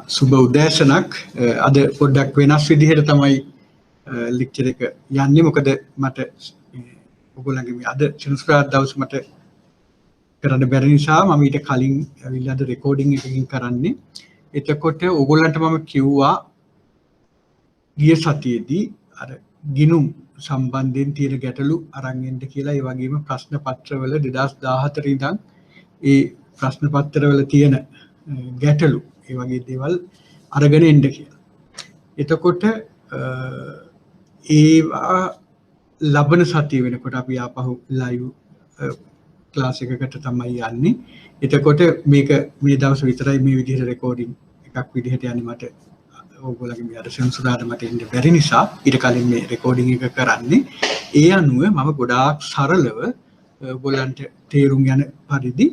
සුබ උදෑසනක් අද පොඩ්ඩක් වෙනස් විදිහට තමයි ලෙක්චර් එක යන්නේ මොකද මට ඔයගොල්ලන්ගේ මේ අද සෙනසුරාදා දවස් මට කරන්න බැරි නිසා මම ඊට කලින් ඇවිල්ලා අද රෙකෝඩින් එකකින් කරන්නේ. එතකොට ඔයගොල්ලන්ට මම කිව්වා ගිය සතියේදී අර ගිනුම් සම්බන්ධයෙන් තියෙන ගැටලු අරන් එන්න කියලා. ඒ වගේම ප්‍රශ්න පත්‍රවල 2014 ඉඳන් ඒ ප්‍රශ්න පත්‍රවල තියෙන ගැටලු ඒ වගේ දේවල් අරගෙන එන්න කියලා. එතකොට ඒවා ලබන සතිය වෙනකොට අපි ආපහු ලයිව් ක්ලාස් එකකට තමයි යන්නේ. එතකොට මේක මේ දවස් විතරයි මේ විදිහට රෙකෝඩින් එකක් විදිහට යන්නේ. මට ඕගොල්ලන්ගේ මේ අර සෙන්සුරාට මට එන්න බැරි නිසා ඊට කලින් මේ රෙකෝඩින් එක කරන්නේ. ඒ අනුව මම ගොඩාක් සරලව ඔයගොල්ලන්ට තේරුම් යන පරිදි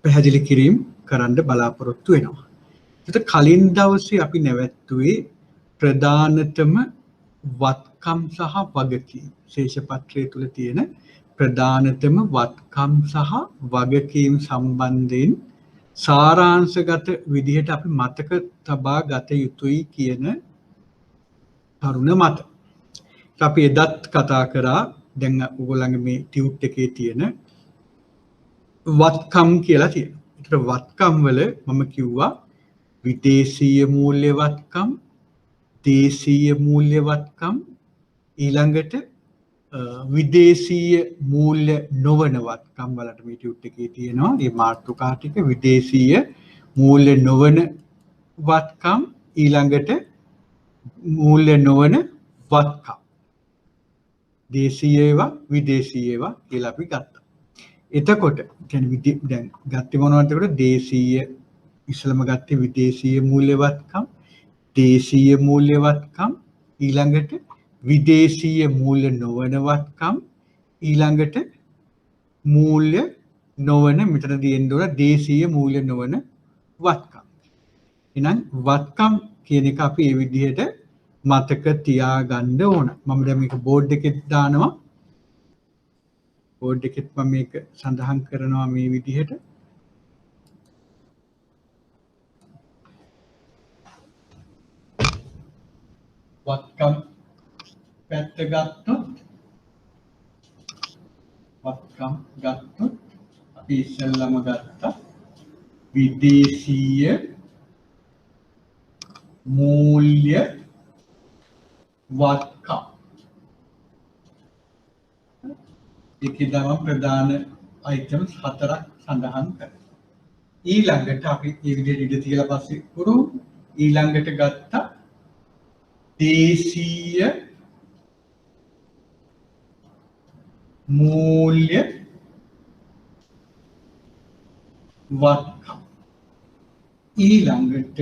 පැහැදිලි කිරීම කරන්න බලාපොරොත්තු වෙනවා. එතකොට කලින් දවසේ අපි නැවැත්තුවේ ප්‍රධානතම වත්කම් සහ වගකීම් ශේෂපත්‍රය තුල තියෙන ප්‍රධානතම වත්කම් සහ වගකීම් සම්බන්ධයෙන් සාරාංශගත විදිහට අපි මතක තබා ගත යුතුයි කියන කරුණ මත. අපි එදත් කතා කරා දැන් ඔයගොල්ලන්ගේ මේ ටියුට් එකේ තියෙන වත්කම් කියලා තියෙනවා. ඒතර වත්කම් වල මම කිව්වා විදේශීය මූල්‍ය වත්කම්, දේශීය මූල්‍ය වත්කම්, ඊළඟට විදේශීය මූල්‍ය නොවන වත්කම් වලට මේ ටියුට් එකේ තියෙනවා. මේ මාතෘකා ටික විදේශීය මූල්‍ය නොවන වත්කම්, ඊළඟට මූල්‍ය නොවන වත්කම්. දේශීය ඒවා විදේශීය ඒවා කියලා අපි ගත්තා. එතකොට කියන්නේ දැන් ගත්තේ මොනවද? එතකොට දේශීය ඉස්සලම ගත්තේ විදේශීය මූල්‍ය වත්කම්, දේශීය මූල්‍ය වත්කම්, ඊළඟට විදේශීය මූල්‍ය නොවන වත්කම්, ඊළඟට මූල්‍ය නොවන මෙතනදී එන්න ඕන දේශීය මූල්‍ය නොවන වත්කම්. එහෙනම් වත්කම් කියන එක අපි මේ විදිහට මතක තියාගන්න ඕන. මම දැන් මේක බෝඩ් එකෙත් දානවා. බෝඩ් එකෙත් මම මේක සඳහන් කරනවා මේ විදිහට. වත්කම් පැත්ත ගත්තොත් අපි ඉස්සෙල්ලාම ගත්තා විදේශීය මූල්‍ය වත්කම්. ඒකේ තමයි ප්‍රධාන අයිටම්ස් 4ක් සඳහන් කරන්නේ. ඊළඟට අපි මේ විදිහට ඉඳ තියලා පස්සේ පුරු ඊළඟට ගත්තා දේශීය මූල්‍ය වත්කම්. ඊළඟට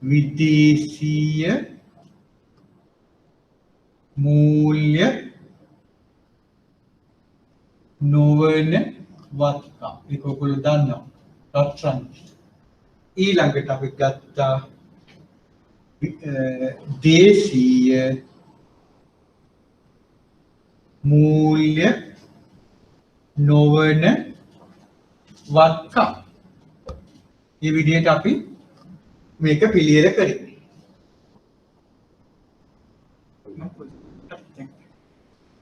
විදේශීය මූල්‍ය නොවන වත්කම්. ඒක ඔයගොල්ලෝ දන්නවා. රත්සන්. ඊළඟට අපි ගත්තා දේශීය මූල්‍ය නොවන වත්කම්. මේ විදිහට අපි මේක පිළියෙල කරේ.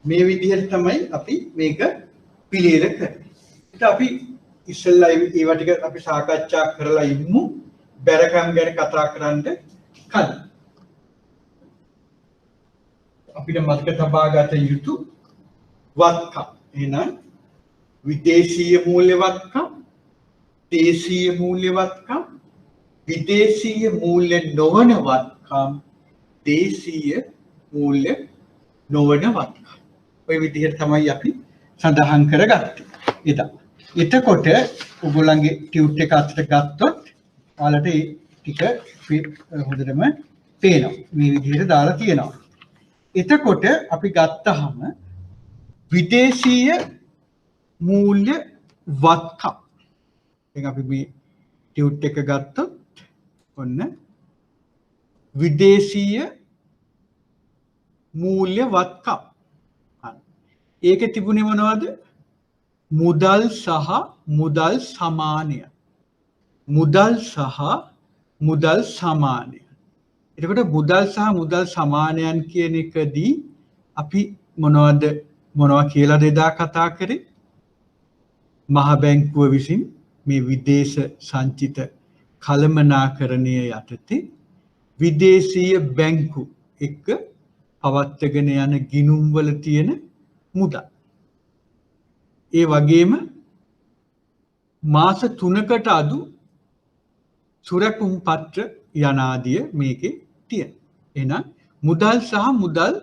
මේ විදිහට තමයි අපි මේක පිළියෙල කරන්නේ. ඒක අපි ඉස්සෙල්ලා ඒවා ටික අපි සාකච්ඡා කරලා ඉමු. බැරකම් ගැන කතා කරන්න කලින් අපිට මතක තබා ගත යුතු වත්කම්. එහෙනම් විදේශීය මූල්‍ය වත්කම්, දේශීය මූල්‍ය වත්කම්, විදේශීය මූල්‍ය නොවන වත්කම්, දේශීය මූල්‍ය නොවන වත්කම්. ඔය විදිහට තමයි අපි සඳහන් කරගත්තේ. එතකොට ඔයගොල්ලන්ගේ ටියුට් එක අතට ගත්තොත් ඔයාලට මේ ටික හොඳටම පේනවා. මේ විදිහට දාලා තියෙනවා. එතකොට අපි ගත්තහම විදේශීය මූල්‍ය වත්කම්. දැන් අපි මේ ටියුට් එක ගත්තොත් ඔන්න විදේශීය මූල්‍ය වත්කම්. ඒකේ තිබුණේ මොනවද? මුදල් සහ මුදල් සමානය. මුදල් සහ මුදල් සමානය. එතකොට මුදල් සහ මුදල් සමානයන් කියන එකදී අපි මොනවා කියලා දෙදා කතා කරේ? මහ බැංකුව විසින් මේ විදේශ සංචිත කළමනාකරණය යටතේ විදේශීය බැංකු එක්ක පවත්වාගෙන යන ගිණුම්වල තියෙන මුදල්. ඒ වගේම මාස 3කට අඩු සුරැකුම් පත්‍ර යනාදිය මේකේ තියෙනවා. එහෙනම් මුදල් සහ මුදල්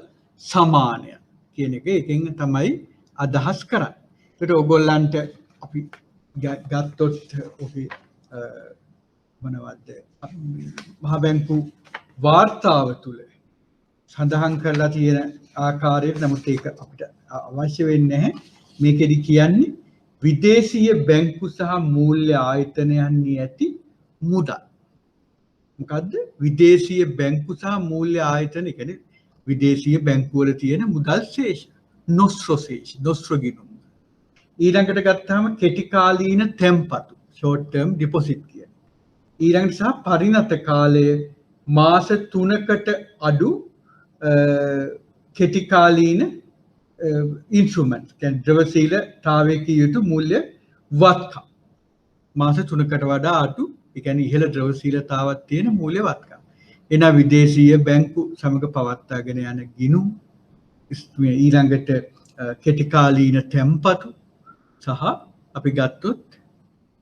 සමානය කියන එක එකෙන් තමයි අදහස් කරන්නේ. ඒකට ඕගොල්ලන්ට අපි ගත්තොත් ඔකේ මොනවද මහ බැංකු වාර්තාව තුල සඳහන් කරලා තියෙන ආකාරයට නමුත් ඒක අපිට අවශ්‍ය වෙන්නේ නැහැ. මේකෙදි කියන්නේ විදේශීය බැංකු සහ මූල්‍ය ආයතනයන්හි ඇති මුදල්. මොකද්ද? විදේශීය බැංකු සහ මූල්‍ය ආයතන කියන්නේ විදේශීය බැංකු වල තියෙන මුදල් ශේෂ, නොස්ත්‍ර ශේෂ, නොස්ත්‍ර ගිණුම්. ඊළඟට ගත්තාම කෙටි කාලීන තැන්පතු, short term deposit කියන. ඊළඟට සහ පරිණත කාලය මාස 3කට අඩු කෙටි කාලීන ඉන්ස්ට්‍රුමන්ට් කියන්නේ ද්‍රවශීලතාවයකිය යුතු මූල්‍ය වත්කම්. මාස 3කට වඩා අඩු ඒ කියන්නේ ඉහළ ද්‍රවශීලතාවක් තියෙන මූල්‍ය වත්කම්. එන විදේශීය බැංකු සමග පවත්වාගෙන යන ගිණුම් ඊළඟට කෙටි කාලීන තැන්පතු සහ අපි ගත්තොත්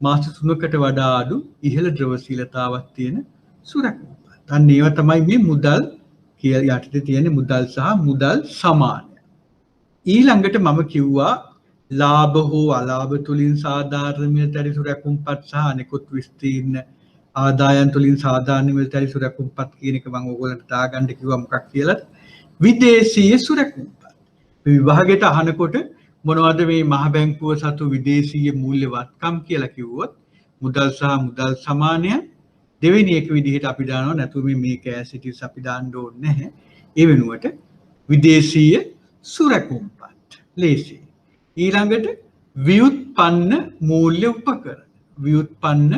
මාස 3කට වඩා අඩු ඉහළ ද්‍රවශීලතාවක් තියෙන සුරැකුම්. අන්න ඒවා තමයි මේ මුදල් කියලා යටතේ තියෙන මුදල් සහ මුදල් සමානය. ඊළඟට මම කිව්වා ලාභ හෝ අලාභ තුලින් සාධාරණ මිලතලි සුරැකුම්පත් සහ අනෙකුත් විස්තීර්ණ ආදායන් තුලින් සාධාරණ මිලතලි සුරැකුම්පත් කියන එක මම ඕගොල්ලන්ට දාගන්න කිව්වා මොකක් කියලා. විදේශීය සුරැකුම්පත්. මේ විභාගයට අහනකොට මොනවද මේ මහ බැංකුව සතු විදේශීය මූල්‍ය වත්කම් කියලා කිව්වොත් මුදල් සහ මුදල් සමානය දෙවෙනි එක විදිහට අපි දානවා නැතුව මේක ඇසිටිස් අපි දාන්න ඕනේ නැහැ. ඒ වෙනුවට විදේශීය සුරැකුම්පත්. ලේසි. ඊළඟට ව්‍යුත්පන්න මූල්‍ය උපකරණ. ව්‍යුත්පන්න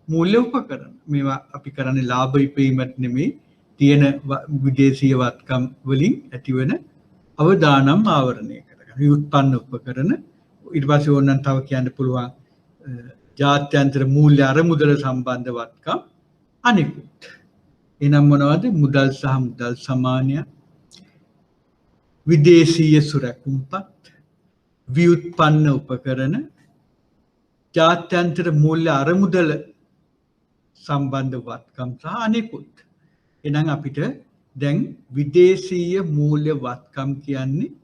මූල්‍ය උපකරණ. මේවා අපි කරන්නේ ලාභ ඉපීමත් නෙමෙයි තියෙන විදේශීය වත්කම් වලින් ඇතිවන අවදානම් ආවරණය කරගන්න. ව්‍යුත්පන්න උපකරණ ඊට පස්සේ ඕනනම් තව කියන්න පුළුවන් ජාත්‍යන්තර මූල්‍ය අරමුදල සම්බන්ධ වත්කම් අනිකුත්. එනම් මොනවද? මුදල් සහ මුදල් සමානය, විදේශීය සුරැකුම්පත්, ව්‍යුත්පන්න උපකරණ, ජාත්‍යන්තර මූල්‍ය අරමුදල සම්බන්ධ වත්කම් සහ අනිකුත්. එහෙනම් අපිට දැන් විදේශීය මූල්‍ය වත්කම් කියන්නේ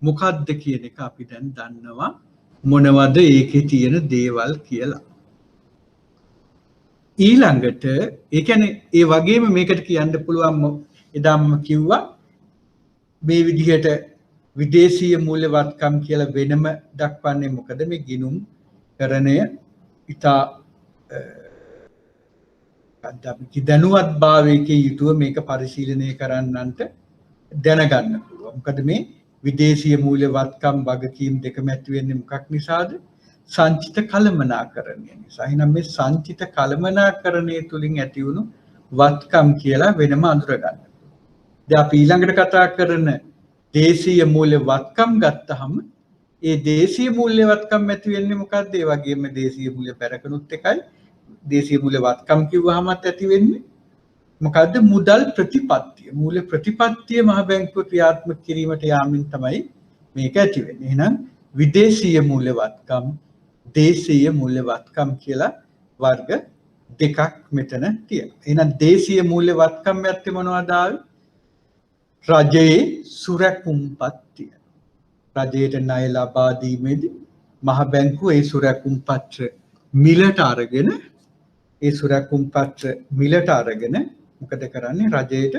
මොකක්ද කියන එක අපි දැන් දන්නවා මොනවද ඒකේ තියෙන දේවල් කියලා. ඊළඟට ඒ කියන්නේ ඒ වගේම මේකට කියන්න පුළුවන් එදාම කිව්වා මේ විදිහට විදේශීය මූල්‍ය වත්කම් කියලා වෙනම දක්වන්නේ මොකද? මේ ගිණුම් කරණය ඉතා දැනුවත් භාවයකින් යුතුව මේක පරිශීලනය කරන්නන්ට දැනගන්න පුළුවන්. මොකද මේ විදේශීය මූල්‍ය වත්කම් වගකීම් දෙකම ඇති වෙන්නේ මොකක් නිසාද? සංචිත කළමනාකරණය නිසා. එහෙනම් මේ සංචිත කළමනාකරණය තුලින් ඇති වුණු වත්කම් කියලා වෙනම අඳුරගන්න. දැන් අපි ඊළඟට කතා කරන දේශීය මූල්‍ය වත්කම් ගත්තහම ඒ දේශීය මූල්‍ය වත්කම් ඇති වෙන්නේ මොකද්ද? ඒ වගේම දේශීය මූල්‍ය පෙරකනුත් එකයි දේශීය මූල්‍ය වත්කම් කිව්වහමත් ඇති වෙන්නේ මොකද්ද? මුදල් ප්‍රතිපත්තිය. මූල්‍ය ප්‍රතිපත්තිය මහ බැංකුව ක්‍රියාත්මක කිරීමට යාමින් තමයි මේක ඇති වෙන්නේ. එහෙනම් විදේශීය මූල්‍ය වත්කම්, දේශීය මූල්‍ය වත්කම් කියලා වර්ග දෙකක් මෙතන තියෙනවා. එහෙනම් දේශීය මූල්‍ය වත්කම් යත්තේ මොනවද? රජයේ සුරැකුම්පත්. රජයට ණය ලබා දීමේදී මහ බැංකුව ඒ සුරැකුම්පත් මිලට අරගෙන මොකද කරන්නේ? රජයට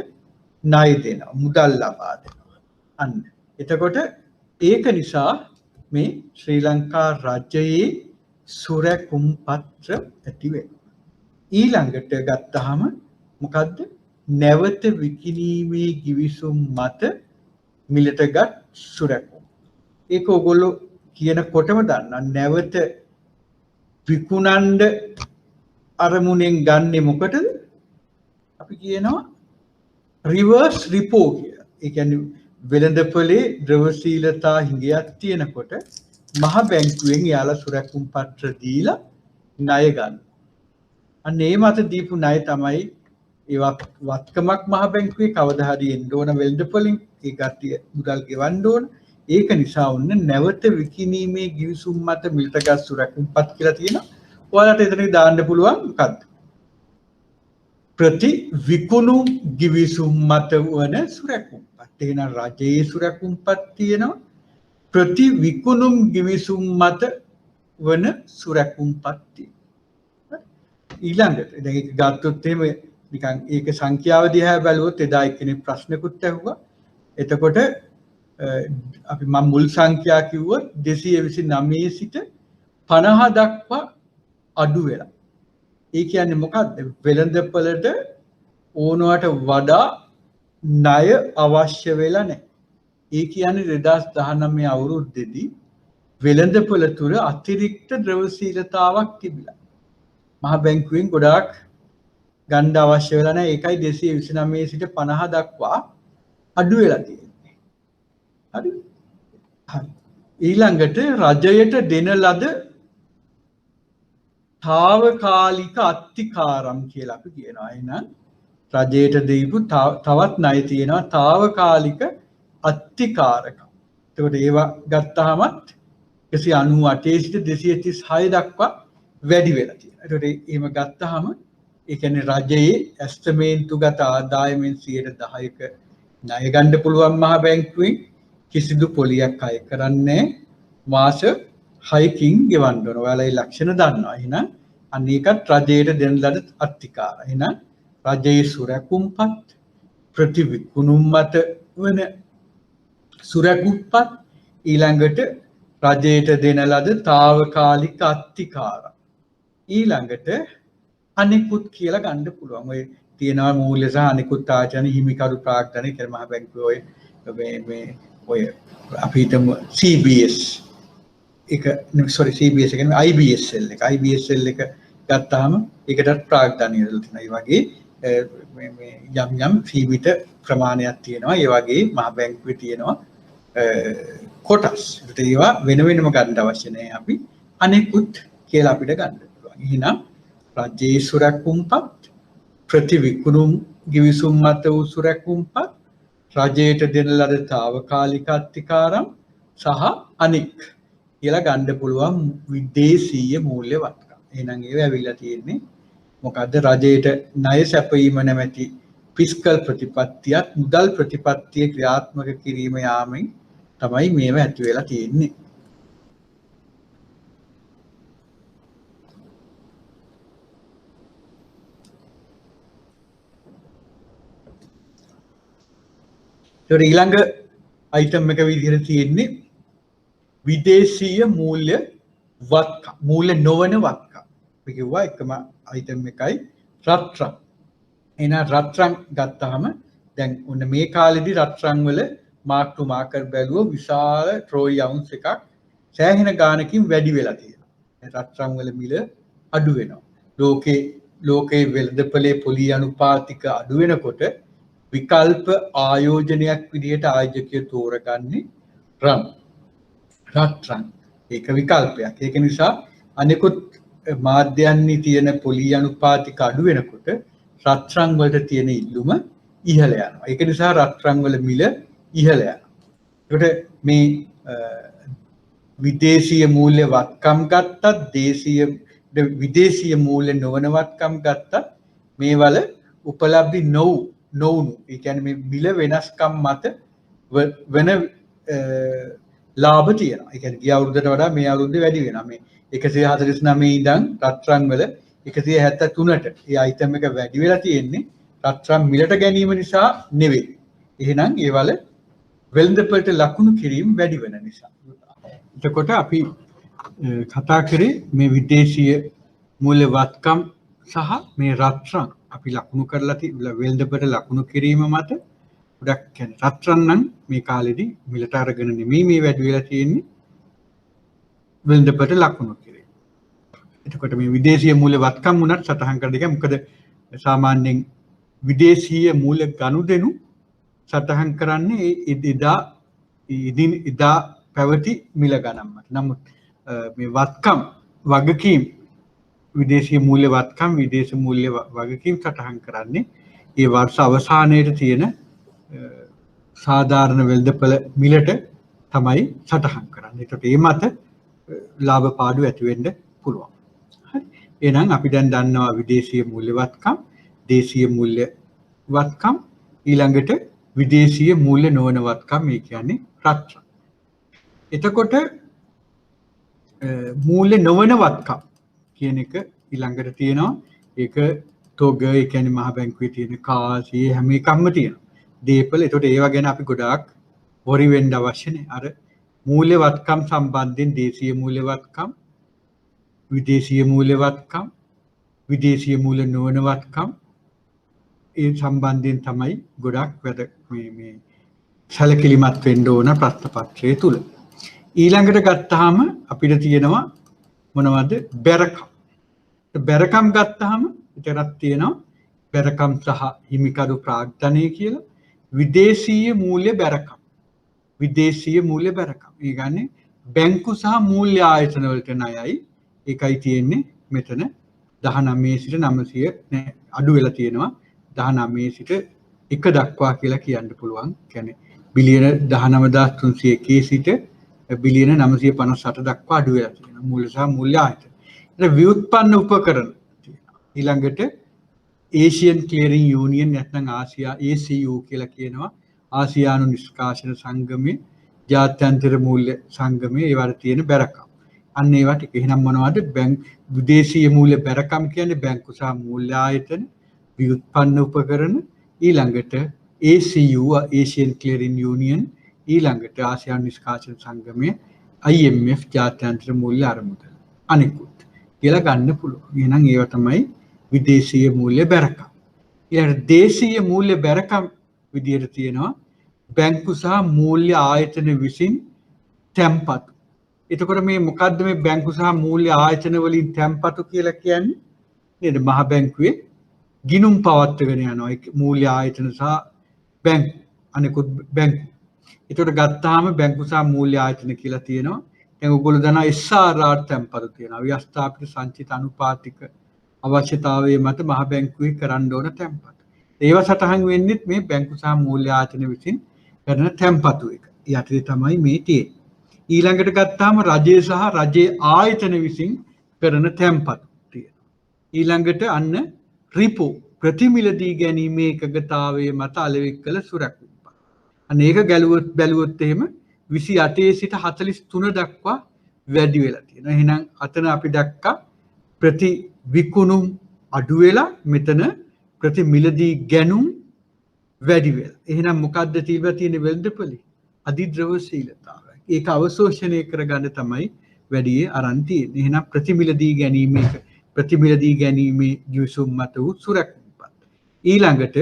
ණය දෙනවා, මුදල් ලබා දෙනවා. අන්න. එතකොට ඒක නිසා මේ ශ්‍රී ලංකා රජයේ සුරැකුම්පත් ඇති වෙනවා. ඊළඟට ගත්තාම මොකද්ද? නැවත විකිණීමේ ගිවිසුම් මත මිලටගත් සුරැකුම්. ඒක ඔයගොල්ලෝ කියනකොටම දන්නා නැවත විකුණන්න අරමුණෙන් ගන්නෙ මොකටද? අපි කියනවා රිවර්ස් රිපෝ කියලා. ඒ කියන්නේ වෙළඳපොලේ ද්‍රවශීලතා හිඟයක් තියෙනකොට මහ බැංකුවෙන් යාලා සුරැකුම් පත්‍ර දීලා ණය ගන්න. අන්න ඒ මත දීපු ණය තමයි ඒ වත්කමක් මහ බැංකුවේ කවදා හරි එන්න ඕන වෙළඳපොලින් ඒ කට්ටිය මුදල් ගෙවන්න ඕන. ඒක නිසා ඔන්න නැවත විකිණීමේ ගිවිසුම් මත මිලටගත් සුරැකුම්පත් කියලා තියෙනවා. ඔයාලට එතන දාන්න පුළුවන් මොකක්ද? ප්‍රති විකුණුම් ගිවිසුම් මත වන සුරැකුම්පත්. එහෙනම් රජයේ සුරැකුම්පත් තියෙනවා. ප්‍රති විකුණුම් ගිවිසුම් මත වන සුරැකුම්පත් තියෙනවා. ඊළඟට දැන් ඒක ගත්තොත් එහෙම නිකන් ඒක සංඛ්‍යාව දිහා බැලුවොත් එදා එක්කෙනෙක් ප්‍රශ්නකුත් ඇහුවා. එතකොට අපි මම මුල් සංඛ්‍යා කිව්වොත් 229 සිට 50 දක්වා අඩු වෙලා. ඒ කියන්නේ මොකක්ද? වෙළඳපළට ඕනවට වඩා ණය අවශ්‍ය වෙලා නැහැ. ඒ කියන්නේ 2019 අවුරුද්දේදී වෙළඳපොළ තුල අතිරික්ත ද්‍රවශීලතාවක් තිබිලා. මහ බැංකුවෙන් ගොඩාක් ගන්න අවශ්‍ය වෙලා නැහැ. ඒකයි 229 සිට 50 දක්වා අඩු වෙලා තියෙන්නේ. හරි. හරි. ඊළඟට රජයට දෙන ලද තාවකාලික අත්තිකාරම් කියලා අපි කියනවා. එහෙනම් රජයට දීපු තවත් ණය තියෙනවා තාවකාලික අත්තිකාරකම්. එතකොට ඒවා ගත්තාමත් 198 සිට 236 දක්වා වැඩි වෙලා තියෙනවා. එතකොට එහෙම ගත්තාම ඒ කියන්නේ රජයේ ඇස්තමේන්තුගත ආදායමෙන් 10%ක ණය ගන්න පුළුවන් මහ බැංකුවෙන් කිසිදු පොලියක් අය කරන්නේ මාස 6කින් ගෙවන්න ඕන. ඔයාලා ඒ ලක්ෂණ දන්නවා. එහෙනම් අන්න ඒකත් රජයට දෙන ලද අත්තිකාර. එහෙනම් රජයේ සුරැකුම්පත් ප්‍රතිවිකුණුම් මත වන සුරැකුම්පත් ඊළඟට රජයට දෙන ලද తాවකාලික අත්තිකාර. ඊළඟට අනිකුත් කියලා ගන්න පුළුවන්. ඔය තියෙනවා මූල්‍ය සහ අනිකුත් ආචාර්ය හිමිකරු ප්‍රාග්ධනය කියලා මහ බැංකුවේ මේ ඔය අපි හිතමු CBS එක CBS කියන්නේ IBSL එක. IBSL එක ගත්තාම ඒකටත් ප්‍රාග්ධනය ඉරලා තියෙනවා. ඒ වගේ මේ යම් සීමිත ප්‍රමාණයක් තියෙනවා. ඒ වගේ මහ බැංකුවේ තියෙනවා කොටස්. ඒකට ඒවා වෙන වෙනම ගන්න අවශ්‍ය නැහැ. අපි අනිකුත් කියලා අපිට ගන්න පුළුවන්. එහෙනම් රජයේ සුරැකුම්පත් ප්‍රතිවිකුණුම් ගිවිසුම් මත වූ සුරැකුම්පත් රජයට දෙන ලද తాවකාලික අත්තිකාරම් සහ අනික් කියලා ගන්න පුළුවන් විදේශීය මූල්‍ය වත්කම්. එහෙනම් ඒව ඇවිල්ලා තියෙන්නේ මොකද්ද? රජයට ණය සැපයීම නැමැති ෆිස්කල් ප්‍රතිපත්තියත් මුදල් ප්‍රතිපත්තිය ක්‍රියාත්මක කිරීම යාමෙන් තමයි මේව ඇති වෙලා තියෙන්නේ. ඒතර ඊළඟ අයිටම් එක විදිහට තියෙන්නේ විදේශීය මූල්‍ය වත්කම්. මූල්‍ය නොවන වත්කම්. අපි කිව්වා එකම අයිටම් එකයි රත්රන්. එහෙනම් රත්රන් ගත්තාම දැන් ඔන්න මේ කාලෙදි රත්රන් වල මාක් ටු මාකර් බැලුව විශාල ට්‍රෝයි අවුන්ස් එකක් සෑහෙන ගානකින් වැඩි වෙලා තියෙනවා. රත්රන් වල මිල අඩු වෙනවා. ලෝකේ වෙළඳපොලේ පොලි අනුපාතික අඩු වෙනකොට විකල්ප ආයෝජනයක් විදිහට ආයෝජකයෝ තෝරගන්නේ රත්රන්. ඒක විකල්පයක්. ඒක නිසා අනිකුත් මාධ්‍යයන්හි තියෙන පොලි අනුපාතික අඩු වෙනකොට රත්රන් වලට තියෙන ඉල්ලුම ඉහළ යනවා. ඒක නිසා රත්රන් වල මිල ඉහළ යනවා. ඒකට මේ විදේශීය මූල්‍ය වත්කම් ගත්තත් විදේශීය මූල්‍ය නොවන වත්කම් ගත්තත් මේ වල උපලබ්ධි නොවුණු ඒ කියන්නේ මේ මිල වෙනස්කම් මත වෙන ලාභ තියෙනවා. ඒ කියන්නේ ගිය අවුරුද්දට වඩා මේ අවුරුද්දේ වැඩි වෙනවා. මේ 149 ඉඳන් රත්රන් වල 173ට ඒ අයිටම් එක වැඩි වෙලා තියෙන්නේ රත්රන් මිලට ගැනීම නිසා නෙවෙයි. එහෙනම් ඒ වල වෙළඳපොළට ලකුණු කිරීම වැඩි වෙන නිසා. එතකොට අපි කතා කරේ මේ විදේශීය මූල්‍ය වත්කම් සහ මේ රත්රන් අපි ලකුණු කරලා වෙළඳපොළට ලකුණු කිරීම මත ගොඩක් කියන්නේ රත්රන් නම් මේ කාලෙදි මිලට අරගෙන නෙමෙයි මේ වැඩි වෙලා තියෙන්නේ වෙළඳපොළට ලකුණු කිරීම. එතකොට මේ විදේශීය මූල්‍ය වත්කම් උනත් සටහන් කර දෙක. මොකද සාමාන්‍යයෙන් විදේශීය මූල්‍ය ගනුදෙනු සටහන් කරන්නේ එදා පැවති මිල ගණන්මට. නමුත් මේ වත්කම් වගකීම් විදේශීය මූල්‍ය වත්කම් විදේශ මූල්‍ය වගකීම් සටහන් කරන්නේ ඒ වර්ෂ අවසානයේ තියෙන සාධාරණ වෙළඳපළ මිලට තමයි සටහන් කරන්නේ. ඒකට ඒ මත ලාභ පාඩු ඇති වෙන්න පුළුවන්. හරි. එහෙනම් අපි දැන් දන්නවා විදේශීය මූල්‍ය වත්කම්, දේශීය මූල්‍ය වත්කම්, ඊළඟට විදේශීය මූල්‍ය නොවන වත්කම්, මේ කියන්නේ රත්න. එතකොට මූල්‍ය නොවන වත්කම් කියන එක ඊළඟට තියෙනවා. ඒක තොග, ඒ කියන්නේ මහ බැංකුවේ තියෙන කාසි හැම එකක්ම තියෙනවා. දීපල. ඒකට ඒවා ගැන අපි ගොඩාක් worry වෙන්න අවශ්‍ය නැහැ. අර මූල්‍ය වත්කම් සම්බන්ධයෙන් දේශීය මූල්‍ය වත්කම්, විදේශීය මූල්‍ය වත්කම්, විදේශීය මූල්‍ය නොවන වත්කම් ඒ සම්බන්ධයෙන් තමයි ගොඩාක් මේ සැලකිලිමත් වෙන්න ඕන ප්‍රශ්න පත්‍රයේ තුල. ඊළඟට ගත්තාම අපිට තියෙනවා මොනවද? බැරකම්. බැරකම් ගත්තාම විතරක් තියෙනවා බැරකම් සහ හිමිකරු ප්‍රාග්ධනය කියලා. විදේශීය මූල්‍ය බැරකම්. විදේශීය මූල්‍ය බැරකම්. ඒ කියන්නේ බැංකු සහ මූල්‍ය ආයතන වලට ණයයි. ඒකයි තියෙන්නේ මෙතන 19 සිට 900 අඩු වෙලා තියෙනවා. 19 සිට 1 දක්වා කියලා කියන්න පුළුවන්. කියන්නේ බිලියන 19301 සිට බිලියන 958 දක්වා අඩු වෙලා තියෙනවා. මූල්‍ය සහ මූල්‍ය ආයතන. ඊට ව්‍යුත්පන්න උපකරණ තියෙනවා. ඊළඟට ඒෂියන් ක්ලියරින් යූනියන් නැත්නම් ආසියා ACU කියලා කියනවා. ආසියානු නිෂ්කාශන සංගමයේ ජාත්‍යන්තර මූල්‍ය සංගමයේ ඒවට තියෙන බැරකම්. අන්න ඒවා ටික. එහෙනම් මොනවද? විදේශීය මූල්‍ය බැරකම් කියන්නේ බැංකු සහ මූල්‍ය ආයතන, ව්‍යුත්පන්න උපකරණ, ඊළඟට ACU ඒෂියන් ක්ලියරින් යූනියන්, ඊළඟට ආසියානු නිෂ්කාශන සංගමයේ IMF ජාත්‍යන්තර මූල්‍ය අරමුදල අනිකුත් කියලා ගන්න පුළුවන්. එහෙනම් ඒවා තමයි විදේශීය මූල්‍ය බැරකම්. ඊළඟට දේශීය මූල්‍ය බැරකම් විදියට තියෙනවා බැංකු සහ මූල්‍ය ආයතන විසින් තැන්පතු. එතකොට මේ මොකද්ද මේ බැංකු සහ මූල්‍ය ආයතන වලින් තැන්පතු කියලා කියන්නේ? නේද? මහ බැංකුවේ ගිණුම් පවත්වාගෙන යනවා මූල්‍ය ආයතන සහ බැංකු අනිකුත් බැංකු. එතකොට ගත්තාම බැංකු සහ මූල්‍ය ආයතන කියලා තියෙනවා. දැන් ඔයගොල්ලෝ දන්නවා SRR තැන්පතු තියෙනවා. ව්‍යවස්ථාපිත සංචිත අනුපාතික අවශ්‍යතාවයේ මත මහ බැංකුවේ කරන්න ඕන තැන්පතු. ඒවා සටහන් වෙන්නේ මේ බැංකු සහ මූල්‍ය ආයතන විසින් කරන තැන්පතු එක. යටතේ තමයි මේ තියෙන්නේ. ඊළඟට ගත්තාම රජය සහ රජයේ ආයතන විසින් කරන තැන්පතු තියෙනවා. ඊළඟට අන්න රිපෝ ප්‍රතිමිලදී ගැනීමේ එකගතාවයේ මත අලෙවි කළ සුරැකීම. අන්න ඒක බැලුවොත් එහෙම 28 සිට 43 දක්වා වැඩි වෙලා තියෙනවා. එහෙනම් අතන අපි දැක්කා ප්‍රති විකුණුම් අඩු වෙලා මෙතන ප්‍රති මිලදී ගැනුම් වැඩි වෙලා. එහෙනම් මොකද්ද තිබලා තියෙන වෙළඳපොලේ? අධිද්‍රවශීලතාවය. ඒක අවශෝෂණය කරගන්න තමයි වැඩි අරන් තියෙන්නේ. එහෙනම් ප්‍රතිමිලදී ගැනීමේ ගිවිසුම් මත වූ සුරැකීමපත්. ඊළඟට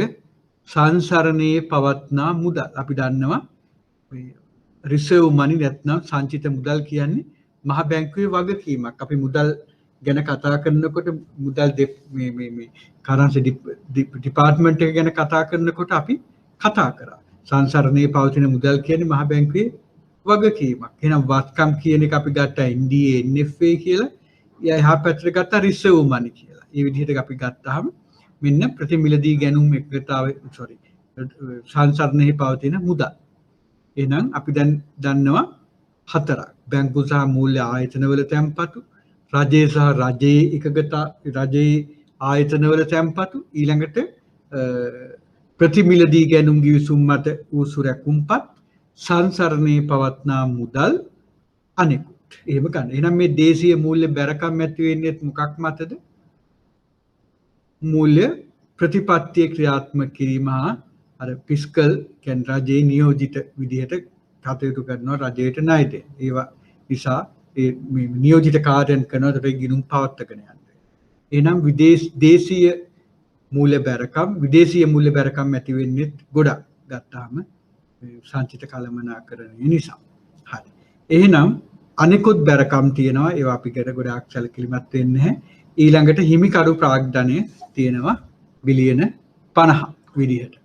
සංසරණයේ පවත්නා මුදල්. අපි දන්නවා රිසර්ව් මනි නැත්නම් සංචිත මුදල් කියන්නේ මහ බැංකුවේ වගකීමක්. අපි මුදල් ගැන කතා කරනකොට මුදල් මේ කරන්සි ඩිපාර්ට්මන්ට් එක ගැන කතා කරනකොට අපි කතා කරා. සංසරණයේ පවතින මුදල් කියන්නේ මහ බැංකුවේ වගකීමක්. එහෙනම් වත්කම් කියන එක අපි ගත්තා NDA NFA කියලා. එහා පැත්තට ගත්තා රිසර්ව් මනි කියලා. මේ විදිහට අපි ගත්තාම මෙන්න ප්‍රතිමිලදී ගැනුම් සංසරණයේ පවතින මුදල්. එහෙනම් අපි දැන් දන්නවා හතරක්. බැංකු සහ මූල්‍ය ආයතනවල තැන්පතු, රජයේ සහ රජයේ ආයතනවල තැන්පතු, ඊළඟට ප්‍රතිමිලදී ගැනුම් ගිවිසුම් මත වූ සුරැකුම්පත්, සංසරණයේ පවත්නා මුදල් අනෙකුත්. එහෙම ගන්න. එහෙනම් මේ දේශීය මූල්‍ය බැරකම් ඇති වෙන්නේ මොකක් මතද? මූල්‍ය ප්‍රතිපත්තිය ක්‍රියාත්මක කිරීම හා අර ෆිස්කල් කියන්නේ රජයේ නියෝජිත විදිහට කටයුතු කරනවා රජයට ණය දෙන්න. ඒවා නිසා ඒ නියෝජිත කාර්යයන් කරනකොට ගිණුම් පවත්වාගෙන යනවා. එහෙනම් දේශීය මූල්‍ය බැරකම් විදේශීය මූල්‍ය බැරකම් ඇති වෙන්නේ ගොඩක් ගත්තාම සංචිත කළමනාකරණය නිසා. හරි. එහෙනම් අනිකුත් බැරකම් තියෙනවා. ඒවා අපි ගැන ගොඩාක් සැලකිලිමත් වෙන්නේ නැහැ. ඊළඟට හිමිකරු ප්‍රාග්ධනය තියෙනවා බිලියන 50 විදිහට.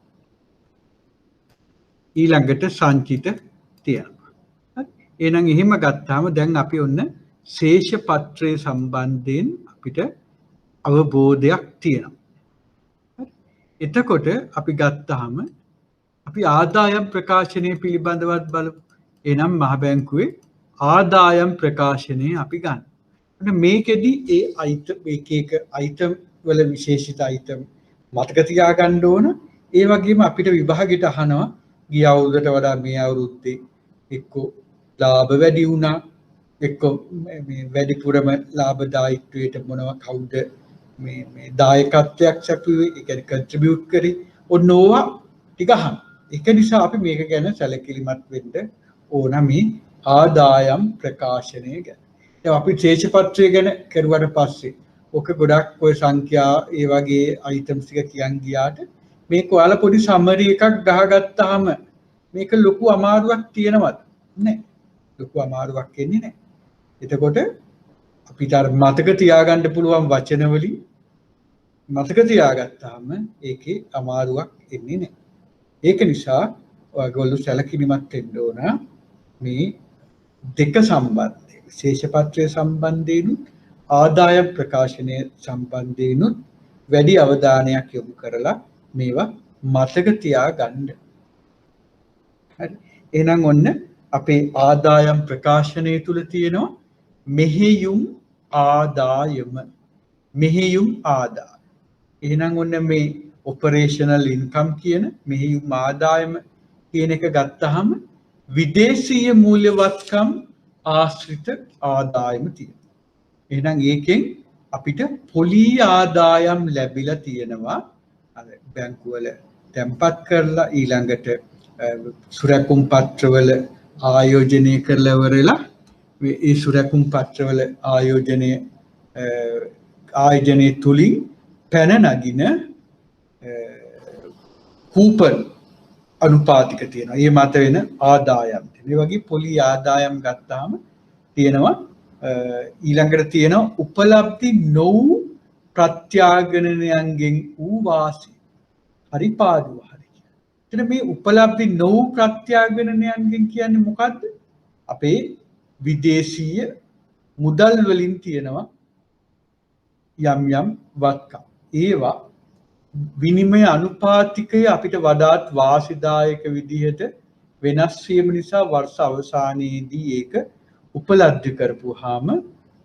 ඊළඟට සංචිත තියෙනවා. එහෙනම් එහෙම ගත්තාම දැන් අපි ඔන්න ශේෂ පත්‍රය සම්බන්ධයෙන් අපිට අවබෝධයක් තියෙනවා. එතකොට අපි ගත්තාම අපි ආදායම් ප්‍රකාශනය පිළිබඳවත් බලමු. එහෙනම් මහ බැංකුවේ ආදායම් ප්‍රකාශනය අපි ගන්න. මේකෙදි ඒ එක අයිටම් වල විශේෂිත අයිටම් මතක තියාගන්න ඕන. ඒ වගේම අපිට විභාගෙට අහනවා ගිය අවුරුද්දට වඩා මේ අවුරුද්දේ එක්ක ලාභ වැඩි වුණා, එක්ක මේ වැඩිපුරම ලාභදායීත්වයට මොනවා කවුද මේ දායකත්වයක් සැපුවේ, ඒ කියන්නේ කන්ට්‍රිබියුට් කරේ. ඔන්න ඕවා ටික අහන්න. ඒක නිසා අපි මේක ගැන සැලකිලිමත් වෙන්න ඕන මේ ආදායම් ප්‍රකාශනය ගැන. දැන් අපි ශේෂපත්‍රය ගැන කරුවාට පස්සේ ඔක ගොඩක් ඔය සංඛ්‍යා ඒ වගේ අයිටම්ස් ටික කියන් ගියාට මේක ඔයාලා පොඩි සමරි එකක් ගහගත්තාම මේක ලොකු අමාරුවක් තියෙනවද? නැහැ. ලොකු අමාරුවක් එන්නේ නැහැ. එතකොට අපිට අර මතක තියාගන්න පුළුවන් වචන වලින් මතක තියාගත්තාම ඒකේ අමාරුවක් එන්නේ නැහැ. ඒක නිසා ඔයගොල්ලෝ සැලකිලිමත් වෙන්න ඕන මේ දෙක සම්බන්ධයෙන් විශේෂපත්‍රය සම්බන්ධයෙන් ආදායම් ප්‍රකාශනය සම්බන්ධයෙන් වැඩි අවධානයක් යොමු කරලා මේවා මතක තියාගන්න. හරි. එහෙනම් ඔන්න අපේ ආදායම් ප්‍රකාශනය තුල තියෙනවා මෙහෙයුම් ආදායම. මෙහෙයුම් ආදාය. එහෙනම් ඔන්න මේ ඔපරේෂනල් ඉන්කම් කියන මෙහෙයුම් ආදායම කියන එක ගත්තාම විදේශීය මූල්‍යවත්කම් ආශ්‍රිත ආදායම තියෙනවා. එහෙනම් ඒකෙන් අපිට පොලී ආදායම් ලැබිලා තියෙනවා. අර බැංකුවල තැන්පත් කරලා ඊළඟට සුරැකුම් පත්‍රවල ආයෝජනය කරලා ඉවරලා ඒ සුරැකුම් පත්‍රවල ආයෝජනයේ තුලින් පැන නගින කූපන් අනුපාතික තියෙනවා. ඒ මත වෙන ආදායම්. මේ වගේ පොලි ආදායම් ගත්තාම තියෙනවා ඊළඟට තියෙනවා උපලබ්ධි නොවු ප්‍රත්‍යාගණනයන්ගෙන් වූ වාසි. හරි පාඩුව හරි. එතන මේ උපලබ්ධි නොවු ප්‍රත්‍යාගණනයන්ගෙන් කියන්නේ මොකද්ද? අපේ විදේශීය මුදල් වලින් තියෙනවා යම් යම් වත්කම්. ඒවා විනිමය අනුපාතිකය අපිට වඩාත් වාසිදායක විදිහට වෙනස් වීම නිසා වර්ෂ අවසානයේදී ඒක උපලබ්ධ කරපුවාම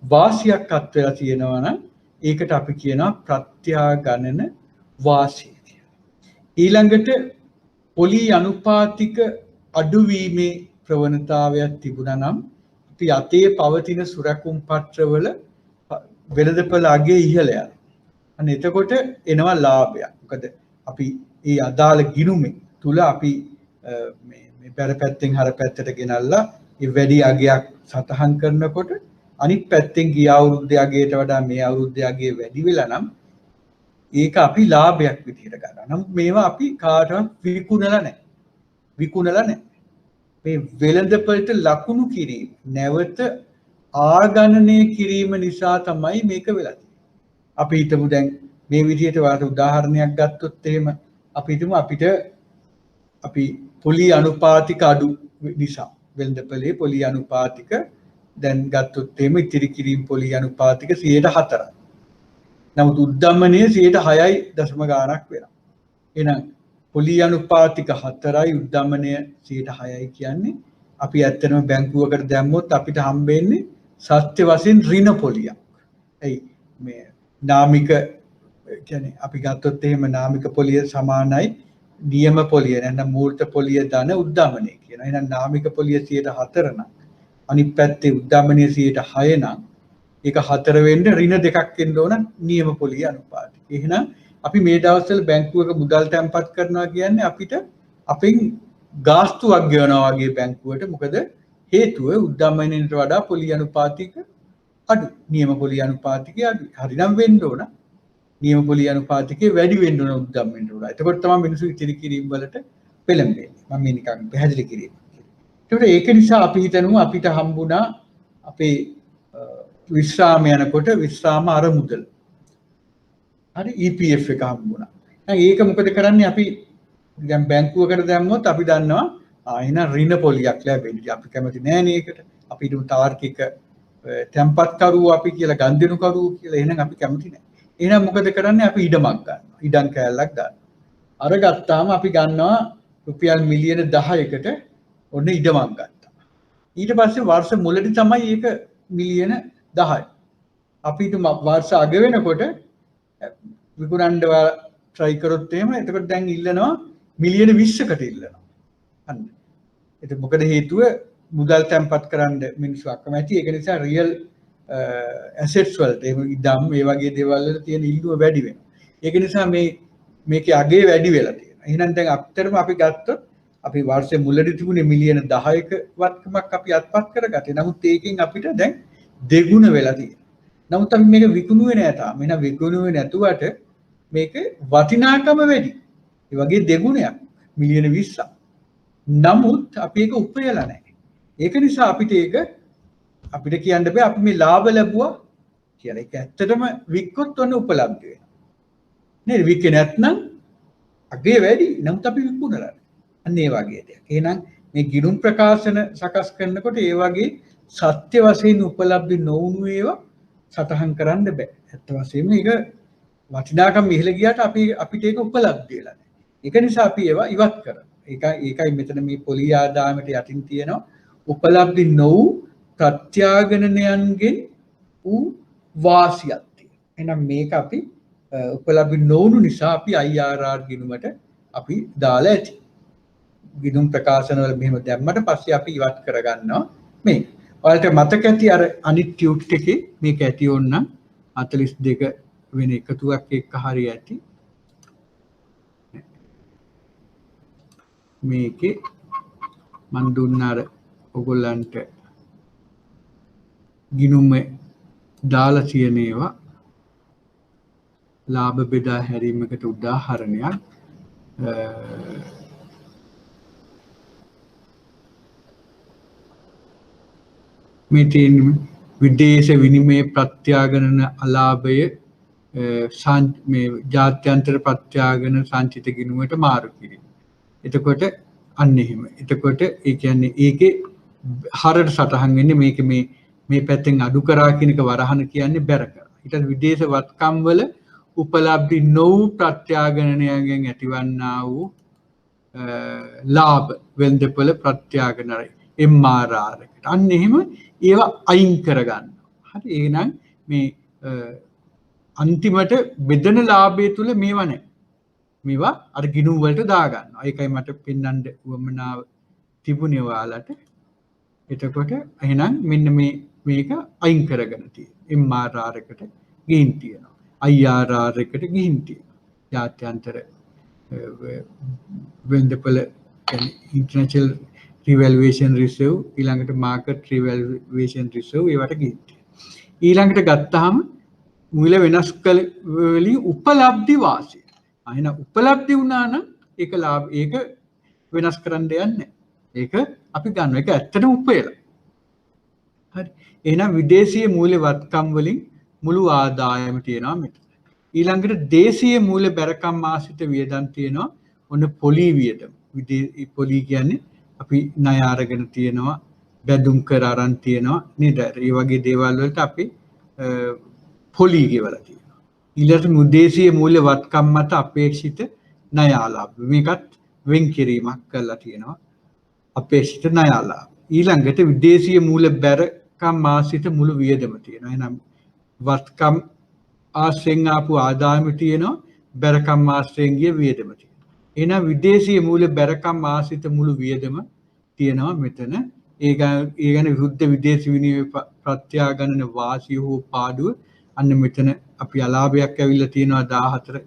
වාසියක් අත් වෙලා තියෙනවා නම් ඒකට අපි කියනවා ප්‍රත්‍යාගණන වාසිය කියලා. ඊළඟට පොලි අනුපාතික අඩුවීමේ ප්‍රවණතාවයක් තිබුණා නම් අපි අතේ පවතින සුරැකුම් පත්‍රවල වෙළඳපළ අගය ඉහළ යනවා. අන්න එතකොට එනවා ලාභයක්. මොකද අපි මේ අදාළ ගිණුමේ තුල අපි මේ පෙර පැත්තෙන් හර පැත්තට ගෙනල්ලා ඒ වැඩි අගයක් සටහන් කරනකොට අනිත් පැත්තෙන් ගිය අවුරුද්දේ අගයට වඩා මේ අවුරුද්දේ අගය වැඩි වෙලා නම් ඒක අපි ලාභයක් විදිහට ගන්නවා. නමුත් මේවා අපි කාටවත් විකුණලා නැහැ. මේ වෙළඳපළට ලකුණු කිරීම නැවත ආගණනය කිරීම නිසා තමයි මේක වෙලා තියෙන්නේ. අපි හිතමු දැන් මේ විදිහට වාට උදාහරණයක් ගත්තොත් එහෙම අපි හිතමු අපි පොලි අනුපාතික අඩු නිසා වෙළඳපළේ පොලි අනුපාතික දැන් ගත්තොත් එහෙම ඉතිරි කිරීම පොලි අනුපාතික 4%. නමුත් උද්දමනය 6.6 දශම ගාණක් වෙනවා. එහෙනම් පොලි අනුපාතික 4යි උද්දමනය 6.6යි කියන්නේ අපි ඇත්තටම බැංකුවකට දැම්මොත් අපිට හම්බෙන්නේ සත්‍ය වශයෙන් ඍණ පොලියක්. එයි මේ නාමික කියන්නේ අපි ගත්තොත් එහෙම නාමික පොලිය සමානයි නියම පොලිය නැත්නම් මූර්ත පොලිය ධන උද්දමනය කියන. එහෙනම් නාමික පොලිය 4 නම් අනිත් පැත්තේ උද්දමනය 6 නම් ඒක 4 වෙන්න ඍණ දෙකක් එන්න ඕන නියම පොලිය අනුපාතය. එහෙනම් අපි මේ දවස්වල බැංකුවක මුදල් තැන්පත් කරනවා කියන්නේ අපිට අපෙන් ගාස්තුවක් ගෙවනවා වගේ බැංකුවට. මොකද හේතුව උද්දමනයට වඩා පොලි අනුපාතික අඩු. නියම පොලි අනුපාතිකය අඩු. හරිනම් වෙන්න ඕන. නියම පොලි අනුපාතිකය වැඩි වෙන්න ඕන උද්දමනයට වඩා. එතකොට තමයි මිනිස්සු ඉතිරි කිරීම වලට පෙළඹෙන්නේ. මම මේ නිකන් පැහැදිලි කිරීමක්. ඒකට ඒක නිසා අපි හිතනවා අපිට හම්බුණා අපේ විශ්‍රාම යනකොට විශ්‍රාම අරමුදල හරි EPF එක හම්බුණා. දැන් ඒක මොකද කරන්නේ අපි දැන් බැංකුවකට දැම්මොත් අපි දන්නවා එහෙනම් ඍණ පොලියක් ලැබෙන්නේ. අපි කැමති නෑ නේ ඒකට. අපි හිතමු තාර්කික තැම්පත්කරුවෝ අපි කියලා ගන්දෙනුකරුවෝ කියලා. එහෙනම් අපි කැමති නෑ. එහෙනම් මොකද කරන්නේ අපි ඉඩමක් ගන්නවා. ඉඩම් කෑල්ලක් ගන්නවා. අර ගත්තාම අපි ගන්නවා රුපියල් මිලියන 10කට ඔන්න ඉඩමක් ගත්තා. ඊට පස්සේ වර්ෂ මුලදී තමයි ඒක මිලියන 10යි. අපි හිතමු වර්ෂ අග වෙනකොට විකුණන්න try කරොත් එහෙම එතකොට දැන් ඉල්ලනවා මිලියන 20කට ඉල්ලනවා. අන්න. ඒක මොකද හේතුව මුදල් තැන්පත් කරන්න මිනිස්සු අකමැති. ඒක නිසා රියල් ඇසෙට්ස් වලට එහෙම ඉඩම් මේ වගේ දේවල් වල තියෙන ඉල්ලුව වැඩි වෙනවා. ඒක නිසා මේකේ අගේ වැඩි වෙලා තියෙනවා. එහෙනම් දැන් අපිටම අපි ගත්තොත් අපි වර්ෂයේ මුලදී තිබුණේ මිලියන 10ක වත්කමක් අපි අත්පත් කරගත්තේ. නමුත් ඒකෙන් අපිට දැන් දෙගුණ වෙලා තියෙනවා. නමුත් අපි මේක විකුණුවේ නෑ තාම. එහෙනම් විකුණුවේ නැතුවට මේක වටිනාකම වැඩි. ඒ වගේ දෙගුණයක් මිලියන 20ක්. නමුත් අපි ඒක උපයලා නැහැ. ඒක නිසා අපිට කියන්න බෑ අපි මේ ලාභ ලැබුවා කියලා. ඒක ඇත්තටම වික්කොත් ඔන්න උපලබ්ධ වෙනවා. නේද? වික්කේ නැත්නම් අගේ වැඩි. නමුත් අපි විකුණලා. අන්න ඒ වගේ දෙයක්. එහෙනම් මේ ගිණුම් ප්‍රකාශන සකස් කරනකොට ඒ වගේ සත්‍ය වශයෙන් උපලබ්ධ නොවුණු ඒවා සටහන් කරන්න බෑ. ඇත්ත වශයෙන්ම මේක වටිනාකම් ඉහළ ගියාට අපිට ඒක උපලබ්ධ වෙලා නැහැ. ඒක නිසා අපි ඒවා ඉවත් කරනවා. ඒකයි මෙතන මේ පොලි ආදායමට යටින් තියෙනවා උපලබ්ධි නොවු ප්‍රත්‍යාගණනයන්ගෙන් වූ වාසියක් තියෙනවා. එහෙනම් මේක අපි උපලබ්ධි නොවුණු නිසා අපි IRR ගිණුමට අපි දාලා ඇති. ගිණුම් ප්‍රකාශන වල මෙහෙම දැම්මට පස්සේ අපි ඉවත් කරගන්නවා මේ. ඔයාලට මතක ඇති අර අනිත් ටියුට් එකේ මේක ඇති ඕනනම් 42 වෙන එකතුවක් එක්ක හරි ඇති. මේකේ මන් දුන්න අර ඔයගොල්ලන්ට ගිණුම දාලා තියෙන ඒවා ලාභ බෙදා හැරීමකට උදාහරණයක්. මේ තියෙන විදේශ විනිමය ප්‍රත්‍යාගණන අලාභය මේ ජාත්‍යන්තර ප්‍රත්‍යාගන සංචිත ගිණුමට මාරු කිරීම. එතකොට අන්න එහෙම. එතකොට ඒ කියන්නේ ඒකේ හරට සටහන් වෙන්නේ මේක මේ පැත්තෙන් අඩු කරා කියන එක වරහන කියන්නේ බැර කරා. ඊට විදේශ වත්කම් වල උපලබ්ධි නොවු ප්‍රත්‍යාගණනයන්ගෙන් ඇතිවන්නා වූ ලාභ වෙළඳපොළ ප්‍රත්‍යාගනයි MRR එකට. අන්න එහෙම ඒවා අයින් කරගන්න. හරි. එහෙනම් මේ අන්තිමට බෙදෙන ලාභය තුල මේවා නැහැ. මේවා අර ගිණුම් වලට දාගන්නවා. ඒකයි මට පෙන්වන්න උවමනාව තිබුණේ ඔයාලට. එතකොට එහෙනම් මෙන්න මේක අයින් කරගෙන තියෙනවා. MRR එකට ගිහින් තියෙනවා. IRR එකට ගිහින් තියෙනවා. ජාත්‍යන්තර වෙළඳපොළ international revaluation reserve ඊළඟට market revaluation reserve ඒවට ගිහින් තියෙනවා. ඊළඟට ගත්තාම මුල වෙනස් කළ වලින් උපලබ්ධි වාසිය. එහෙනම් උපලබ්ධි වුණා නම් ඒක වෙනස් කරන්න දෙයක් නැහැ. ඒක අපි ගන්න. ඒක ඇත්තටම උපයලා. හරි. එහෙනම් විදේශීය මූල්‍ය වත්කම් වලින් මුළු ආදායම තියෙනවා මෙතන. ඊළඟට දේශීය මූල්‍ය බැරකම් ආශ්‍රිත වියදම් තියෙනවා. ඔන්න පොලි වියදම්. පොලි කියන්නේ අපි ණය අරගෙන තියෙනවා, බැඳුම් කර අරන් තියෙනවා නේද? ඒ වගේ දේවල් වලට අපි පොලි ගෙවලා තියෙනවා. ඊළඟට මුදේශීය මූල්‍ය වත්කම් මත අපේක්ෂිත ණය ආලාභ. මේකත් වෙන් කිරීමක් කරලා තියෙනවා. අපේක්ෂිත ණය ආලාභ. ඊළඟට විදේශීය මූල්‍ය බැරකම් ආශ්‍රිත මුළු වියදම තියෙනවා. එහෙනම් වත්කම් ආශ්‍රයෙන් ආපු ආදායම තියෙනවා, බැරකම් ආශ්‍රයෙන් ගිය වියදම තියෙනවා. එහෙනම් විදේශීය මූල්‍ය බැරකම් ආශ්‍රිත මුළු වියදම තියෙනවා මෙතන. ඒ ගැන විරුද්ධ විදේශ විනිමය ප්‍රත්‍යාගණන වාසිය හෝ පාඩුව අන්න මෙතන අපි අලාභයක් ඇවිල්ලා තියෙනවා 14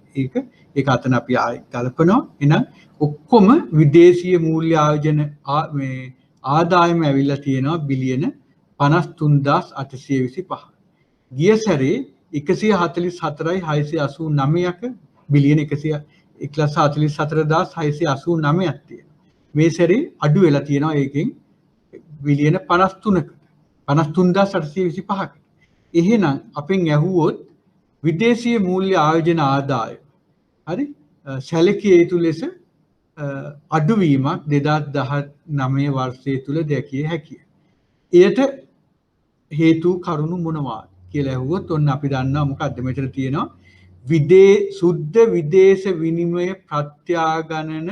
ඒක අතන අපි ආයි කල්පනවා. එහෙනම් ඔක්කොම විදේශීය මූල්‍ය ආයෝජන මේ ආදායම ඇවිල්ලා තියෙනවා බිලියන 53825. ගිය සැරේ 144,689ක බිලියන 1,44,689ක් තියෙනවා. මේ සැරේ අඩු වෙලා තියෙනවා ඒකෙන් බිලියන 53කට. 53825කට. එහෙනම් අපෙන් ඇහුවොත් විදේශීය මූල්‍ය ආයෝජන ආදාය හරි සැලකිය යුතු ලෙස අඩුවීමක් 2019 වර්ෂය තුල දැකිය හැකිය. එයට හේතු කරුණු මොනවාද කියලා ඇහුවොත් ඔන්න අපි දන්නවා මොකද්ද මෙතන තියෙනවා සුද්ධ විදේශ විනිමය ප්‍රත්‍යාගණන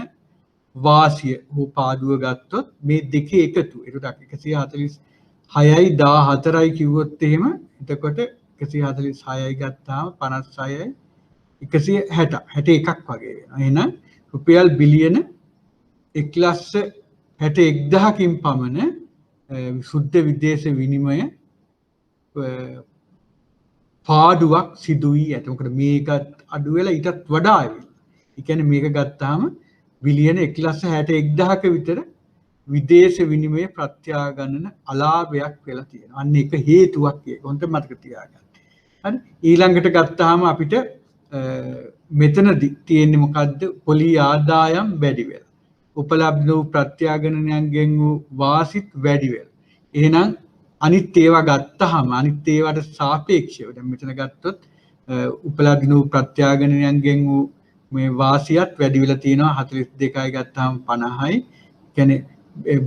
වාසිය හෝ පාඩුව ගත්තොත් මේ දෙකේ එකතු. ඒකට 146යි 14යි කිව්වොත් එහෙම එතකොට 146යි ගත්තාම 56යි 160 61ක් වගේ වෙනවා. එහෙනම් රුපියල් බිලියන 1,61,000කින් පමණ සුද්ධ විදේශ විනිමය පාඩුවක් සිදු වී ඇත. මොකද මේකත් අඩු වෙලා ඊටත් වඩා ආවේ. ඒ කියන්නේ මේක ගත්තාම බිලියන 1,61,000ක විතර විදේශ විනිමය ප්‍රත්‍යාගණන අලාභයක් වෙලා තියෙනවා. අන්න ඒක හේතුවක් ඒක. හොඳට මතක තියාගන්න. හරි. ඊළඟට ගත්තාම අපිට මෙතනදි තියෙන්නේ මොකද්ද? පොලි ආදායම් වැඩි වෙලා. උපලබ්ධ වූ ප්‍රත්‍යාගණනයන්ගෙන් වූ වාසිත් වැඩි වෙලා. එහෙනම් අනිත් ඒවා ගත්තාම අනිත් ඒවාට සාපේක්ෂව දැන් මෙතන ගත්තොත් උපලබ්ධ වූ ප්‍රත්‍යාගණනයන්ගෙන් වූ මේ වාසියත් වැඩි වෙලා තියෙනවා 42යි ගත්තාම 50යි. කියන්නේ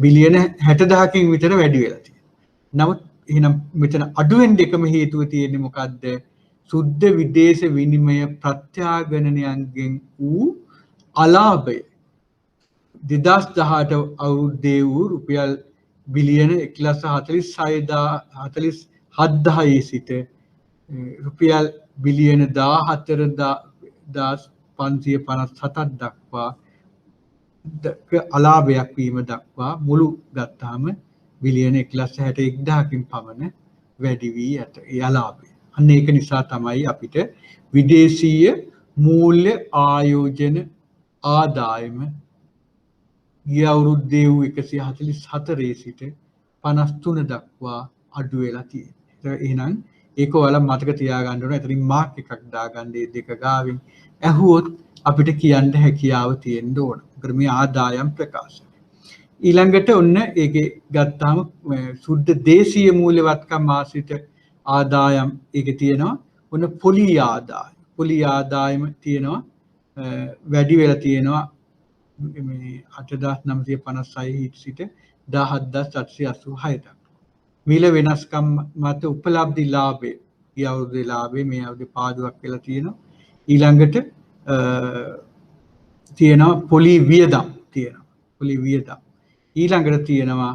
බිලියන 60000කින් විතර වැඩි වෙලා තියෙනවා. නමුත් එහෙනම් මෙතන අඩු වෙන්න එකම හේතුව තියෙන්නේ මොකද්ද? සුද්ධ විදේශ විනිමය ප්‍රත්‍යාගණනයන්ගෙන් වූ අලාභය 2018 අවුරුද්දේ වූ රුපියල් බිලියන 1,46,000 සිට රුපියල් බිලියන 14,557ක් දක්වා අලාභයක් වීම දක්වා මුළු ගත්තාම බිලියන 1,61,000කින් පමණ වැඩි වී ඇත. ඒ අලාභය. අන්න ඒක නිසා තමයි අපිට විදේශීය මූල්‍ය ආයෝජන ආදායම ගිය අවුරුද්දේ වූ 144 සිට 53 දක්වා අඩු වෙලා තියෙනවා. එහෙනම් ඒක ඔයාලා මතක තියාගන්න ඕනේ. එතනින් මාක් එකක් දාගන්න මේ දෙක ගාවින්. ඇහුවොත් අපිට කියන්න හැකියාව තියෙන්න ඕන. මොකද මේ ආදායම් ප්‍රකාශය. ඊළඟට ඔන්න ඒකේ ගත්තාම සුද්ධ දේශීය මූල්‍යවත්කම් ආශ්‍රිත ආදායම් ඒකේ තියෙනවා. ඔන්න පොලි ආදායම. පොලි ආදායම තියෙනවා වැඩි වෙලා තියෙනවා මේ 8,956 සිට 17,886 දක්වා. මිල වෙනස්කම් මත උපලබ්ධි ලාභය ගිය අවුරුද්දේ ලාභය මේ අවුරුද්දේ පාඩුවක් වෙලා තියෙනවා. ඊළඟට තියෙනවා පොලි වියදම් තියෙනවා. පොලි වියදම්. ඊළඟට තියෙනවා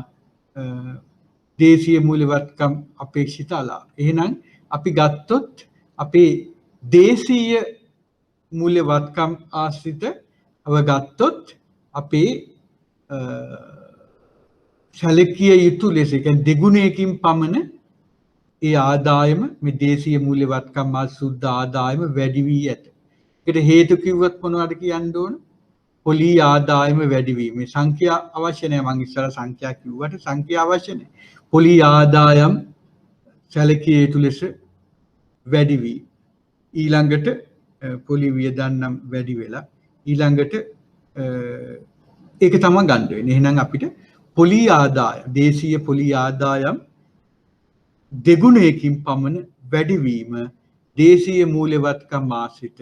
දේශීය මූල්‍යවත්කම් අපේක්ෂිත අලාභ. එහෙනම් අපි ගත්තොත් අපේ දේශීය මූල්‍යවත්කම් ආශ්‍රිතව ගත්තොත් අපේ සැලකිය යුතු ලෙස කියන්නේ දෙගුණයකින් පමණ ඒ ආදායම මේ දේශීය මූල්‍යවත්කම් සුද්ධ ආදායම වැඩි වී ඇත. ඒකට හේතු කිව්වත් මොනවද කියන්න ඕන? පොලි ආදායම වැඩි වීම. මේ සංඛ්‍යා අවශ්‍ය නැහැ. මම ඉස්සර සංඛ්‍යා කිව්වට සංඛ්‍යා අවශ්‍ය නැහැ. පොලි ආදායම් සැලකිය යුතු ලෙස වැඩි වී. ඊළඟට පොලි වියදම් නම් වැඩි වෙලා. ඊළඟට ඒක තමයි ගන්න වෙන්නේ. එහෙනම් අපිට පොලි ආදායම් දේශීය පොලි ආදායම් දෙගුණයකින් පමණ වැඩිවීම දේශීය මූල්‍යවත්කම් ආශ්‍රිත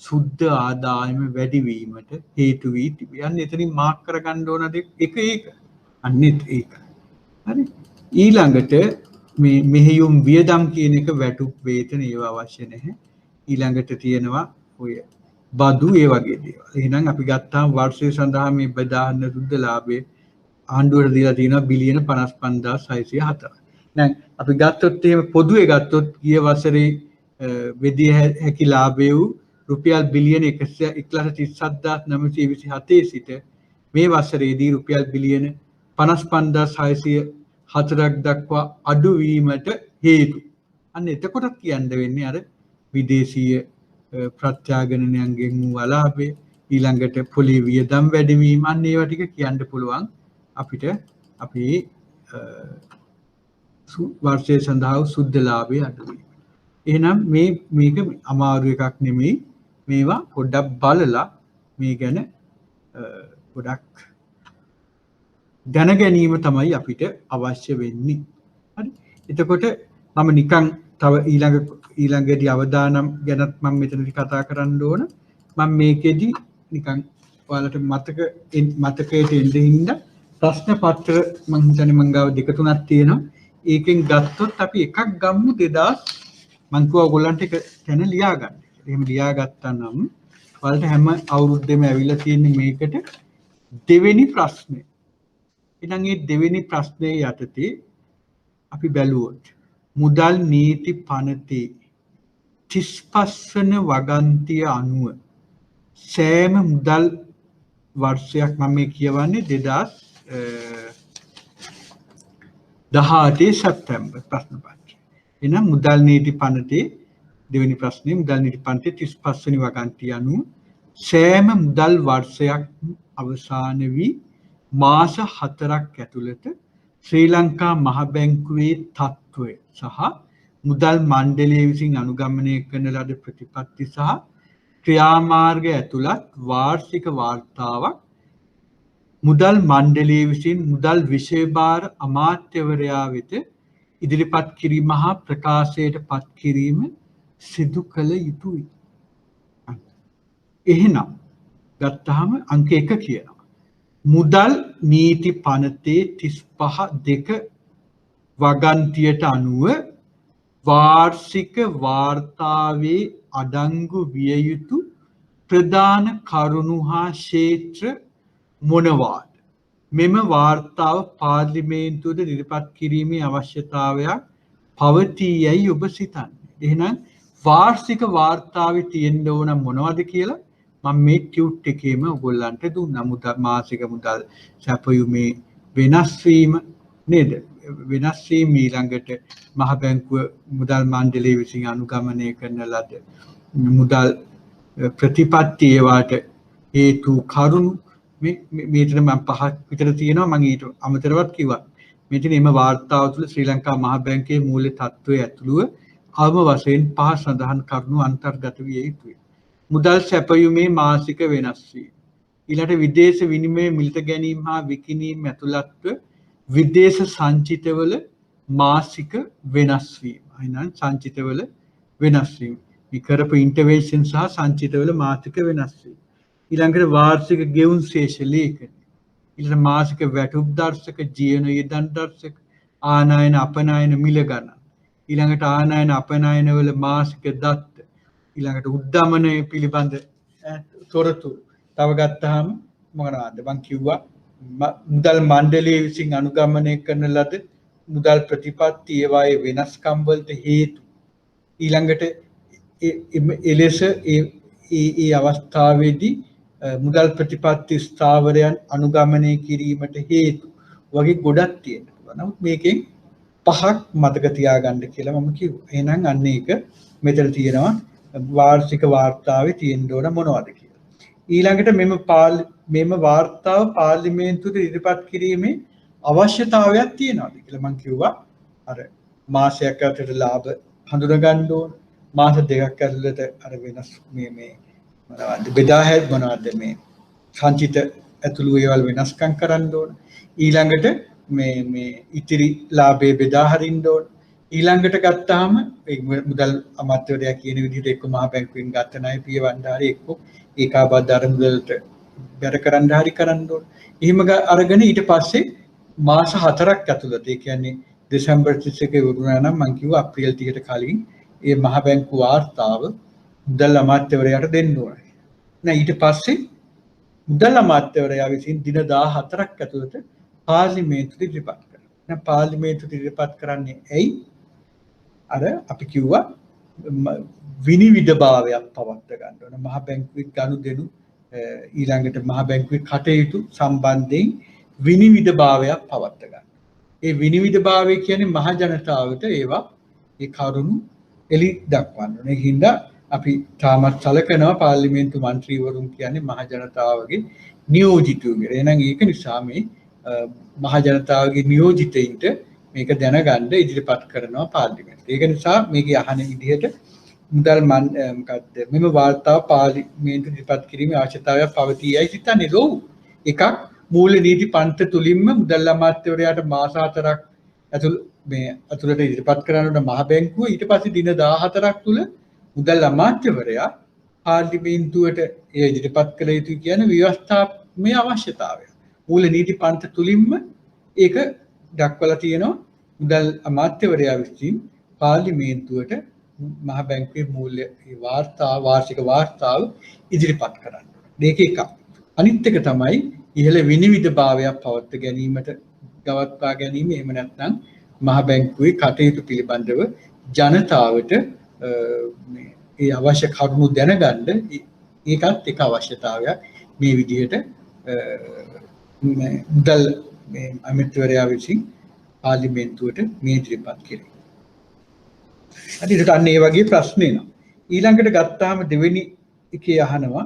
සුද්ධ ආදායම වැඩිවීමට හේතු වී තිබේ. අන්න එතනින් මාක් කරගන්න ඕන දෙක ඒක. අන්නෙත් ඒක. හරි. ඊළඟට මේ මෙහෙයුම් වියදම් කියන එක වැටුප් වේතන ඒවා අවශ්‍ය නැහැ. ඊළඟට තියෙනවා ඔය බදු ඒ වගේ දේවල්. එහෙනම් අපි ගත්තාම වර්ෂය සඳහා මේ බදාහන සුද්ධ ලාභය ආණ්ඩුවට දීලා තියෙනවා බිලියන 55,604. දැන් අපි ගත්තොත් එහෙම පොදුවේ ගත්තොත් ගිය වසරේ වෙදිය හැකි ලාභය වූ රුපියල් බිලියන 1,37,927 සිට මේ වසරේදී රුපියල් බිලියන 55,604ක් දක්වා අඩු වීමට හේතු. අන්න එතකොට කියන්න වෙන්නේ අර විදේශීය ප්‍රත්‍යාගණනයන්ගෙන් වූ අලාභය ඊළඟට පොලි වියදම් වැඩිවීම අන්න ඒවා ටික කියන්න පුළුවන් අපිට අපේ වර්ෂය සඳහා සුද්ධ ලාභය අඩු වීම. එහෙනම් මේක අමාරු එකක් නෙමෙයි. මේවා පොඩ්ඩක් බලලා මේ ගැන ගොඩක් දැන ගැනීම තමයි අපිට අවශ්‍ය වෙන්නේ. හරි. එතකොට මම නිකන් තව ඊළඟදී අවදානම් ගැනත් මම මෙතනදී කතා කරන්න ඕන. මම මේකෙදි නිකන් ඔයාලට මතකයට එන්න හින්දා ප්‍රශ්න පත්‍ර මම හිතන්නේ මං ගාව දෙක තුනක් තියෙනවා. ඒකෙන් ගත්තොත් අපි එකක් ගමු 2000 මං කිව්වා ඔයගොල්ලන්ට එක තැන ලියා ගන්න. එහෙම ලියා ගත්තා නම් ඔයාලට හැම අවුරුද්දෙම ඇවිල්ලා තියෙන්නේ මේකට දෙවෙනි ප්‍රශ්නේ. එහෙනම් මේ දෙවෙනි ප්‍රශ්නේ යටතේ අපි බැලුවොත් මුදල් නීති පනතේ 35 වන වගන්තිය අනුව සෑම මුදල් වර්ෂයක් මම මේ කියවන්නේ 2018 සැප්තැම්බර් ප්‍රශ්න පත්‍රය. එහෙනම් මුදල් නීති පනතේ දෙවෙනි ප්‍රශ්නේ මුදල් නීති පනතේ 35 වෙනි වගන්තිය අනුව සෑම මුදල් වර්ෂයක් අවසාන වී මාස 4ක් ඇතුළත ශ්‍රී ලංකා මහ බැංකුවේ තත්ත්වය සහ මුදල් මණ්ඩලය විසින් අනුගමනය කරන ලද ප්‍රතිපත්ති සහ ක්‍රියාමාර්ග ඇතුළත් වාර්ෂික වාර්තාවක් මුදල් මණ්ඩලය විසින් මුදල් විෂය භාර අමාත්‍යවරයා වෙත ඉදිරිපත් කිරීම හා ප්‍රකාශයට පත් කිරීම සිදු කළ යුතුයි. එහෙනම් ගත්තාම අංක 1 කියනවා. මුදල් නීති පනතේ 35.2 වගන්තියට අනුව වාර්ෂික වාර්තාවේ අඩංගු විය යුතු ප්‍රධාන කරුණු හා ක්ෂේත්‍ර මොනවාද? මෙම වාර්තාව පාර්ලිමේන්තුවට ඉදිරිපත් කිරීමේ අවශ්‍යතාවයක් පවතී යයි ඔබ සිතන්නේ. එහෙනම් වාර්ෂික වාර්තාවේ තියෙන්න ඕන මොනවද කියලා මම මේ ටියුට් එකේම ඔයගොල්ලන්ට දුන්නා. මාසික මුදල් සැපයුමේ වෙනස් වීම නේද? වෙනස් වීම ඊළඟට මහ බැංකුව මුදල් මණ්ඩලය විසින් අනුගමනය කරන ලද මුදල් ප්‍රතිපත්ති ඒවාට හේතු කරුණු මෙතන මම පහක් විතර තියෙනවා. මම ඊට අමතරවත් කිව්වා. මෙතන එම වාර්තාව තුළ ශ්‍රී ලංකා මහ බැංකුවේ මූල්‍ය තත්ත්වයේ ඇතුළුව අවම වශයෙන් පහ සඳහන් කරුණු අන්තර්ගත විය යුතුයි. මුදල් සැපයුමේ මාසික වෙනස් වීම. ඊළඟට විදේශ විනිමය මිලට ගැනීම හා විකිණීම ඇතුළත්ව විදේශ සංචිතවල මාසික වෙනස් වීම. එහෙනම් සංචිතවල වෙනස් වීම. මේ කරපු ඉන්ටර්වෙන්ෂන් සහ සංචිතවල මාසික වෙනස් වීම. ඊළඟට වාර්ෂික ගෙවුම් ශේෂ ලේඛන. ඊළඟට මාසික වැටුප් දර්ශක, ජීවන වියදම් දර්ශක, ආනයන අපනයන මිල ගණන්. ඊළඟට ආනයන අපනයන වල මාසික දත්ත. ඊළඟට උද්දමනය පිළිබඳ තොරතුරු. තව ගත්තාම මොනවාද? මම කිව්වා මුදල් මණ්ඩලය විසින් අනුගමනය කරන ලද මුදල් ප්‍රතිපත්ති ඒවායේ වෙනස්කම් වලට හේතු. ඊළඟට එලෙස ඒ අවස්ථාවේදී මුදල් ප්‍රතිපත්ති ස්ථාවරයන් අනුගමනය කිරීමට හේතු වගේ ගොඩක් තියෙනවා. නමුත් මේකෙන් පහක් මතක තියාගන්න කියලා මම කිව්වා. එහෙනම් අන්න ඒක මෙතන තියෙනවා වාර්ෂික වාර්තාවේ තියෙන්න ඕන මොනවද කියලා. ඊළඟට මෙම වාර්තාව පාර්ලිමේන්තුවට ඉදිරිපත් කිරීමේ අවශ්‍යතාවයක් තියෙනවාද කියලා මම කිව්වා. අර මාසයක් ඇතුළත ලාභ හඳුනා ගන්න ඕන. මාස දෙකක් ඇතුළත අර වෙනස් මේ මොනවද බෙදා හැද මොනවද මේ සංචිත ඇතුළු ඒවල් වෙනස්කම් කරන්න ඕන. ඊළඟට මේ ඉතිරි ලාභය බෙදා හරින්න ඕන. ඊළඟට ගත්තාම මුදල් අමාත්‍යවරයා කියන විදිහට එක්ක මහ බැංකුවෙන් ගත්ත ණය පියවන්න හරි එක්ක ඒකාබද්ධ අරමුදලට බැර කරන්න හරි කරන්න ඕන. එහෙම අරගෙන ඊට පස්සේ මාස 4ක් ඇතුළත ඒ කියන්නේ දෙසැම්බර් 31 වුණා නම් මම කිව්වා අප්‍රේල් 30ට කලින් ඒ මහ බැංකු වාර්තාව මුදල් අමාත්‍යවරයාට දෙන්න ඕනේ. නැත්නම් ඊට පස්සේ මුදල් අමාත්‍යවරයා විසින් දින 14ක් ඇතුළත පාර්ලිමේන්තුවට ඉදිරිපත් කරනවා. දැන් පාර්ලිමේන්තුවට ඉදිරිපත් කරන්නේ ඇයි? අර අපි කිව්වා විනිවිදභාවයක් පවත්ව ගන්න ඕන. මහ බැංකුවේ ගනුදෙනු ඊළඟට මහ බැංකුවේ කටයුතු සම්බන්ධයෙන් විනිවිදභාවයක් පවත්ව ගන්න. ඒ විනිවිදභාවය කියන්නේ මහ ජනතාවට ඒවා ඒ කරුණු එලි දක්වන්න ඕනේ. ඒ හින්දා අපි තාමත් සැලකනවා පාර්ලිමේන්තු මන්ත්‍රීවරුන් කියන්නේ මහ ජනතාවගේ නියෝජිතයෝ කියලා. එහෙනම් ඒක නිසා මේ මහ ජනතාවගේ නියෝජිතයින්ට මේක දැනගන්න ඉදිරිපත් කරනවා පාර්ලිමේන්තුව. ඒක නිසා මේකේ අහන විදිහට මුදල් මොකද්ද මෙම වාර්තාව පාර්ලිමේන්තුව ඉදිරිපත් කිරීමේ අවශ්‍යතාවයක් පවතීයි සිතන්නේ ලෝ. එකක් මූල්‍ය නීති පන්ත තුලින්ම මුදල් අමාත්‍යවරයාට මාස 4ක් අතුලට ඉදිරිපත් කරනට මහ බැංකුව ඊට පස්සේ දින 14ක් තුල මුදල් අමාත්‍යවරයා පාර්ලිමේන්තුවට එය ඉදිරිපත් කළ යුතුයි කියන ව්‍යවස්ථාත්මක අවශ්‍යතාවය. මූල නීති පන්ත තුලින්ම ඒක දක්වලා තියෙනවා මුදල් අමාත්‍යවරයා විසින් පාර්ලිමේන්තුවට මහ බැංකුවේ මූල්‍ය වාර්ෂික වාර්තාව ඉදිරිපත් කරන්න. මේක එකක්. අනිත් එක තමයි ඉහළ විනිවිදභාවයක් පවත්ව ගැනීමට ගවත්වා ගැනීම එහෙම නැත්නම් මහ බැංකුවේ කටයුතු පිළිබඳව ජනතාවට ඒ අවශ්‍ය කරුණු දැනගන්න ඒකත් එක අවශ්‍යතාවයක් මේ විදිහට මුදල් අමාත්‍යවරයා විසින් පාර්ලිමේන්තුවට මේ ඉදිරිපත් කෙරේ. අනිත් අන්න ඒ වගේ ප්‍රශ්න එනවා. ඊළඟට ගත්තාම දෙවෙනි එකේ අහනවා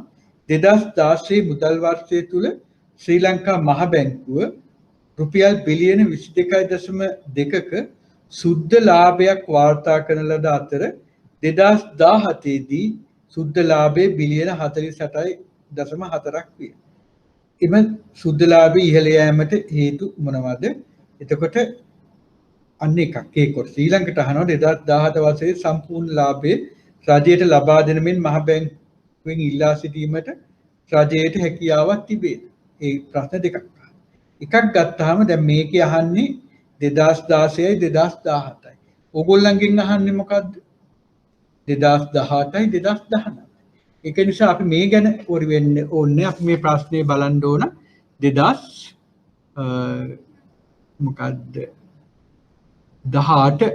2016 මුදල් වර්ෂය තුල ශ්‍රී ලංකා මහ බැංකුව රුපියල් බිලියන 22.2ක සුද්ධ ලාභයක් වාර්තා කරන ලද අතර 2017 දී සුද්ධ ලාභයේ බිලියන 48.4ක් විය. එම සුද්ධ ලාභය ඉහළ යෑමට හේතු මොනවාද? එතකොට අන්න එකක් ඒකෝට ශ්‍රී ලංකට අහනවා 2017 වසරේ සම්පූර්ණ ලාභයේ රජයට ලබා දෙන මෙන් මහ බැංකුවෙන් ඉල්ලා සිටීමට රජයට හැකියාවක් තිබේද? ඒ ප්‍රශ්න දෙකක්. එකක් ගත්තාම දැන් මේකේ අහන්නේ 2016යි 2017යි. ඕගොල්ලන්ගෙන් අහන්නේ මොකද්ද? 2018යි 2019. ඒක නිසා අපි මේ ගැන පොරි වෙන්න ඕනේ. අපි මේ ප්‍රශ්නේ බලන්න ඕන 18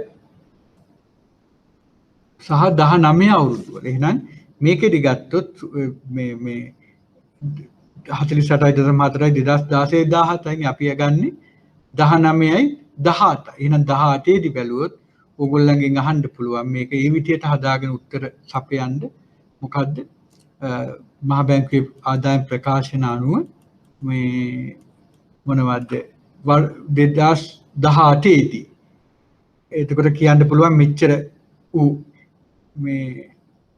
සහ 19 අවුරුදු වල. එහෙනම් මේකෙදි ගත්තොත් මේ 48.4යි 2016යි 17යි අපි යගන්නේ 19යි 18යි. එහෙනම් 18 දී බැලුවොත් ඕගොල්ලන්ගෙන් අහන්න පුළුවන් මේක ඒ විදිහට හදාගෙන උත්තර සපයන්න. මොකද්ද? මහ බැංකුවේ ආදායම් ප්‍රකාශන අනුව මේ මොනවද 2018 දී එතකොට කියන්න පුළුවන් මෙච්චර ඌ මේ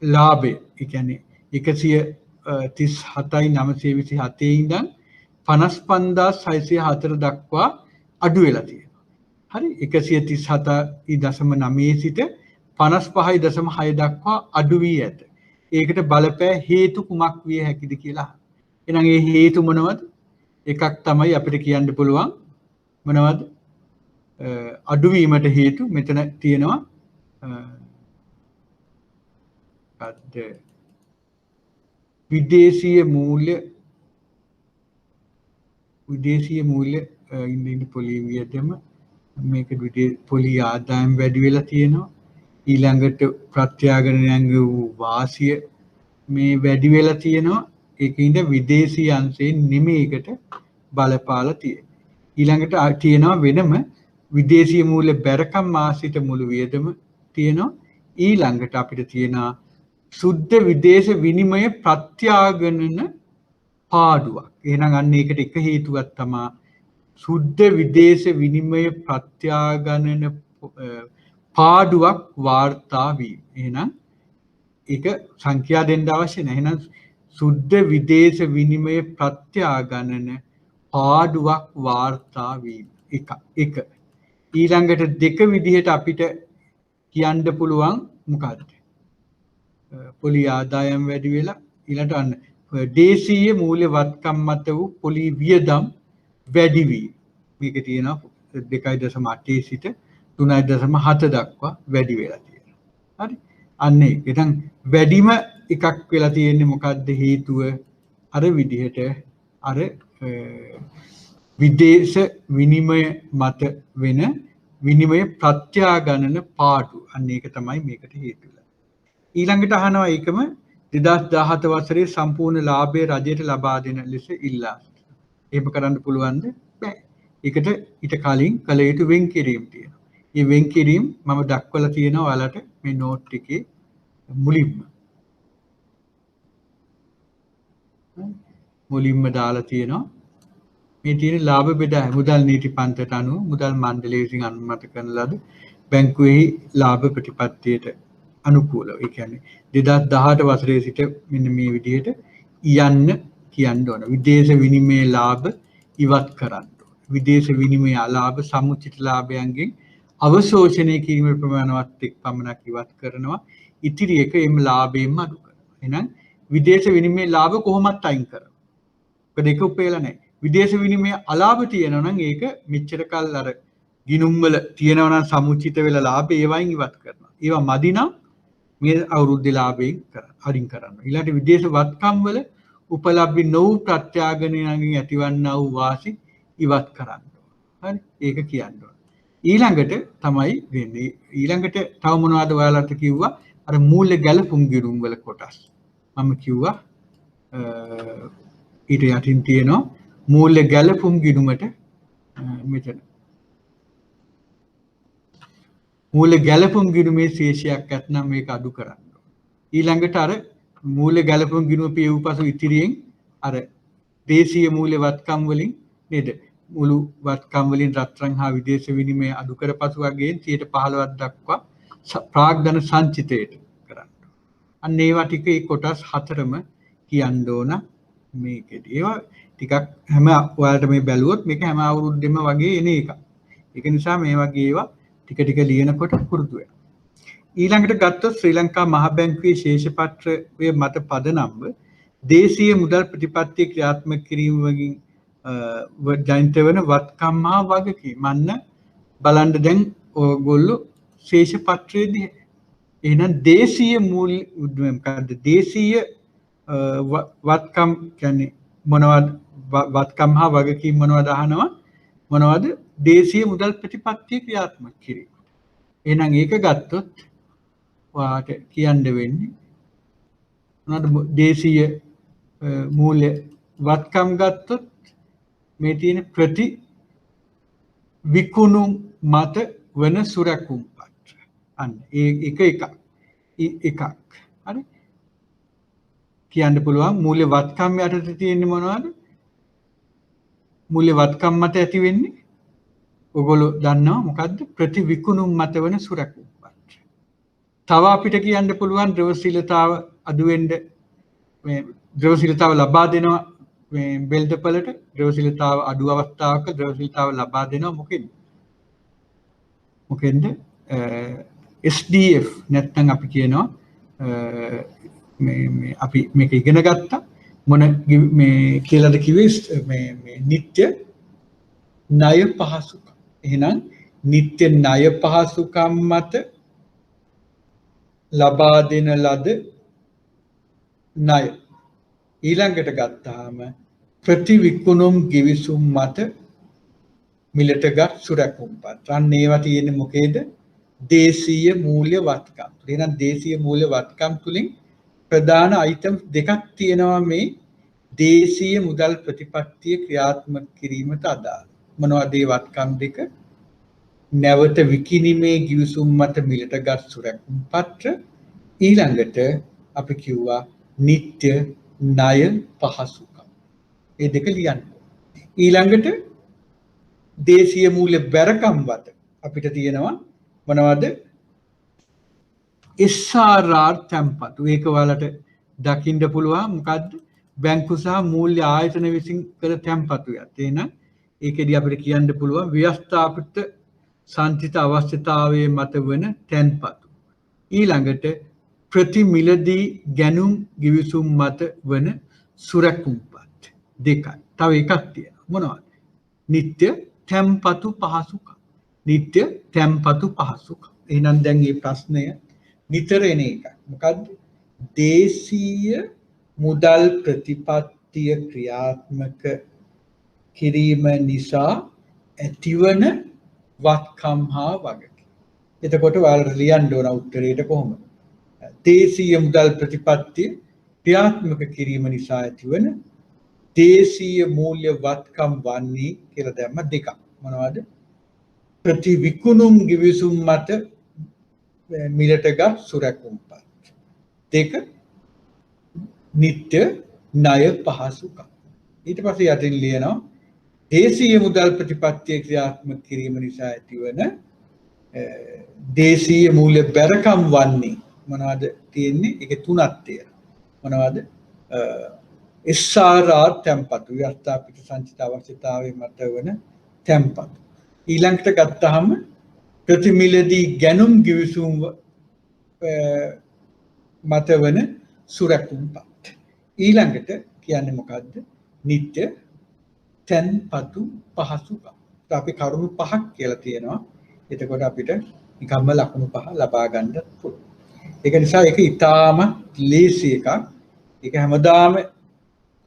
ලාභය ඒ කියන්නේ 137,927 ඉඳන් 55,604 දක්වා අඩු වෙලා තියෙනවා. හරි 137.9 සිට 55.6 දක්වා අඩු වී ඇත. ඒකට බලපෑ හේතු කුමක් විය හැකිද කියලා. එහෙනම් ඒ හේතු මොනවද? එකක් තමයි අපිට කියන්න පුළුවන් මොනවද? අඩුවීමට හේතු මෙතන තියෙනවා විදේශීය මූල්‍ය ඉන්දියානු පොලි වියදම මේක පොලි ආදායම් වැඩි වෙලා තියෙනවා. ඊළඟට ප්‍රත්‍යාගණනයන්ගේ වූ වාසිය මේ වැඩි වෙලා තියෙනවා. ඒකින්ද විදේශීය අංශයෙන් නිමේකට බලපාලා තියෙනවා. ඊළඟට තියෙනවා වෙනම විදේශීය මූල්‍ය බැරකම් ආශ්‍රිත මුළු වියදම තියෙනවා. ඊළඟට අපිට තියෙනවා සුද්ධ විදේශ විනිමය ප්‍රත්‍යාගණන පාඩුවක්. එහෙනම් අන්න ඒකට එක හේතුවක් තමයි සුද්ධ විදේශ විනිමය ප්‍රත්‍යාගණන පාඩුවක් වාර්තා වීම. එහෙනම් ඒක සංඛ්‍යා දෙන්න අවශ්‍ය නැහැ. එහෙනම් සුද්ධ විදේශ විනිමය ප්‍රත්‍යාගණන පාඩුවක් වාර්තා වීම. එක ඊළඟට දෙක විදිහට අපිට කියන්න පුළුවන් මොකක්ද? පොලි ආදායම් වැඩි වෙලා ඊළඟට අන්න දේශීය මූල්‍ය වත්කම් මත වූ පොලි වියදම් වැඩි වීම. මේක තියෙනවා 2.8 සිට 3.7 දක්වා වැඩි වෙලා තියෙනවා. හරි. අන්න ඒක. දැන් වැඩිම එකක් වෙලා තියෙන්නේ මොකද්ද හේතුව? අර විදිහට අර විදේශ විනිමය මත වෙන විනිමය ප්‍රත්‍යාගණන පාඩු. අන්න ඒක තමයි මේකට හේතුව. ඊළඟට අහනවා ඒකම 2017 වසරේ සම්පූර්ණ ලාභය රජයට ලබා දෙන ලෙස ඉල්ලා. එහෙම කරන්න පුළුවන්ද? බෑ. ඒකට ඊට කලින් කළ යුතු වෙන් කිරීම තියෙනවා. මේ වෙන් කිරීම මම දක්වලා තියෙනවා ඔයාලට මේ නෝට් එකේ මුලින්ම දාලා තියෙනවා. මේ තියෙන ලාභ බෙදා මුදල් නීති පන්තිට අනුව මුදල් මණ්ඩලය විසින් අනුමත කරන ලද බැංකුවේ ලාභ ප්‍රතිපත්තියට අනුකූලව. ඒ කියන්නේ 2018 වසරේ සිට මෙන්න මේ විදිහට කියන්න ඕන. විදේශ විනිමය ලාභ ඉවත් කරන්න ඕන. විදේශ විනිමය ලාභ සමුචිත ලාභයන්ගෙන් අවශෝෂණය කිරීමේ ප්‍රමාණවත් එක් පමණක් ඉවත් කරනවා. ඉතිරි එක එම් ලාභයෙන්ම අඩු කරනවා. එහෙනම් විදේශ විනිමය ලාභ කොහොමත් අයින් කරනවා. මොකද ඒක උපේලා නැහැ. විදේශ විනිමය අලාභ තියෙනවා නම් ඒක මෙච්චර කල් අර ගිණුම් වල තියෙනවා නම් සමුචිත වෙලා ලාභ ඒවයින් ඉවත් කරනවා. ඒවා මදි නම් මේ අවුරුද්දේ ලාභයෙන් අරින් කරනවා. ඊළඟට විදේශ වත්කම් වල උපලබ්ධි නොවු ප්‍රත්‍යාගණයන්ගෙන් ඇතිවන්නා වූ වාසි ඉවත් කරන්න. හරි? ඒක කියන්න ඕන. ඊළඟට තමයි වෙන්නේ. ඊළඟට තව මොනවද ඔයාලට කිව්වා? අර මූල්‍ය ගැලපුම් ගිණුම් වල කොටස්. මම කිව්වා ඊට යටින් තියෙනවා මූල්‍ය ගැලපුම් ගිණුමට මෙතන මූල්‍ය ගැලපුම් ගිණුමේ ශේෂයක් ඇත්නම් මේක අඩු කරන්න. ඊළඟට අර මූල්‍ය ගැලපුම් ගිණුම පියවූ පසු ඉතිරියෙන් අර දේශීය මූල්‍ය වත්කම් වලින් නේද? මුළු වත්කම් වලින් රත්රන් හා විදේශ විනිමය අඩු කර පසු වගේ 15% දක්වා ප්‍රාග්ධන සංචිතයට කරන්න. අන්න ඒවා ටික ඒ කොටස් හතරම කියන්න ඕන මේකෙදි. ඒවා ටිකක් හැම ඔයාලට මේ බැලුවොත් මේක හැම අවුරුද්දෙම වගේ එන එකක්. ඒක නිසා මේ වගේ ඒවා ටික ටික ලියනකොට පුරුදු වෙනවා. ඊළඟට ගත්තොත් ශ්‍රී ලංකා මහ බැංකුවේ ශේෂපත්‍රයේ මත පදනම්ව දේශීය මුදල් ප්‍රතිපත්තිය ක්‍රියාත්මක කිරීම වගින් ජනිත වන වත්කම් හා වගකීම්. අන්න බලන්න දැන් ඔයගොල්ලෝ ශේෂපත්‍රයේදී එහෙනම් දේශීය මූල්‍ය මොකද්ද? දේශීය වත්කම් කියන්නේ මොනවද? වත්කම් හා වගකීම් මොනවද අහනවා? මොනවද? දේශීය මුදල් ප්‍රතිපත්තිය ක්‍රියාත්මක කිරීම. එහෙනම් ඒක ගත්තොත් ඔයාට කියන්න වෙන්නේ මොනවද? දේශීය මූල්‍ය වත්කම් ගත්තොත් මේ තියෙන ප්‍රති විකුණුම් මත වන සුරැකුම් පත්‍ර. අන්න ඒ එකක්. හරි? කියන්න පුළුවන් මූල්‍ය වත්කම් යටතේ තියෙන්නේ මොනවද? මූල්‍ය වත්කම් මත ඇති වෙන්නේ ඔයගොල්ලෝ දන්නවා මොකද්ද? ප්‍රති විකුණුම් මත වන සුරැකුම් පත්‍ර. තව අපිට කියන්න පුළුවන් ද්‍රවශීලතාව අඩු වෙන්න මේ ද්‍රවශීලතාව ලබා දෙනවා මේ බෙල්දපළට ද්‍රවශීලතාව අඩු අවස්ථාවක ද්‍රවශීලතාව ලබා දෙනවා මොකෙන්ද? SDF නැත්නම් අපි කියනවා මේ අපි මේක ඉගෙන ගත්තා මොන මේ කියලාද කිව්වේ මේ නිත්‍ය ණය පහසුකම්. එහෙනම් නිත්‍ය ණය පහසුකම් මත ලබා දෙන ලද ණය ඊළඟට ගත්තාම ප්‍රතිවිකුණුම් ගිවිසුම් මත මිලටගත් සුරැකුම් පත්‍ර. අන්න ඒවා තියෙන්නේ මොකේද? දේශීය මූල්‍ය වත්කම්. එහෙනම් දේශීය මූල්‍ය වත්කම් තුලින් ප්‍රධාන අයිටම් දෙකක් තියෙනවා මේ දේශීය මුදල් ප්‍රතිපත්තිය ක්‍රියාත්මක කිරීමට අදාළ. මොනවද ඒ වත්කම් දෙක? නැවත විකිණීමේ ගිවිසුම් මත මිලටගත් සුරැකුම් පත්‍ර. ඊළඟට අපි කිව්වා නිත්‍ය ණය පහසුකම්. මේ දෙක ලියන්න. ඊළඟට දේශීය මූල්‍ය බැරකම් වත අපිට තියෙනවා මොනවද? SRR තැන්පතු. ඒක ඔයාලට දකින්න පුළුවන් මොකද්ද? බැංකු සහ මූල්‍ය ආයතන විසින් කළ තැන්පතු යත්. එහෙනම් ඒකෙදි අපිට කියන්න පුළුවන් ව්‍යවස්ථාපිත සංචිත අවශ්‍යතාවයේ මත වන තැන්පතු. ඊළඟට ප්‍රතිමිලදී ගැනුම් ගිවිසුම් මත වන සුරැකුම්පත් දෙකයි. තව එකක් තියෙනවා. මොනවද? නිත්‍ය තැන්පතු පහසුකම්. නිත්‍ය තැන්පතු පහසුකම්. එහෙනම් දැන් මේ ප්‍රශ්නය නිතර එන එකක්. මොකද්ද? දේශීය මුදල් ප්‍රතිපත්තිය ක්‍රියාත්මක කිරීම නිසා ඇතිවන වත්කම් හා වගකීම්. එතකොට ඔයාලට ලියන්න ඕන උත්තරේට කොහොමද? දේශීය මුදල් ප්‍රතිපත්තිය ක්‍රියාත්මක කිරීම නිසා ඇතිවන දේශීය මූල්‍ය වත්කම් වන්නේ කියලා දැම්ම දෙකක්. මොනවද? ප්‍රති විකුණුම් ගිවිසුම් මත මිලටගත් සුරැකුම්පත්. දෙක නිත්‍ය ණය පහසුකම්. ඊට පස්සේ යටින් ලියනවා දේශීය මුදල් ප්‍රතිපත්තිය ක්‍රියාත්මක කිරීම නිසා ඇතිවන දේශීය මූල්‍ය බැරකම් වන්නේ මොනවද තියෙන්නේ? ඒකේ තුනක් තියෙනවා. මොනවද? SRR තැන්පතු ව්‍යවස්ථාපිත සංචිත අවශ්‍යතාවයේ මත වන තැන්පතු. ඊළඟට ගත්තාම ප්‍රතිමිලදී ගැනුම් ගිවිසුම් මත වන සුරැකුම්පත්. ඊළඟට කියන්නේ මොකද්ද? නිත්‍ය තැන්පතු පහසුකම්. අපි කරුණු පහක් කියලා තියෙනවා. එතකොට අපිට නිකම්ම ලකුණු පහ ලබා ගන්න පුළුවන්. ඒක නිසා ඒක ඊටාම ලේසි එකක්. ඒක හැමදාම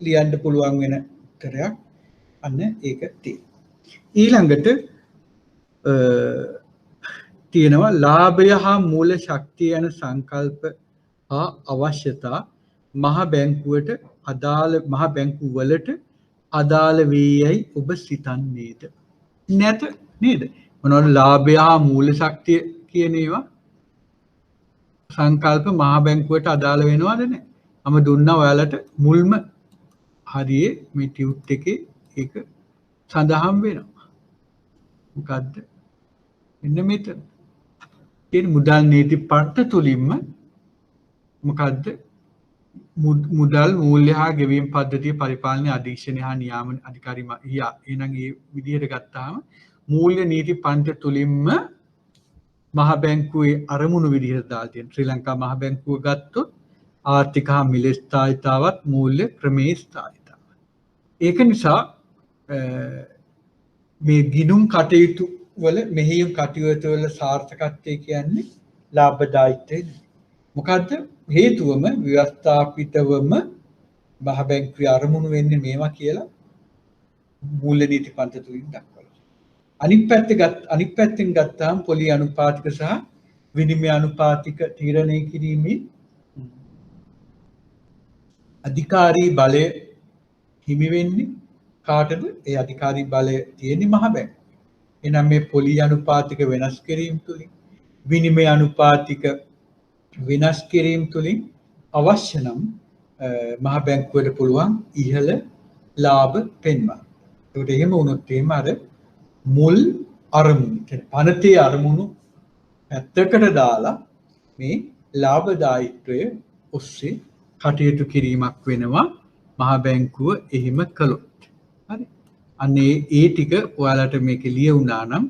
ලියන්න පුළුවන් වෙන උත්තරයක්. අන්න ඒක තියෙනවා. ඊළඟට තියෙනවා ලාභය හා මූල ශක්තිය යන සංකල්ප හා අවශ්‍යතා මහ බැංකුවට අදාළ මහ බැංකු වලට අදාළ වේයයි ඔබ සිතන්නේද? නැත නේද? මොනවද ලාභය හා මූල ශක්තිය කියන ඒවා සංකල්ප මහ බැංකුවට අදාළ වෙනවද නැහැ? මම දුන්නා ඔයාලට මුල්ම හරියේ මේ ටියුට් එකේ ඒක සඳහන් වෙනවා. මොකද්ද? එන්න මෙතන. ඒ මුදල් නීති පට්ට තුලින්ම මොකද්ද? මුදල් මූල්‍ය හා ගෙවීම් පද්ධතිය පරිපාලන අධීක්ෂණය හා නියාමන අධිකාරී එහෙනම් ඒ විදිහට ගත්තාම මූල්‍ය නීති පන්ති තුලින්ම මහ බැංකුවේ අරමුණු විදිහට දාලා තියෙන ශ්‍රී ලංකා මහ බැංකුව ගත්තොත් ආර්ථික හා මිල ස්ථායීතාවත් මූල්‍ය ක්‍රමයේ ස්ථායීතාවත්. ඒක නිසා මේ ගිණුම් කටයුතු වල මෙහෙයුම් කටයුතු වල සාර්ථකත්වය කියන්නේ ලාභදායීත්වය. මොකද්ද හේතුවම ව්‍යවස්ථාපිතවම මහ බැංකුවේ අරමුණු වෙන්නේ මේවා කියලා මූල්‍ය නීති පන්ති තුලින් දක්වනවා. අනිත් පැත්තෙන් ගත්තාම පොලි අනුපාතික සහ විනිමය අනුපාතික තීරණය කිරීමේ අධිකාරී බලය හිමි වෙන්නේ කාටද? ඒ අධිකාරී බලය තියෙන්නේ මහ බැංකුවේ. එහෙනම් මේ පොලි අනුපාතික වෙනස් කිරීම තුලින් විනිමය අනුපාතික වෙනස් කිරීම තුලින් අවශ්‍ය නම් මහ බැංකුවට පුළුවන් ඉහළ ලාභ පෙන්වන්න. ඒකට එහෙම වුණොත් එහෙම අර මුල් අරමුණු කියන්නේ පනතේ අරමුණු පැත්තකට දාලා මේ ලාභදායීත්වය ඔස්සේ කටයුතු කිරීමක් වෙනවා මහ බැංකුව එහෙම කළොත්. හරි. අන්නේ ඒ ටික ඔයාලට මේක ලියුණා නම්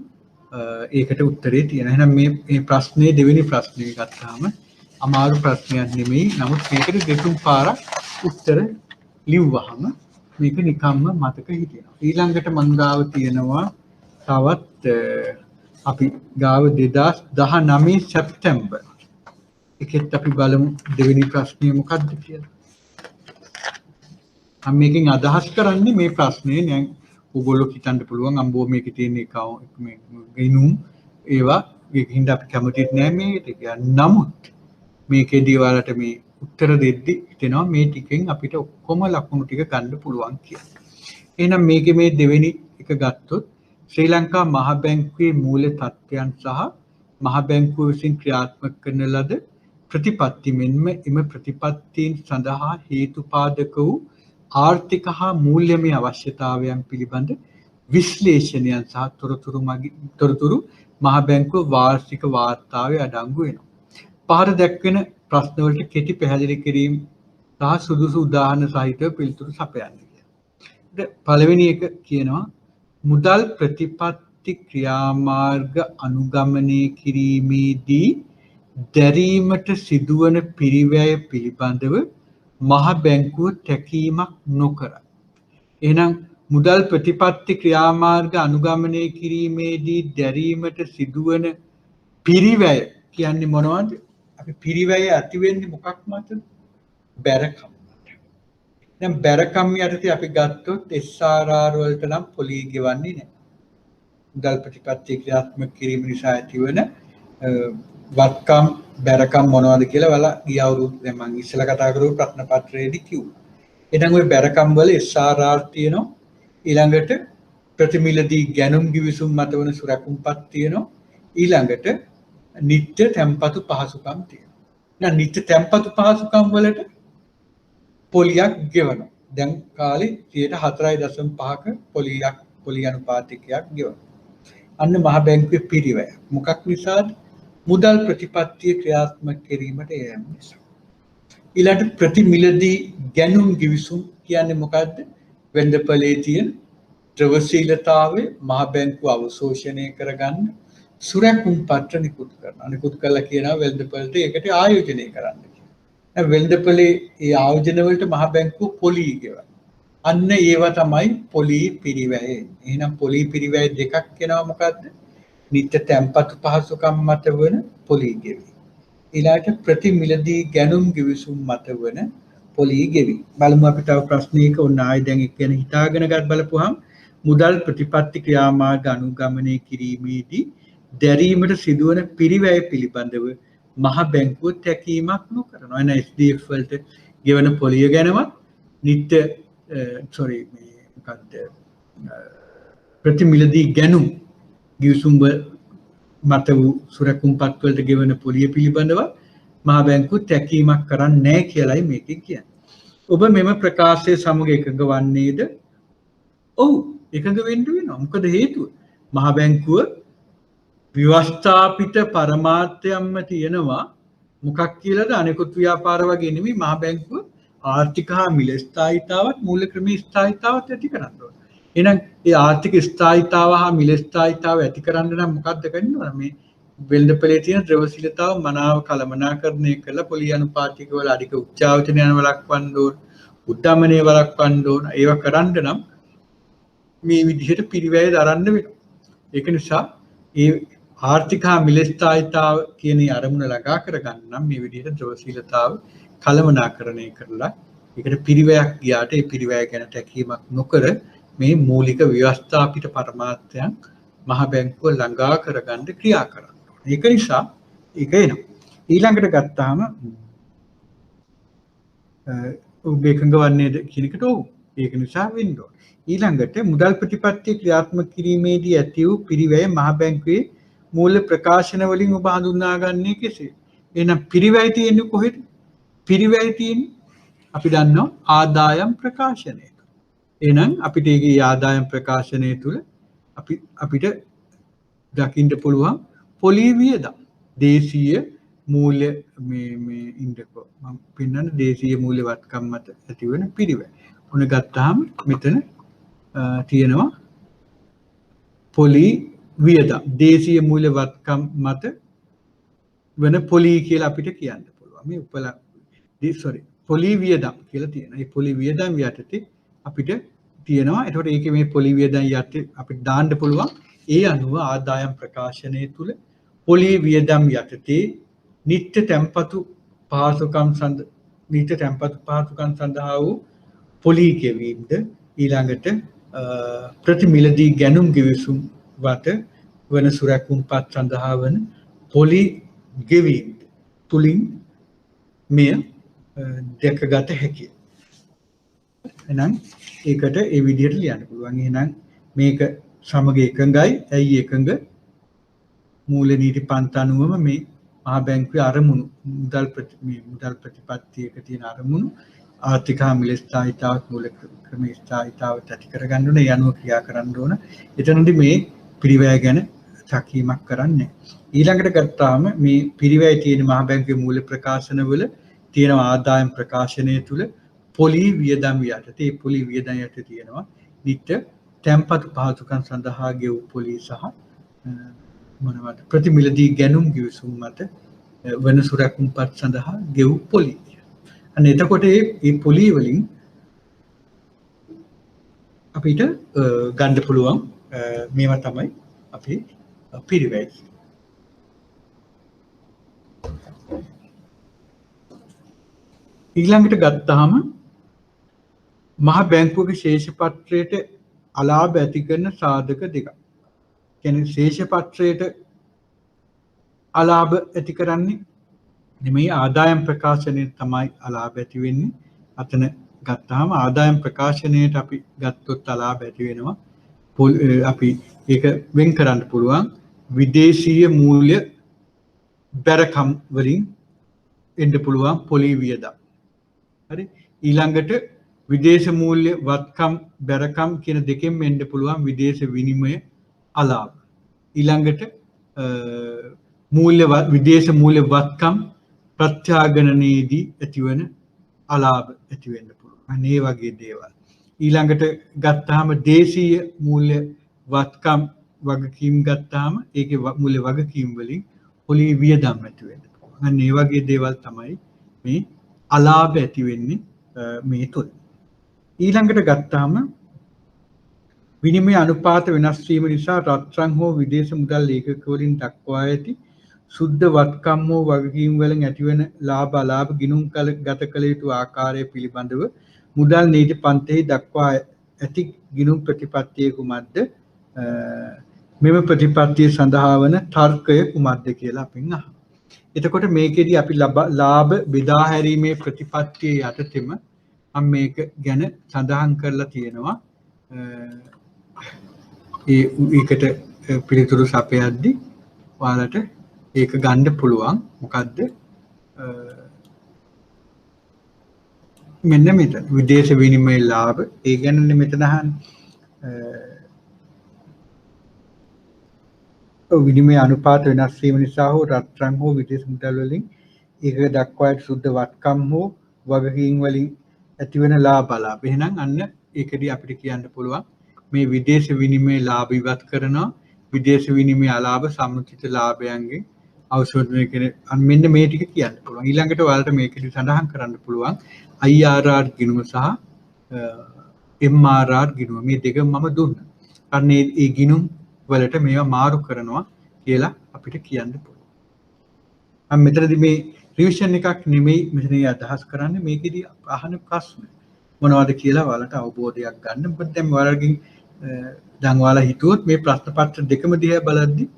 ඒකට උත්තරේ තියෙනවා. එහෙනම් මේ ප්‍රශ්නේ දෙවෙනි ප්‍රශ්නේ ගත්තාම අමාරු ප්‍රශ්නයක් නෙමෙයි. නමුත් මේකට දෙතුන් පාරක් උත්තර ලිව්වහම මේක නිකම්ම මතක හිටිනවා. ඊළඟට මං ගාව තියෙනවා තවත් අපි ගාව 2019 සැප්තැම්බර් එකෙත් අපි බලමු දෙවෙනි ප්‍රශ්නේ මොකක්ද කියලා. මම මේකෙන් අදහස් කරන්නේ මේ ප්‍රශ්නේ දැන් ඔයගොල්ලෝ හිතන්න පුළුවන් අම්බෝ මේකේ තියෙන මේ ගිණුම් ඒවා ඒකින්ද අපි කැමතිත් නෑ මේකට කියන්නේ. නමුත් මේකේදී ඔයාලට මේ උත්තර දෙද්දි හිතෙනවා මේ ටිකෙන් අපිට ඔක්කොම ලකුණු ටික ගන්න පුළුවන් කියලා. එහෙනම් මේකේ මේ දෙවෙනි එක ගත්තොත් ශ්‍රී ලංකා මහ බැංකුවේ මූල්‍ය තත්ත්වයන් සහ මහ බැංකුව විසින් ක්‍රියාත්මක කරන ලද ප්‍රතිපත්ති මෙන්ම එම ප්‍රතිපත්තීන් සඳහා හේතුපාදක වූ ආර්ථික හා මූල්‍යමය අවශ්‍යතාවයන් පිළිබඳ විශ්ලේෂණයන් සහ තොරතුරු මහ බැංකුව වාර්ෂික වාර්තාවේ අඩංගු වෙනවා. පහර දැක්වෙන ප්‍රශ්න වලට කෙටි පැහැදිලි කිරීම සහ සුදුසු උදාහරණ සහිතව පිළිතුරු සපයන්න කියලා. පළවෙනි එක කියනවා මුදල් ප්‍රතිපත්ති ක්‍රියාමාර්ග අනුගමනය කිරීමේදී දැරීමට සිදුවන පිරිවැය පිළිබඳව මහ බැංකුව තැකීමක් නොකරයි. එහෙනම් මුදල් ප්‍රතිපත්ති ක්‍රියාමාර්ග අනුගමනය කිරීමේදී දැරීමට සිදුවන පිරිවැය කියන්නේ මොනවද? අපි පිරිවැය ඇති වෙන්නේ මොකක් මතද? බැරකම් මත. දැන් බැරකම් යටතේ අපි ගත්තොත් SRR වලට නම් පොලි ගෙවන්නේ නැහැ. මුදල් ප්‍රතිපත්ති ක්‍රියාත්මක කිරීම නිසා ඇතිවන වත්කම් බැරකම් මොනවද කියලා වල ගිය අවුරුද්ද දැන් මම ඉස්සෙල්ලා කතා කරපු ප්‍රශ්න පත්‍රයේදී කිව්වා. එහෙනම් ওই බැරකම් වල SRR තියෙනවා. ඊළඟට ප්‍රතිමිලදී ගැනුම් ගිවිසුම් මත වන සුරැකුම්පත් තියෙනවා. ඊළඟට නිත්‍ය තැන්පතු පහසුකම් තියෙනවා. දැන් නිත්‍ය තැන්පතු පහසුකම් වලට පොලියක් ගෙවනවා. දැන් කාලේ 4.5ක පොලි අනුපාතිකයක් ගෙවනවා. අන්න මහ බැංකුවේ පිරිවැය. මොකක් නිසාද? මුදල් ප්‍රතිපත්තිය ක්‍රියාත්මක කිරීමට යෑම නිසා. ඊළඟට ප්‍රතිමිලදී ගැනුම් ගිවිසුම් කියන්නේ මොකද්ද? වෙළඳපොලේ තියෙන ද්‍රවශීලතාවය මහ බැංකුව අවශෝෂණය කරගන්න සුරැකුම් පත්‍ර නිකුත් කරනවා. නිකුත් කළා කියනවා වෙළඳපළට ඒකට ආයෝජනය කරන්න කියලා. වෙළඳපළේ ඒ ආයෝජන වලට මහ බැංකුව පොලී ගෙවනවා. අන්න ඒවා තමයි පොලී පිරිවැය. එහෙනම් පොලී පිරිවැය දෙකක් වෙනවා මොකද්ද? නිත්‍ය තැන්පතු පහසුකම් මත වන පොලී ගෙවීම. ඊළාට ප්‍රතිමිලදී ගැනුම් ගිවිසුම් මත වන පොලී ගෙවීම. බලමු අපි තව ප්‍රශ්නයක ඔන්න ආයෙ දැන් එක් ගැන හිතාගෙන ගත් බලපුවහම මුදල් ප්‍රතිපත්ති ක්‍රියාමාර්ග අනුගමනය කිරීමේදී දැරීමට සිදුවන පිරිවැය පිළිබඳව මහ බැංකුව තැකීමක් නොකරනවා. එන SDF වලට ගෙවන පොලිය ගැනවත් නිත්‍ය ප්‍රතිමිලදී ගැනුම් ගිවිසුම් මත වූ සුරැකුම්පත් වලට ගෙවන පොලිය පිළිබඳව මහ බැංකුව තැකීමක් කරන්නේ නැහැ කියලායි මේකෙන් කියන්නේ. ඔබ මෙම ප්‍රකාශය සමග එකඟ වන්නේද? ඔව් එකඟ වෙන්න වෙනවා. මොකද හේතුව? මහ බැංකුව ව්‍යවස්ථාපිත පරමාර්ථයක්ම තියෙනවා. මොකක් කියලාද? අනෙකුත් ව්‍යාපාර වගේ නෙමෙයි මහ බැංකුව ආර්ථික හා මිල ස්ථායීතාවත් මූල්‍ය ක්‍රමී ස්ථායීතාවත් ඇති කරන්න ඕන. එහෙනම් මේ ආර්ථික ස්ථායීතාව හා මිල ස්ථායීතාව ඇති කරන්න නම් මොකක්ද කරන්න ඕන? මේ වෙළඳපොලේ තියෙන ද්‍රවශීලතාව මනාව කළමනාකරණය කළ පොලී අනුපාතික වල අධික උච්චාවචනයන් වළක්වන්න ඕන. උද්දමනය වළක්වන්න ඕන. ඒවා කරන්න නම් මේ විදිහට පිරිවැය දරන්න වෙනවා. ඒක නිසා ඒ ආර්ථික හා මිල ස්ථායීතාව කියන අරමුණ ළඟා කරගන්න නම් මේ විදිහට ද්‍රවශීලතාව කළමනාකරණය කරලා ඒකට පිරිවැයක් ගියාට ඒ පිරිවැය ගැන තැකීමක් නොකර මේ මූලික ව්‍යවස්ථාපිත පරමාර්ථයන් මහ බැංකුව ළඟා කරගන්න ක්‍රියා කරන්න ඕනේ. ඒක නිසා ඒක එනවා. ඊළඟට ගත්තාම ඔබ එකඟ වන්නේද කියන එකට ඔව්. ඒක නිසා වෙන්න ඕනේ. ඊළඟට මුදල් ප්‍රතිපත්තිය ක්‍රියාත්මක කිරීමේදී ඇති වූ පිරිවැය මහ බැංකුවේ මූල්‍ය ප්‍රකාශන වලින් ඔබ හඳුනාගන්නේ කෙසේ? එහෙනම් පිරිවැය තියෙන්නේ කොහෙද? පිරිවැය තියෙන්නේ අපි දන්නවා ආදායම් ප්‍රකාශනය. එහෙනම් අපිට ඒකේ ආදායම් ප්‍රකාශනය තුල අපිට දකින්න පුළුවන් පොලී වියදම් දේශීය මූල්‍ය මේ ඉන්දකෝ මම පෙන්නන දේශීය මූල්‍ය වත්කම් මත ඇතිවන පිරිවැය. උන ගත්තාම මෙතන තියෙනවා පොලී වියදම් දේශීය මූල්‍ය වත්කම් මත වෙන පොලී කියලා අපිට කියන්න පුළුවන්. මේ පොලී වියදම් කියලා තියෙනවා. මේ පොලී වියදම් යටතේ අපිට තියෙනවා. එතකොට ඒකේ මේ පොලී වියදම් යටතේ අපිට දාන්න පුළුවන්. ඒ අනුව ආදායම් ප්‍රකාශනයේ තුල පොලී වියදම් යටතේ නිත්‍ය තැන්පතු පහසුකම් සඳහා වූ පොලී ගෙවීමද ඊළඟට ප්‍රතිමිලදී ගැනුම් ගිවිසුම් වත වන සුරැකුම්පත් සඳහා වන පොලී ගෙවීම තුලින් මෙය දැකගත හැකියි. එහෙනම් ඒකට ඒ විදිහට ලියන්න පුළුවන්. එහෙනම් මේක සමග එකඟයි. ඇයි එකඟ? මූල්‍ය නීති පන්ති අනුවම මේ මහා බැංකුවේ අරමුණු මුදල් ප්‍රතිපත්තියක තියෙන අරමුණු ආර්ථික හා මිල ස්ථායීතාවත් මූල්‍ය ක්‍රමී ස්ථායීතාවත් ඇති කරගන්න ඕන. ඒ අනුව ක්‍රියා කරන්න ඕන. එතනදී මේ පිරිවැය ගැන තකීමක් කරන්නේ. ඊළඟට ගත්තාම මේ පිරිවැය තියෙන මහා බැංකුවේ මූල්‍ය ප්‍රකාශනවල තියෙන ආදායම් ප්‍රකාශනය තුල පොලී වියදම් යටතේ පොලී වියදම් යටතේ තියෙනවා නිත්‍ය තැන්පතු පහසුකම් සඳහා ගෙවූ පොලී සහ මොනවද ප්‍රතිමිලදී ගැනුම් ගිවිසුම් මත වන සුරැකුම්පත් සඳහා ගෙවූ පොලී. අන්න එතකොට මේ පොලී වලින් අපිට ගන්න පුළුවන් මේවා තමයි අපි පිරිවැය. ඊළඟට ගත්තාම මහ බැංකුවගේ ශේෂ පත්‍රයට අලාභ ඇති කරන සාධක දෙකක්. කියන්නේ ශේෂ පත්‍රයට අලාභ ඇති කරන්නේ නෙමෙයි ආදායම් ප්‍රකාශනයේ තමයි අලාභ ඇති වෙන්නේ. අතන ගත්තාම ආදායම් ප්‍රකාශනයට අපි ගත්තොත් අලාභ ඇති වෙනවා. අපි ඒක වෙන් කරන්න පුළුවන් විදේශීය මූල්‍ය බැරකම් වලින් එන්න පුළුවන් පොලී වියදම්. හරි ඊළඟට විදේශ මූල්‍ය වත්කම් බැරකම් කියන දෙකෙන් එන්න පුළුවන් විදේශ විනිමය අලාභ. ඊළඟට විදේශ මූල්‍ය වත්කම් ප්‍රත්‍යාගනනයේදී ඇතිවන අලාභ ඇති වෙන්න පුළුවන්. අනේ වගේ දේවල්. ඊළඟට ගත්තාම දේශීය මූල්‍ය වත්කම් වගකීම් ගත්තාම ඒකේ මුල වගකීම් වලින් පොලි වියදම් ඇති වෙන්න පුළුවන්. අන්න ඒ වගේ දේවල් තමයි මේ අලාභ ඇති වෙන්නේ මේ තුල. ඊළඟට ගත්තාම විනිමය අනුපාත වෙනස් වීම නිසා රත්රන් හෝ විදේශ මුදල් ඒකක වලින් දක්වා ඇති සුද්ධ වත්කම් හෝ වගකීම් වලින් ඇතිවන ලාභ අලාභ ගිණුම් ගත කළ යුතු ආකාරය පිළිබඳව මුදල් නීති පන්තිෙහි දක්වා ඇති ගිණුම් ප්‍රතිපත්තිය කුමක්ද? මෙම ප්‍රතිපත්තිය සඳහා වන තර්කය කුමක්ද කියලා අපෙන් අහනවා. එතකොට මේකෙදි අපි ලාභ බෙදා හැරීමේ ප්‍රතිපත්තිය යටතේම මම මේක ගැන සඳහන් කරලා තියෙනවා. ඒකට පිළිතුරු සපයද්දි ඔයාලට ඒක ගන්න පුළුවන්. මොකද්ද? මෙන්න මෙතන විදේශ විනිමය ලාභ ඒ ගැනනේ මෙතන අහන්නේ. විනිමය අනුපාත වෙනස් වීම නිසා හෝ රත්රන් හෝ විදේශ මුදල් වලින් ඒක දක්වා ඇති සුද්ධ වත්කම් හෝ වගකීම් වලින් ඇතිවන ලාභ අලාභ. එහෙනම් අන්න ඒකදී අපිට කියන්න පුළුවන් මේ විදේශ විනිමය ලාභ ඉවත් කරනවා විදේශ විනිමය අලාභ සම්මුතිත ලාභයන්ගෙන් අවශෝධනය කරන මෙන්න මේ ටික කියන්න පුළුවන්. ඊළඟට ඔයාලට මේකෙදි සඳහන් කරන්න පුළුවන් IRR ගිණුම සහ MRR ගිණුම මේ දෙක මම දුන්නා. අන්න ඒ ගිණුම් වලට මේවා මාරු කරනවා කියලා අපිට කියන්න පුළුවන්. මම මෙතනදී මේ රිවිෂන් එකක් නෙමෙයි මෙතන අදහස් කරන්නේ මේකෙදි අහන ප්‍රශ්න මොනවද කියලා ඔයාලට අවබෝධයක් ගන්න. මොකද දැන් ඔයාලගෙන් දැන් ඔයාලා හිතුවොත් මේ ප්‍රශ්න පත්‍ර දෙකම දිහා බලද්දි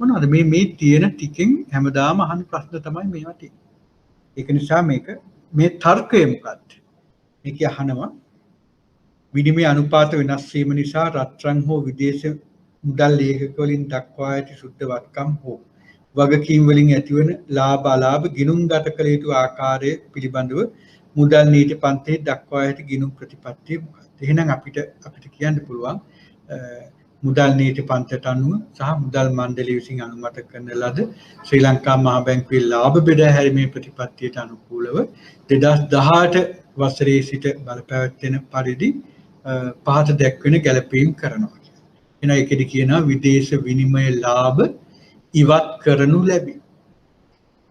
මොනවද මේ තියෙන ටිකෙන් හැමදාම අහන ප්‍රශ්න තමයි මේවා තියෙන්නේ. ඒක නිසා මේක මේ තර්කය මොකක්ද? මේක අහනවා විනිමය අනුපාත වෙනස් වීම නිසා රත්රන් හෝ විදේශ මුදල් ඒකක වලින් දක්වා ඇති සුද්ධ වත්කම් හෝ වගකීම් වලින් ඇතිවන ලාභ අලාභ ගිණුම් ගත කළ යුතු ආකාරය පිළිබඳව මුදල් නීති පන්තිෙහි දක්වා ඇති ගිණුම් ප්‍රතිපත්තිය මොකක්ද? එහෙනම් අපිට කියන්න පුළුවන් මුදල් නීති පන්තියට අනුව සහ මුදල් මණ්ඩලය විසින් අනුමත කරන ලද ශ්‍රී ලංකා මහා බැංකුවේ ලාභ බෙදා හැරීමේ ප්‍රතිපත්තියට අනුකූලව 2018 වසරේ සිට බලපැවැත්වෙන පරිදි පහත දැක්වෙන ගැළපීම් කරනවා. එහෙනම් ඒකෙදි කියනවා විදේශ විනිමය ලාභ ඉවත් කරනු ලැබේ.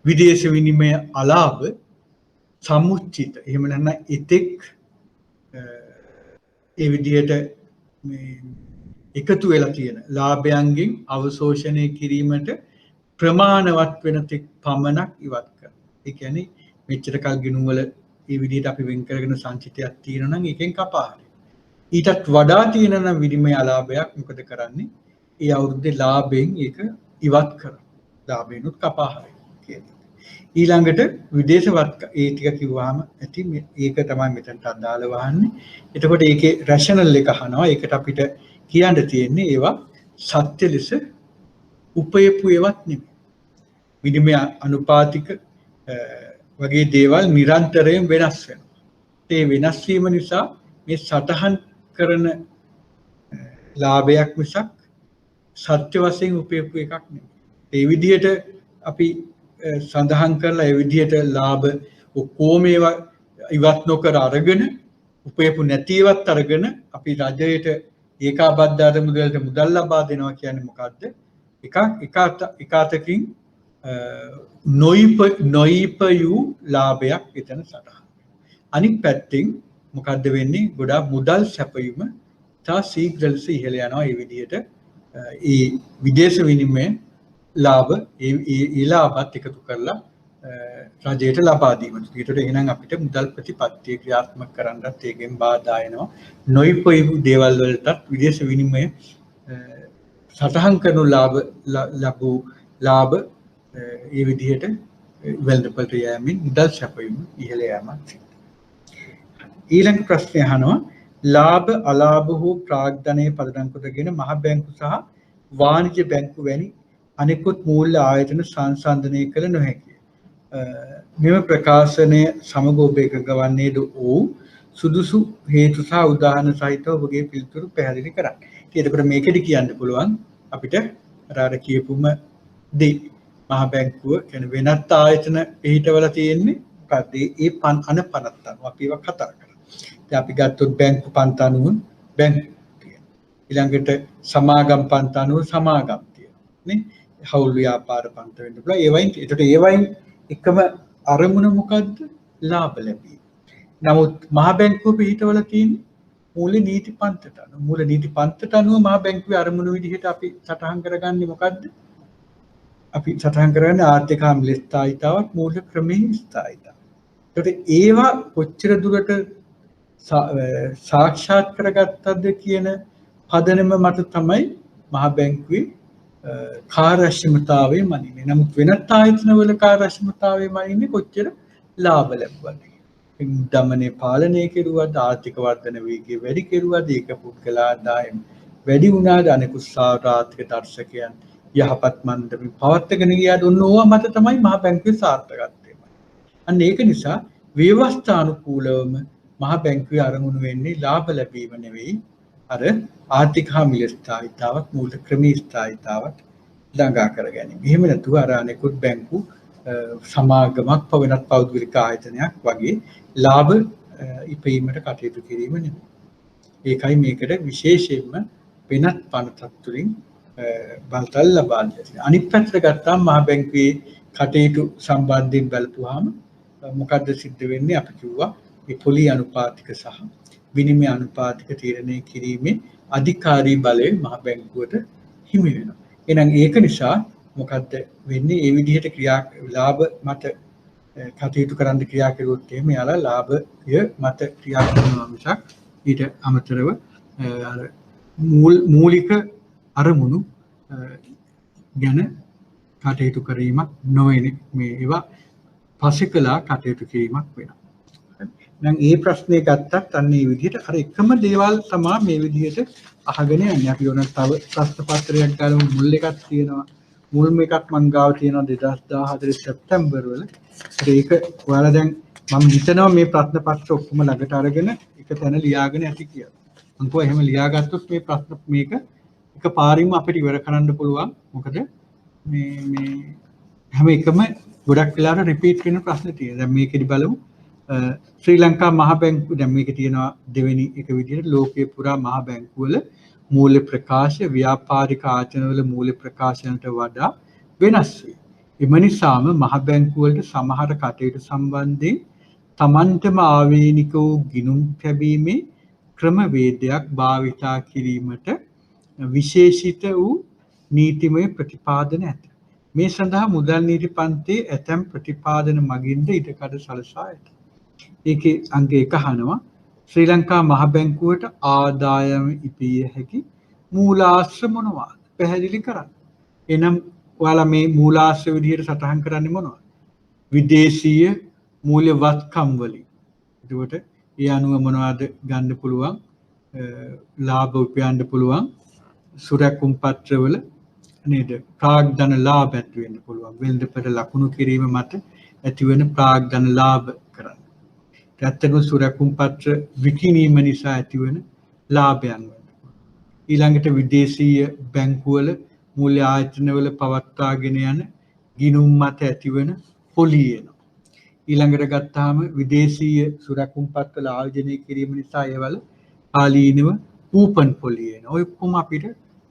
විදේශ විනිමය අලාභ සමුච්චිත. එහෙම නැත්නම් එතෙක් ඒ විදිහට මේ එකතු වෙලා තියෙන ලාභයන්ගෙන් අවශෝෂණය කිරීමට ප්‍රමාණවත් වෙන තෙක් පමණක් ඉවත් කරනවා. ඒ කියන්නේ මෙච්චර කල් ගිණුම් වල මේ විදිහට අපි වෙන් කරගෙන සංචිතයක් තියෙනවා නම් එකෙන් කපා හරිනවා. ඊටත් වඩා තියෙන නම් විනිමය අලාභයක් මොකද කරන්නේ? ඒ අවුරුද්දේ ලාභයෙන් ඒක ඉවත් කරනවා. ලාභයෙන්ුත් කපා හරිනවා කියන්නේ. ඊළඟට විදේශවත් ඒ ටික කිව්වහම ඇති ඒක තමයි මෙතනට අදාළ වහන්නේ. එතකොට ඒකේ රැෂනල් එක අහනවා. ඒකට අපිට කියන්න තියෙන්නේ ඒවා සත්‍ය ලෙස උපයපු ඒවත් නෙමෙයි. විනිමය අනුපාතික වගේ දේවල් නිරන්තරයෙන් වෙනස් වෙනවා. ඒ වෙනස් වීම නිසා මේ සටහන් කරන ලාභයක් මිසක් සත්‍ය වශයෙන් උපයපු එකක් නෙමෙයි. ඒ විදිහට අපි සඳහන් කරලා ඒ විදිහට ලාභ ඔක්කොම ඒවා ඉවත් නොකර අරගෙන උපයපු නැතිවත් අරගෙන අපි රජයට ඒකාබද්ධ මුදලට මුදල් ලබා දෙනවා කියන්නේ මොකද්ද? එක අතකින් නොයිපයු ලාභයක් එතන සටහන්. අනිත් පැත්තෙන් මොකද්ද වෙන්නේ? ගොඩාක් මුදල් සැපයීම තා ශීඝ්‍ර ලෙස ඉහළ යනවා. ඒ විදිහට ඒ විදේශ විනිමය ලාභ ඒ ලාභත් එකතු කරලා රජයට ලබා දීමට. ඒකට එහෙනම් අපිට මුදල් ප්‍රතිපත්තිය ක්‍රියාත්මක කරන්නත් ඒකෙන් බාධා එනවා. නොයිපයු දේවල් වලටත් විදේශ විනිමය සටහන් කරනු ලැබූ ලාභ ඒ විදිහට වෙළඳපළට යෑමෙන් මුදල් සැපයීම ඉහළ යාමක්. ඊළඟ ප්‍රශ්නය අහනවා ලාභ අලාභ හෝ ප්‍රාග්ධනයේ පදනම් කොටගෙන මහ බැංකු සහ වාණිජ්‍ය බැංකු වැනි අනෙකුත් මූල්‍ය ආයතන සංසන්දනය කළ නොහැකිය. මෙම ප්‍රකාශනය සමග ඔබ එකඟ වන්නේද වූ සුදුසු හේතු සහ උදාහරණ සහිතව ඔබගේ පිළිතුරු පැහැදිලි කරන්න. එතකොට මේකෙදි කියන්න පුළුවන් අපිට අර කියපුම දේ මහ බැංකුව කියන වෙනත් ආයතන පිටවල තියෙන්නේ මොකද්ද? ඒ අන පනත් අනුව අපි ඒවා කතා කරා. දැන් අපි ගත්තොත් බැංකු පන්ත අනුව බැංකු තියෙනවා. ඊළඟට සමාගම් පන්ත අනුව සමාගම් තියෙනවා නේ. හවුල් ව්‍යාපාර පන්ත වෙන්න පුළුවන්. ඒවයින් එකම අරමුණ මොකද්ද? ලාභ ලැබීම. නමුත් මහ බැංකුව පිටවල තියෙන මූල්‍ය නීති පන්තට අනුව මූල්‍ය නීති පන්තට අනුව මහ බැංකුවේ අරමුණු විදිහට අපි සටහන් කරගන්නේ මොකද්ද? අපි සටහන් කරන්නේ ආර්ථික හාමිල ස්ථායීතාවක් මූල්‍ය ක්‍රමයේ ස්ථායීතාව. ඒකට ඒවා කොච්චර දුරට සාක්ෂාත් කරගත්තද කියන පදනම මත තමයි මහ බැංකුවේ කාර්යක්ෂමතාවය මනින්නේ. නමුත් වෙනත් ආයතනවල කාර්යක්ෂමතාවය මනින්නේ කොච්චර ලාභ ලැබුවද. දමනය පාලනය කෙරුවද, ආර්ථික වර්ධන වේගය වැඩි කෙරුවද, ඒක පුද්ගල ආදායම් වැඩි වුණාද, අනෙකුත් ආර්ථික දර්ශකයන් යහපත් මන්දමින් පවත්වාගෙන ගියාද, ඔන්න ඕවා මත තමයි මහ බැංකුවේ සාර්ථකත්වය. අන්න ඒක නිසා ව්‍යවස්ථානුකූලවම මහ බැංකුවේ අරමුණු වෙන්නේ ලාභ ලැබීම නෙවෙයි, අර ආර්ථික හාමිල ස්ථායීතාවක් මූල්‍ය ක්‍රමී ස්ථායීතාවක් ළඟා කර ගැනීම. එහෙම නැතුව අර අනෙකුත් බැංකු සමාගමක් වෙනත් පෞද්ගලික ආයතනයක් වගේ ලාභ ඉපීමට කටයුතු කිරීම නෙවෙයි. ඒකයි මේකට විශේෂයෙන්ම වෙනත් පනතක් තුළින් බලතල් ලබා දෙන්නේ. අනිත් පැත්තට ගත්තාම මහ බැංකුවේ කටයුතු සම්බන්ධයෙන් බලපුවාම මොකද්ද සිද්ධ වෙන්නේ? අපි කිව්වා මේ පොලි අනුපාතික සහ විනිමය අනුපාතික තීරණය කිරීමේ අධිකාරී බලය මහ බැංකුවට හිමි වෙනවා. එහෙනම් ඒක නිසා මොකද්ද වෙන්නේ? ඒ විදිහට ලාභ මත කටයුතු කරන්න ක්‍රියා කරුවොත් එහෙම යාලා ලාභය මත ක්‍රියා කරනවා මිසක් ඊට අමතරව අර මූලික අරමුණු ගැන කටයුතු කිරීමක් නොවේනේ. මේ ඒවා පසෙකලා කටයුතු කිරීමක් වෙනවා. දැන් මේ ප්‍රශ්නේ ගත්තත් අන්න මේ විදිහට අර එකම දේවල් තමයි මේ විදිහට අහගෙන යන්නේ. අපි ඕන තව ප්‍රශ්න පත්‍රයක් ගාලා මුල් එකක් තියෙනවා. මුල්ම එකක් මං ගාව තියෙනවා 2014 සැප්තැම්බර් වල. ඒක ඔයාලා දැන් මම හිතනවා මේ ප්‍රශ්න පත්‍ර ඔක්කොම ළඟට අරගෙන එක තැන ලියාගෙන ඇති කියලා. මං කිව්වා එහෙම ලියාගත්තොත් මේ ප්‍රශ්න මේක එක පාරින්ම අපිට ඉවර කරන්න පුළුවන්. මොකද මේ හැම එකම ගොඩක් වෙලාවට රිපීට් වෙන ප්‍රශ්න තියෙනවා. දැන් මේකෙදි බලමු ශ්‍රී ලංකා මහ බැංකුව දැන් මේකේ තියෙනවා දෙවෙනි එක විදිහට ලෝකයේ පුරා මහ බැංකුවල මූල්‍ය ප්‍රකාශ ව්‍යාපාරික ආයතනවල මූල්‍ය ප්‍රකාශනට වඩා වෙනස් වේ. එම නිසාම මහ බැංකුවලට සමහර කටයුතු සම්බන්ධයෙන් තමන්ටම ආවේනික වූ ගිණුම් ලැබීමේ ක්‍රමවේදයක් භාවිතා කිරීමට විශේෂිත වූ නීතිමය ප්‍රතිපාදන ඇත. මේ සඳහා මුදල් නීති පන්තියේ ඇතැම් ප්‍රතිපාදන මගින්ද ඉඩකඩ සලසා ඇත. ඒකේ අංක 1 අහනවා ශ්‍රී ලංකා මහ බැංකුවට ආදායම ඉපිය හැකි මූලාශ්‍ර මොනවාද? පැහැදිලි කරන්න. එනම් ඔයාලා මේ මූලාශ්‍ර විදිහට සටහන් කරන්නේ මොනවද? විදේශීය මූල්‍ය වත්කම් වලින්. එතකොට ඒ අනුව මොනවද ගන්න පුළුවන්? ලාභ උපයන්න පුළුවන්. සුරැකුම් පත්‍රවල නේද? ප්‍රාග්ධන ලාභ ඇති වෙන්න පුළුවන්. වෙළඳපොළ ලකුණු කිරීම මත ඇතිවන ප්‍රාග්ධන ලාභ කරන්න. ඇත්තටම සුරැකුම් පත්‍ර විකිණීම නිසා ඇතිවන ලාභයන් වෙන්න. ඊළඟට විදේශීය බැංකුවල මූල්‍ය ආයතනවල පවත්වාගෙන යන ගිණුම් මත ඇතිවන පොලී එනවා. ඊළඟට ගත්තාම විදේශීය සුරැකුම් පත්‍රවල ආයෝජනය කිරීම නිසා ඒවල ආලීනව කූපන් පොලී එනවා. ඔය කොහොම අපිට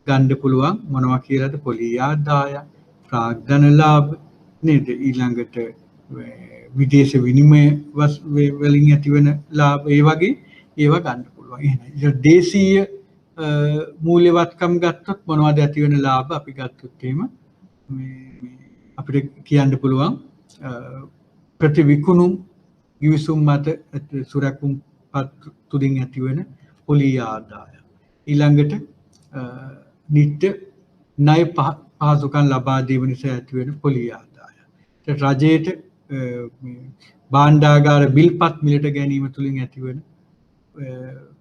ගන්න පුළුවන් මොනවා කියලාද? පොලී ආදාය, ප්‍රාග්ධන ලාභ නේද? ඊළඟට විදේශ විනිමය වලින් ඇතිවන ලාභ ඒ වගේ ඒවා ගන්න පුළුවන්. එහෙනම් දේශීය මූල්‍ය වත්කම් ගත්තොත් මොනවද ඇතිවන ලාභ අපි ගත්තොත් එහෙම අපිට කියන්න පුළුවන් ප්‍රතිවිකුණුම් ගිවිසුම් මත සුරැකුම් පත් තුලින් ඇතිවන පොලී ආදාය. ඊළඟට නිත්‍ය ණය පහසුකම් ලබා දීම නිසා ඇතිවන පොලී ආදාය. රජයට භාණ්ඩාගාර බිල්පත් මිලට ගැනීම තුලින් ඇතිවන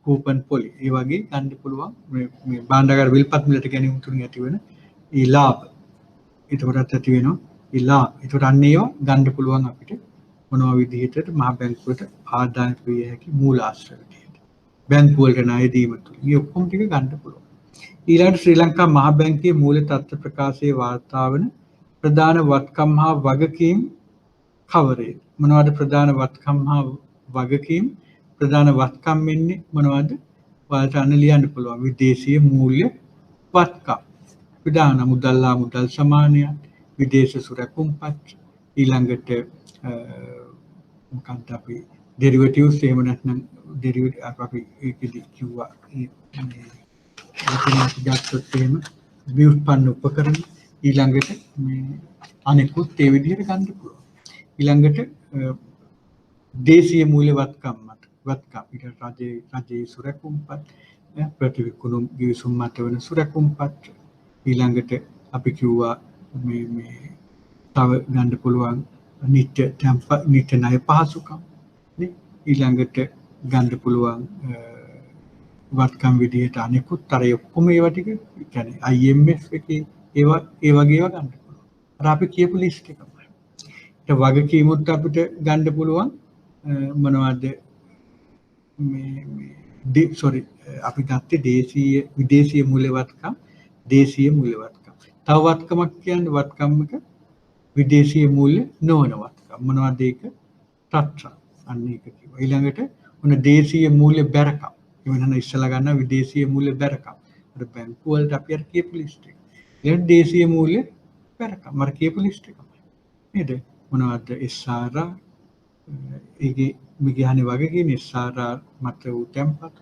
කූපන් පොලි ඒ වගේ ගන්න පුළුවන්. මේ භාණ්ඩාගාර බිල්පත් මිලට ගැනීම තුලින් ඇතිවන ඒ ලාභ. ඒකටත් ඇති වෙනවා ඒ ලාභ. ඒකට අන්න ඒවා ගන්න පුළුවන් අපිට මොනවා විදිහටද මහ බැංකුවට ආදායම් විය හැකි මූලාශ්‍ර විදිහට. බැංකුව වලට ණය දීම තුලින් මේ ඔක්කොම ටික ගන්න පුළුවන්. ඊළඟට ශ්‍රී ලංකා මහ බැංකුවේ මූල්‍ය තත්ත්ව ප්‍රකාශයේ වාර්තා වන ප්‍රධාන වත්කම් හා වගකීම් කවරේද? මොනවද ප්‍රධාන වත්කම් හා වගකීම්? ප්‍රධාන වත්කම් වෙන්නේ මොනවද? ඔයාලට අන්න ලියන්න පුළුවන් විදේශීය මූල්‍ය වත්කම්. විදාන මුදල්ලා මුදල් සමානයක්, විදේශ සුරකුම්පත්, ඊළඟට මොකක්ද අපි ඩෙරිවටිව්ස් එහෙම නැත්නම් ඩෙරිවටිව් අපි ඒකෙදි කිව්වා ගත්තොත් එහෙම ව්‍යුත්පන්න උපකරණ ඊළඟට මේ අනෙකුත් ඒ විදිහට ගන්න පුළුවන්. ඊළඟට දේශීය මූල්‍ය වත්කම් ඊට රජයේ සුරකුම්පත් ප්‍රතිවිකුණුම් ගිවිසුම් මත වන සුරකුම්පත් ඊළඟට අපි කිව්වා මේ තව ගන්න පුළුවන් නිත්‍ය ණය පහසුකම් නේ ඊළඟට ගන්න පුළුවන් වත්කම් විදිහට අනෙකුත් අර ඔක්කොම ඒවා ටික කියන්නේ IMF එකේ ඒවා ඒ වගේ ඒවා ගන්න පුළුවන්. අර අපි කියපු ලිස්ට් එකමයි. ඊට වගකීමුත් අපිට ගන්න පුළුවන් මොනවද අපි ගත්තේ විදේශීය මූල්‍ය වත්කම් දේශීය මූල්‍ය වත්කම්. තව වත්කමක් කියන්නේ වත්කම් එක විදේශීය මූල්‍ය නොවන වත්කම්. මොනවද ඒක? තත්ත්ව. අන්න ඒක කිව්වා. ඊළඟට මොන දේශීය මූල්‍ය බැරකම්. එවනන ඉස්සලා ගන්න විදේශීය මූල්‍ය බැරකම්. අර බැංකු වලට අපි අර කියපු ලිස්ට් එක. ඊළඟ දේශීය මූල්‍ය බැරකම්. අර කියපු ලිස්ට් එක. නේද? මොනවද SRR ඒකේ මිගහනේ වගේ කියන SRR මත වූ තැන්පත්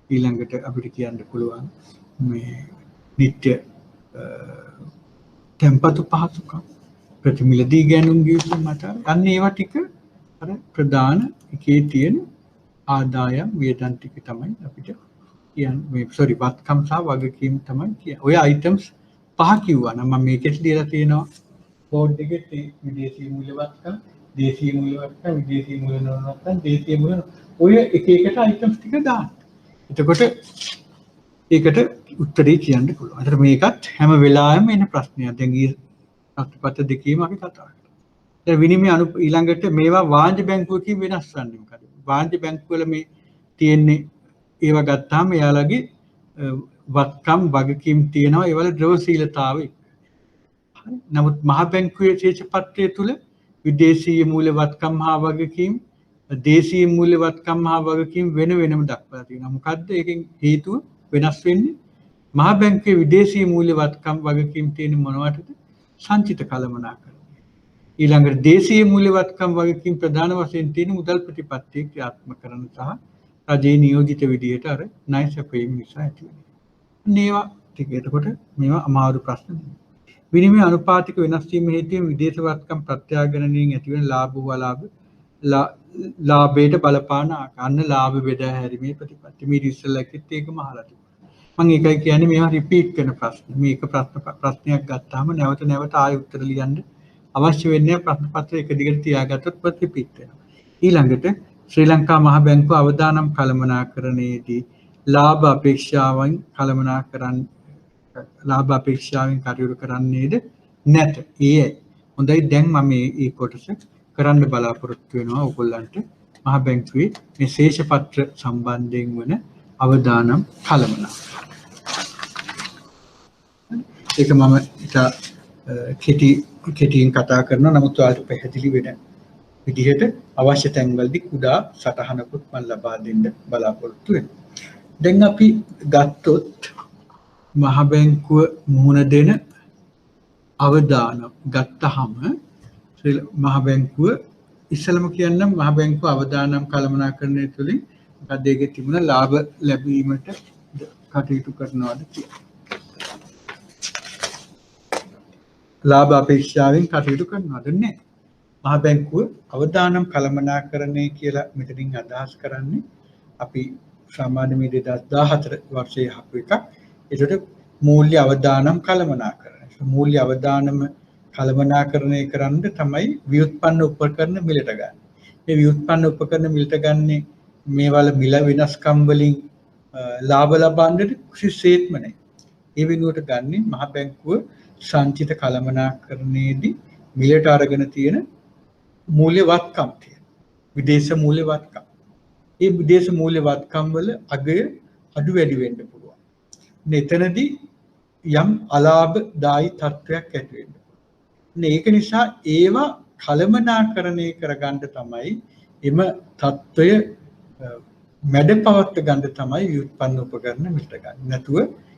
ඊළඟට අපිට කියන්න පුළුවන් මේ නිත්‍ය තැන්පතු පහසුකම් ප්‍රතිමිලදී ගැනුම් ගිවිසුම් මත අන්න ඒවා ටික අර ප්‍රධාන එකේ තියෙන ආදායම් වියදම් ටික තමයි අපිට කියන්නේ මේ වත්කම් සහ වගකීම් තමයි කියන්නේ. ඔය අයිටම්ස් පහ කිව්වා නම් මම මේකෙත් ලියලා තියෙනවා බෝඩ් එකේ විදේශීය මූල්‍ය වත්කම් දේශීය මූල්‍ය වත්කම් විදේශීය මූල්‍ය නොවන වත්කම් දේශීය මූල්‍ය ඔය එක එකට අයිටම්ස් ටික දාන්න. එතකොට ඒකට උත්තරේ කියන්න පුළුවන්. අතට මේකත් හැම වෙලාවෙම එන ප්‍රශ්නයක්. දැන් ඊ ප්‍රශ්නපත්‍ර දෙකේම අපි කතා කරා. දැන් විනිමය ඊළඟට මේවා වාණිජ බැංකුවකින් වෙනස් වන්නේ මොකද? වාණිජ බැංකුවල මේ තියෙන්නේ ඒවා ගත්තාම එයාලගේ වත්කම් වගකීම් තියෙනවා ඒවල ද්‍රවශීලතාවය. නමුත් මහ බැංකුවේ ශේෂපත්‍රය තුල විදේශීය මූල්‍ය වත්කම් හා වගකීම් දේශීය මූල්‍ය වත්කම් හා වගකීම් වෙන වෙනම දක්වලා තියෙනවා. මොකද්ද ඒකෙන් හේතුව වෙනස් වෙන්නේ? මහ බැංකුවේ විදේශීය මූල්‍ය වත්කම් වගකීම් තියෙන මොනවටද? සංචිත කළමනාකරණය. ඊළඟට දේශීය මූල්‍ය වත්කම් වගකීම් ප්‍රධාන වශයෙන් තියෙන මුදල් ප්‍රතිපත්තිය ක්‍රියාත්මක කරන සහ රජයේ නියෝජිත විදියට අර ණය සැපයීම නිසා ඇති වෙනවා. මේවා ටික එතකොට මේවා අමාරු ප්‍රශ්න නෙවෙයි. විනිමය අනුපාතික වෙනස් වීම හේතුවෙන් විදේශ වත්කම් ප්‍රත්‍යාගණණයෙන් ඇතිවන ලාභ වලාභ ලාභයට බලපාන ආකාරන ලාභ බෙදා හැරීමේ ප්‍රතිපත්ති. මේ ඉස්සෙල්ලා කිව්ත් ඒකම අහලා තිබුණා. මම ඒකයි කියන්නේ මේවා රිපීට් කරන ප්‍රශ්න. මේක ප්‍රශ්නයක් ගත්තාම නැවත නැවත ආයෙ උත්තර ලියන්න අවශ්‍ය වෙන්නේ ප්‍රශ්න පත්‍රය එක දිගට තියාගත්තොත් ප්‍රතිපීට් වෙනවා. ඊළඟට ශ්‍රී ලංකා මහ බැංකුව අවදානම් කළමනාකරණයේදී ලාභ අපේක්ෂාවෙන් කටයුතු කරන්නේද නැත. ඒ හොඳයි දැන් මම මේ කොටස කරන්න බලාපොරොත්තු වෙනවා ඔයගොල්ලන්ට මහ බැංකුවේ මේ ශේෂපත්‍ර සම්බන්ධයෙන් වන අවදානම් කළමනාකරණය. ඒක මම කෙටියෙන් කතා කරනවා නමුත් ඔයාලට පැහැදිලි වෙන විදිහට අවශ්‍ය තැන්වලදී කුඩා සටහනකුත් මම ලබා දෙන්න බලාපොරොත්තු වෙනවා. දැන් අපි ගත්තොත් මහ බැංකුව මුහුණ දෙන අවදානම් ගත්තහම මහ බැංකුව ඉස්සලම කියන්නම් මහ බැංකුව අවදානම් කළමනාකරණය තුළින් මොකද ඒකේ තිබුණ ලාභ ලැබීමට කටයුතු කරනවාද කියලා. ලාභ අපේක්ෂාවෙන් කටයුතු කරනවද නැහැ. මහ බැංකුව අවදානම් කළමනාකරණය කියලා මෙතනින් අදහස් කරන්නේ අපි සාමාන්‍ය මේ 2014 වර්ෂයේ හපු එකක්. ඒකට මූල්‍ය අවදානම් කළමනාකරණය. මූල්‍ය අවදානම කළමනාකරණය කරන්න තමයි ව්‍යුත්පන්න උපකරණ මිලට ගන්න. මේ ව්‍යුත්පන්න උපකරණ මිලට ගන්නේ මේවල මිල වෙනස්කම් වලින් ලාභ ලබන්නට කිසිසේත්ම නැහැ. ඒ වෙනුවට ගන්නේ මහ බැංකුව සංචිත කළමනාකරණයේදී මිලට අරගෙන තියෙන මූල්‍ය වත්කම් තියෙන. විදේශ මූල්‍ය වත්කම්. ඒ විදේශ මූල්‍ය වත්කම් වල අගය අඩු වැඩි වෙන්න පුළුවන්. එතනදී යම් අලාභදායී තත්ත්වයක් ඇති වෙන්න පුළුවන්. ඒක නිසා ඒවා කළමනාකරණය කරගන්න තමයි එම තත්ත්වය මැඩ පවත්ව ගන්න තමයි ව්‍යුත්පන්න උපකරණ මිලට ගන්න. නැතුව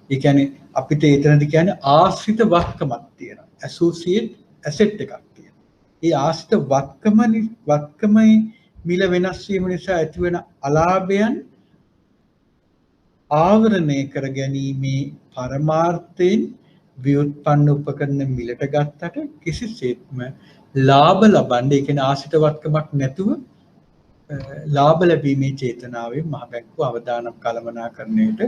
ඒ කියන්නේ අපිට එතනදි කියන්නේ ආශ්‍රිත වත්කමක් තියෙනවා. ඇසෝසියේට් ඇසෙට් එකක් තියෙනවා. ඒ ආශ්‍රිත වත්කමයි මිල වෙනස් වීම නිසා ඇතිවන අලාභයන් ආවරණය කර ගැනීමේ පරමාර්ථයෙන් ව්‍යුත්පන්න උපකරණ මිලට ගත්තට කිසිසේත්ම ලාභ ලබන්නේ ඒ කියන්නේ ආශ්‍රිත වත්කමක් නැතුව ලාභ ලැබීමේ චේතනාවෙන් මහ බැංකුව අවදානම් කළමනාකරණයට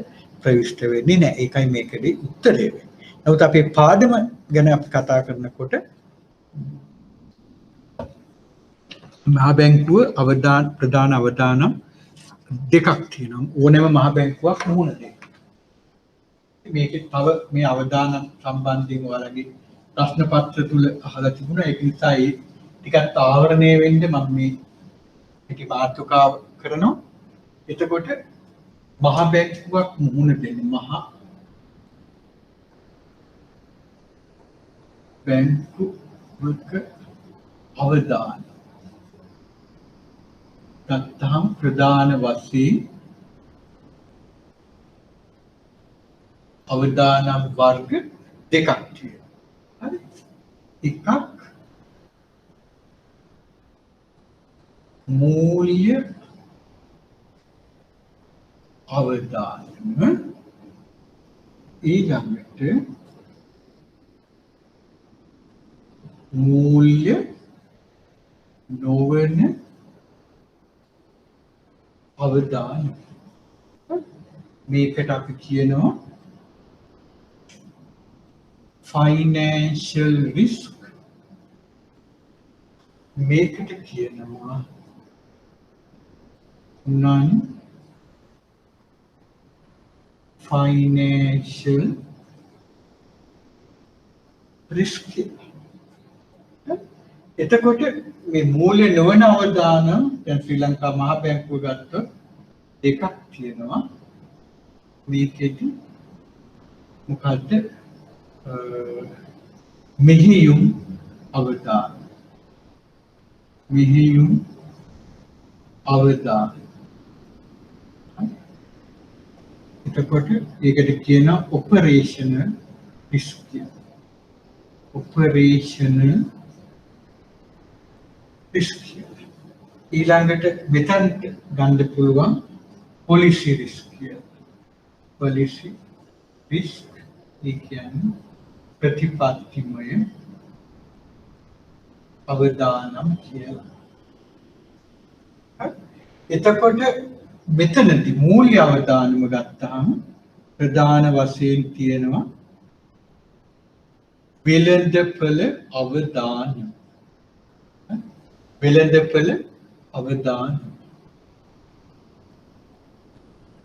ප්‍රවිෂ්ඨ වෙන්නේ නැහැ. ඒකයි මේකේ උත්තරය වෙන්නේ. නමුත් අපේ පාඩම ගැන අපි කතා කරනකොට මහ බැංකුව ප්‍රධාන අවදානම් දෙකක් තියෙනවා. ඕනෑම මහ බැංකුවක් මුහුණ දෙන්න. මේකේ තව මේ අවදානම් සම්බන්ධයෙන් ඔයාලගේ ප්‍රශ්න පත්‍ර තුල අහලා තිබුණා. ඒක නිසා ඒ ටිකත් ආවරණය වෙන්න මම මේ මේකේ මාතෘකාව කරනවා. එතකොට මහ බැංකුවක් මුහුණ දෙන මහ බැංකුවක අවදානම් ගත්තහම ප්‍රධාන වශයෙන් අවදානම් වර්ග දෙකක් තියෙනවා. හරි. එකක් මූල්‍ය අවදානම ඊළඟට මූල්‍ය නොවන අවදානම. මේකට අපි කියනවා financial risk. මේකට කියනවා non financial risk. එතකොට මේ මූල්‍ය නොවන අවදානම් දැන් ශ්‍රී ලංකා මහ බැංකුව ගත්තොත් දෙකක් තියෙනවා. මේකෙදි මොකද්ද මෙහෙයුම් අවදානම්. මෙහෙයුම් අවදානම්. එතකොට ඒකට කියනවා operational risk කියලා. operational risk කියලා. ඊළඟට මෙතන ගන්න පුළුවන් policy risk කියලා. policy risk ඒ කියන්නේ ප්‍රතිපත්තිමය අවදානම් කියලා. එතකොට මෙතනදී මූල්‍ය අවදානම ගත්තාම ප්‍රධාන වශයෙන් තියෙනවා වෙළඳපොළ අවදානම්. වෙළඳපොළ අවදානම්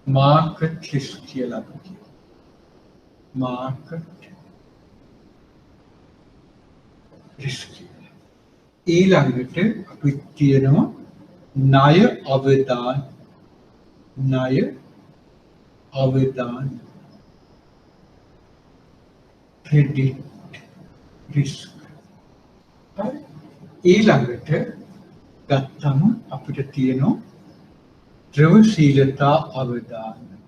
මාකට් රිස්ක් කියලා කියනවා. Market risk. ඊළඟට අපි තියෙනවා ණය අවදානම්. ණය අවදානම් credit risk. ඊළඟට ගත්තම අපිට තියෙනවා ද්‍රවශීලතා අවදානම්.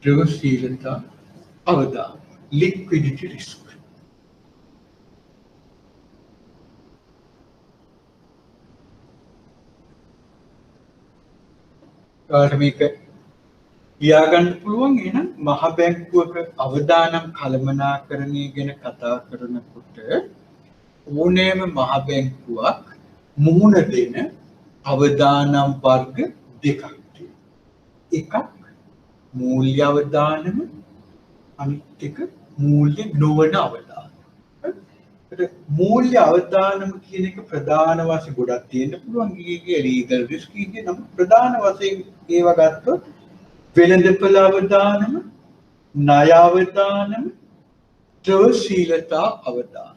ද්‍රවශීලතා අවදානම් liquidity risk. ඔයාලට මේක ලියාගන්න පුළුවන්. එහෙනම් මහ බැංකුවක අවදානම් කළමනාකරණය ගැන කතා කරනකොට ඕනෑම මහ බැංකුවක් මුහුණ දෙන අවදානම් වර්ග දෙකක් තියෙනවා. එකක් මූල්‍ය අවදානම, අනිත් එක මූල්‍ය නොවන අවදානම. මූල්‍ය අවදානම කියන එක ප්‍රධාන වශයෙන් ගොඩක් තියෙන්න පුළුවන්. ඊගේ ලීගල් රිස්ක් එකේ නම් ප්‍රධාන වශයෙන් ඒවා ගත්තොත් වෙළඳපොළ අවදානම, ණය අවදානම, ද්‍රවශීලතා අවදානම.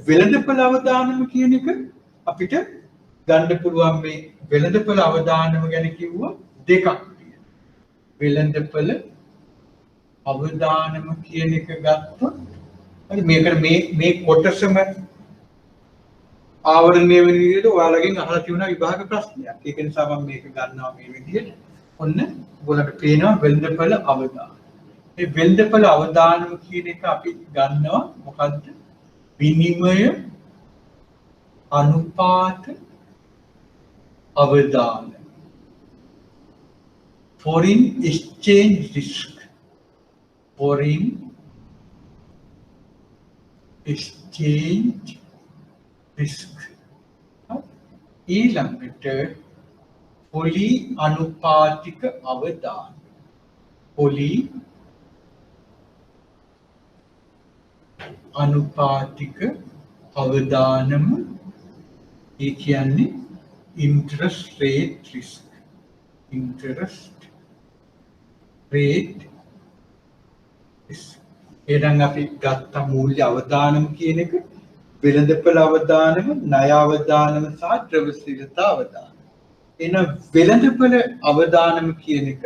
වෙළඳපොළ අවදානම කියන එක අපිට ගන්න පුළුවන්. මේ වෙළඳපොළ අවදානම ගැන කිව්වා දෙකක් තියෙනවා. වෙළඳපොළ අවදානම කියන එක ගත්තොත් හරි මේකට මේ කොටසම ආවරණය වෙන විදිහට ඔයාලගෙන් අහලා තියුණා විභාග ප්‍රශ්නයක්. ඒක නිසා මම මේක ගන්නවා මේ විදිහට. ඔන්න ඔයාලට පේනවා වෙළඳපළ අවදානම. මේ වෙළඳපළ අවදානම කියන එක අපි ගන්නවා මොකද්ද? විනිමය අනුපාත අවදානම. Foreign exchange risk. Foreign exchange risk. ඊළඟට පොලි අනුපාතික අවදානම. පොලි අනුපාතික අවදානම ඒ කියන්නේ interest rate risk. Interest rate risk. එහෙනම් අපි ගත්ත මූල්‍ය අවදානම කියන එක වෙළඳපළ අවදානම, ණය අවදානම සහ ද්‍රව්‍යශීලතා අවදානම. එන වෙළඳපළ අවදානම කියන එක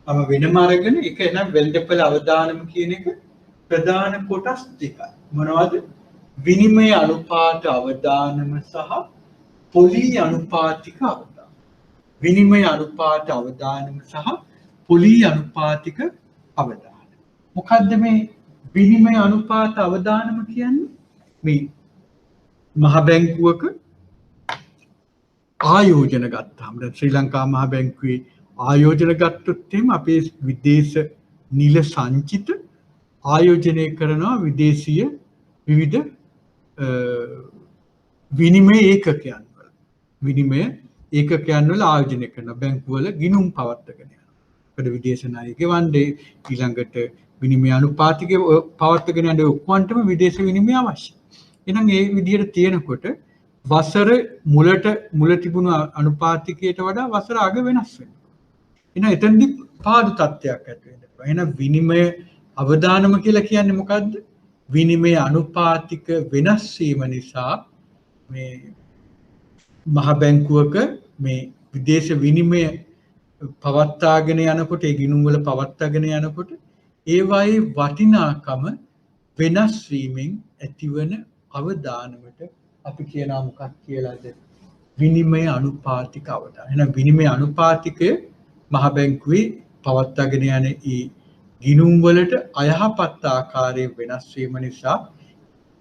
මම වෙනම අරගෙන ඒක එන වෙළඳපළ අවදානම කියන එක ප්‍රධාන කොටස් දෙකයි. මොනවද? විනිමය අනුපාත අවදානම සහ පොලි අනුපාතික අවදානම. විනිමය අනුපාත අවදානම සහ පොලි අනුපාතික අවදානම. මොකද්ද මේ විනිමය අනුපාත අවදානම කියන්නේ? මේ මහ බැංකුවක ආයෝජන ගත්තාම දැන් ශ්‍රී ලංකා මහ බැංකුවේ ආයෝජන ගත්තොත් එහෙම අපේ විදේශ නිල සංචිත ආයෝජනය කරනවා විදේශීය විවිධ විනිමය ඒකකයන් වල. විනිමය ඒකකයන් වල ආයෝජනය කරන බැංකුවල ගිණුම් පවත්වාගෙන යනවා. ඒකට විදේශ ණය ගෙවන්නේ ඊළඟට විනිමය අනුපාතික පවත්වාගෙන යන ඔක්කොන්ටම විදේශ විනිමය අවශ්‍යයි. එහෙනම් ඒ විදිහට තියෙනකොට වසර මුල තිබුණු අනුපාතිකයට වඩා වසර අග වෙනස් වෙනවා. එහෙනම් එතනදී පාඩු තත්ත්වයක් ඇති වෙනවා. එහෙනම් විනිමය අවදානම කියලා කියන්නේ මොකද්ද? විනිමය අනුපාතික වෙනස් වීම නිසා මේ මහ බැංකුවක මේ විදේශ විනිමය පවත්වාගෙන යනකොට ඒ ගිණුම් වල පවත්වාගෙන යනකොට ඒවායේ වටිනාකම වෙනස් වීමෙන් ඇතිවන අවදානමට අපි කියනවා මොකක් කියලාද? විනිමය අනුපාතික අවදානම. එහෙනම් විනිමය අනුපාතිකය මහ බැංකුවේ පවත්වාගෙන යන ඒ ගිණුම් වලට අයහපත් ආකාරයෙන් වෙනස් වීම නිසා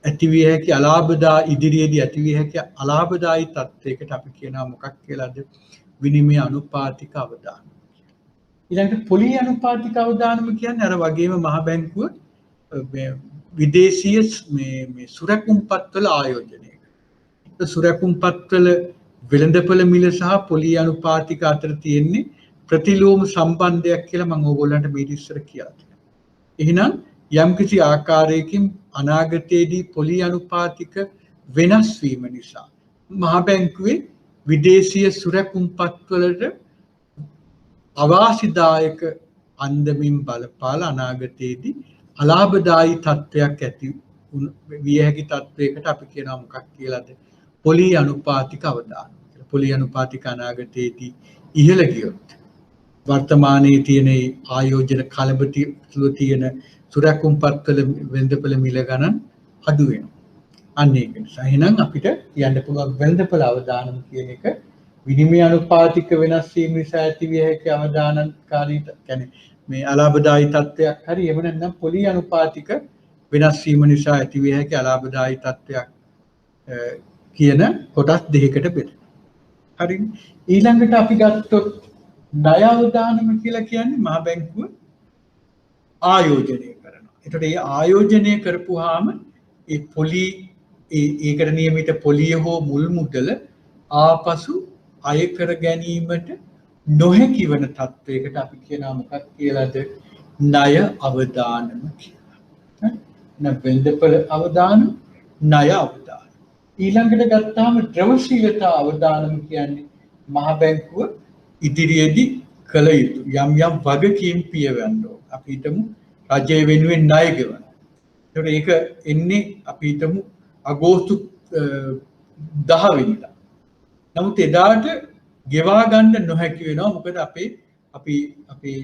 ඇතිවිය හැකි අලාභදා ඉදිරියේදී ඇතිවිය හැකි අලාභදායි තත්ත්වයකට අපි කියනවා මොකක් කියලාද? විනිමය අනුපාතික අවදානම. ඊළඟට පොලි අනුපාතික අවදානම කියන්නේ අර වගේම මහ බැංකුව විදේශීය මේ සුරැකුම්පත්වල ආයෝජනය කරනවා. සුරැකුම්පත්වල වෙළඳපළ මිල සහ පොලි අනුපාතික අතර තියෙන්නේ ප්‍රතිලෝම සම්බන්ධයක් කියලා මම ඕගොල්ලන්ට මේ ඉස්සර කියලා තියෙනවා. එහෙනම් යම්කිසි ආකාරයකින් අනාගතයේදී පොලි අනුපාතික වෙනස් වීම නිසා මහ බැංකුවේ විදේශීය සුරැකුම්පත්වලට අවාසිදායක අන්දමින් බලපාලා අනාගතයේදී අලාභදායි තත්ත්වයක් ඇති විය හැකි තත්ත්වයකට අපි කියනවා මොකක් කියලාද? පොලි අනුපාතික අවදානම කියලා. පොලි අනුපාතික අනාගතයේදී ඉහළ ගියොත් වර්තමානයේ තියෙන ආයෝජන කලබතුල තියෙන සුරැකුම්පත්වල වෙළඳපළ මිල ගණන් අඩු වෙනවා. අන්න ඒක නිසා එහෙනම් අපිට කියන්න පුළුවන් වෙළඳපළ අවදානම කියන එක විනිමය අනුපාතික වෙනස් වීම නිසා ඇතිවිය හැකි අවදානකාරී කියන්නේ මේ අලාභදායි තත්ත්වයක් හරි එහෙම නැත්නම් පොලි අනුපාතික වෙනස් වීම නිසා ඇතිවිය හැකි අලාභදායි තත්ත්වයක් කියන කොටස් දෙකකට බෙදෙනවා. හරිනේ. ඊළඟට අපි ගත්තොත් ණය අවදානම කියලා කියන්නේ මහ බැංකුව ආයෝජනය කරනවා. ඒකට ඒ ආයෝජනය කරපුවාම ඒ පොලි ඒකට නියමිත පොලිය හෝ මුල් මුදල ආපසු අය කර ගැනීමට නොහැකි වන තත්ත්වයකට අපි කියනවා මොකක් කියලාද? ණය අවදානම කියලා. වෙළඳපළ අවදානම, ණය අවදානම. ඊළඟට ගත්තාම ද්‍රව්‍යශීලතා අවදානම කියන්නේ මහ බැංකුව ඉදිරියේදී කළ යුතු යම් යම් වගකීම් පියවන්න ඕන. අපි හිතමු රජය වෙනුවෙන් ණය ගෙවනවා. ඒකට ඒක එන්නේ අපි හිතමු අගෝස්තු 10 වෙනිදා. නමුත් එදාට ගෙවා ගන්න නොහැකි වෙනවා. මොකද අපේ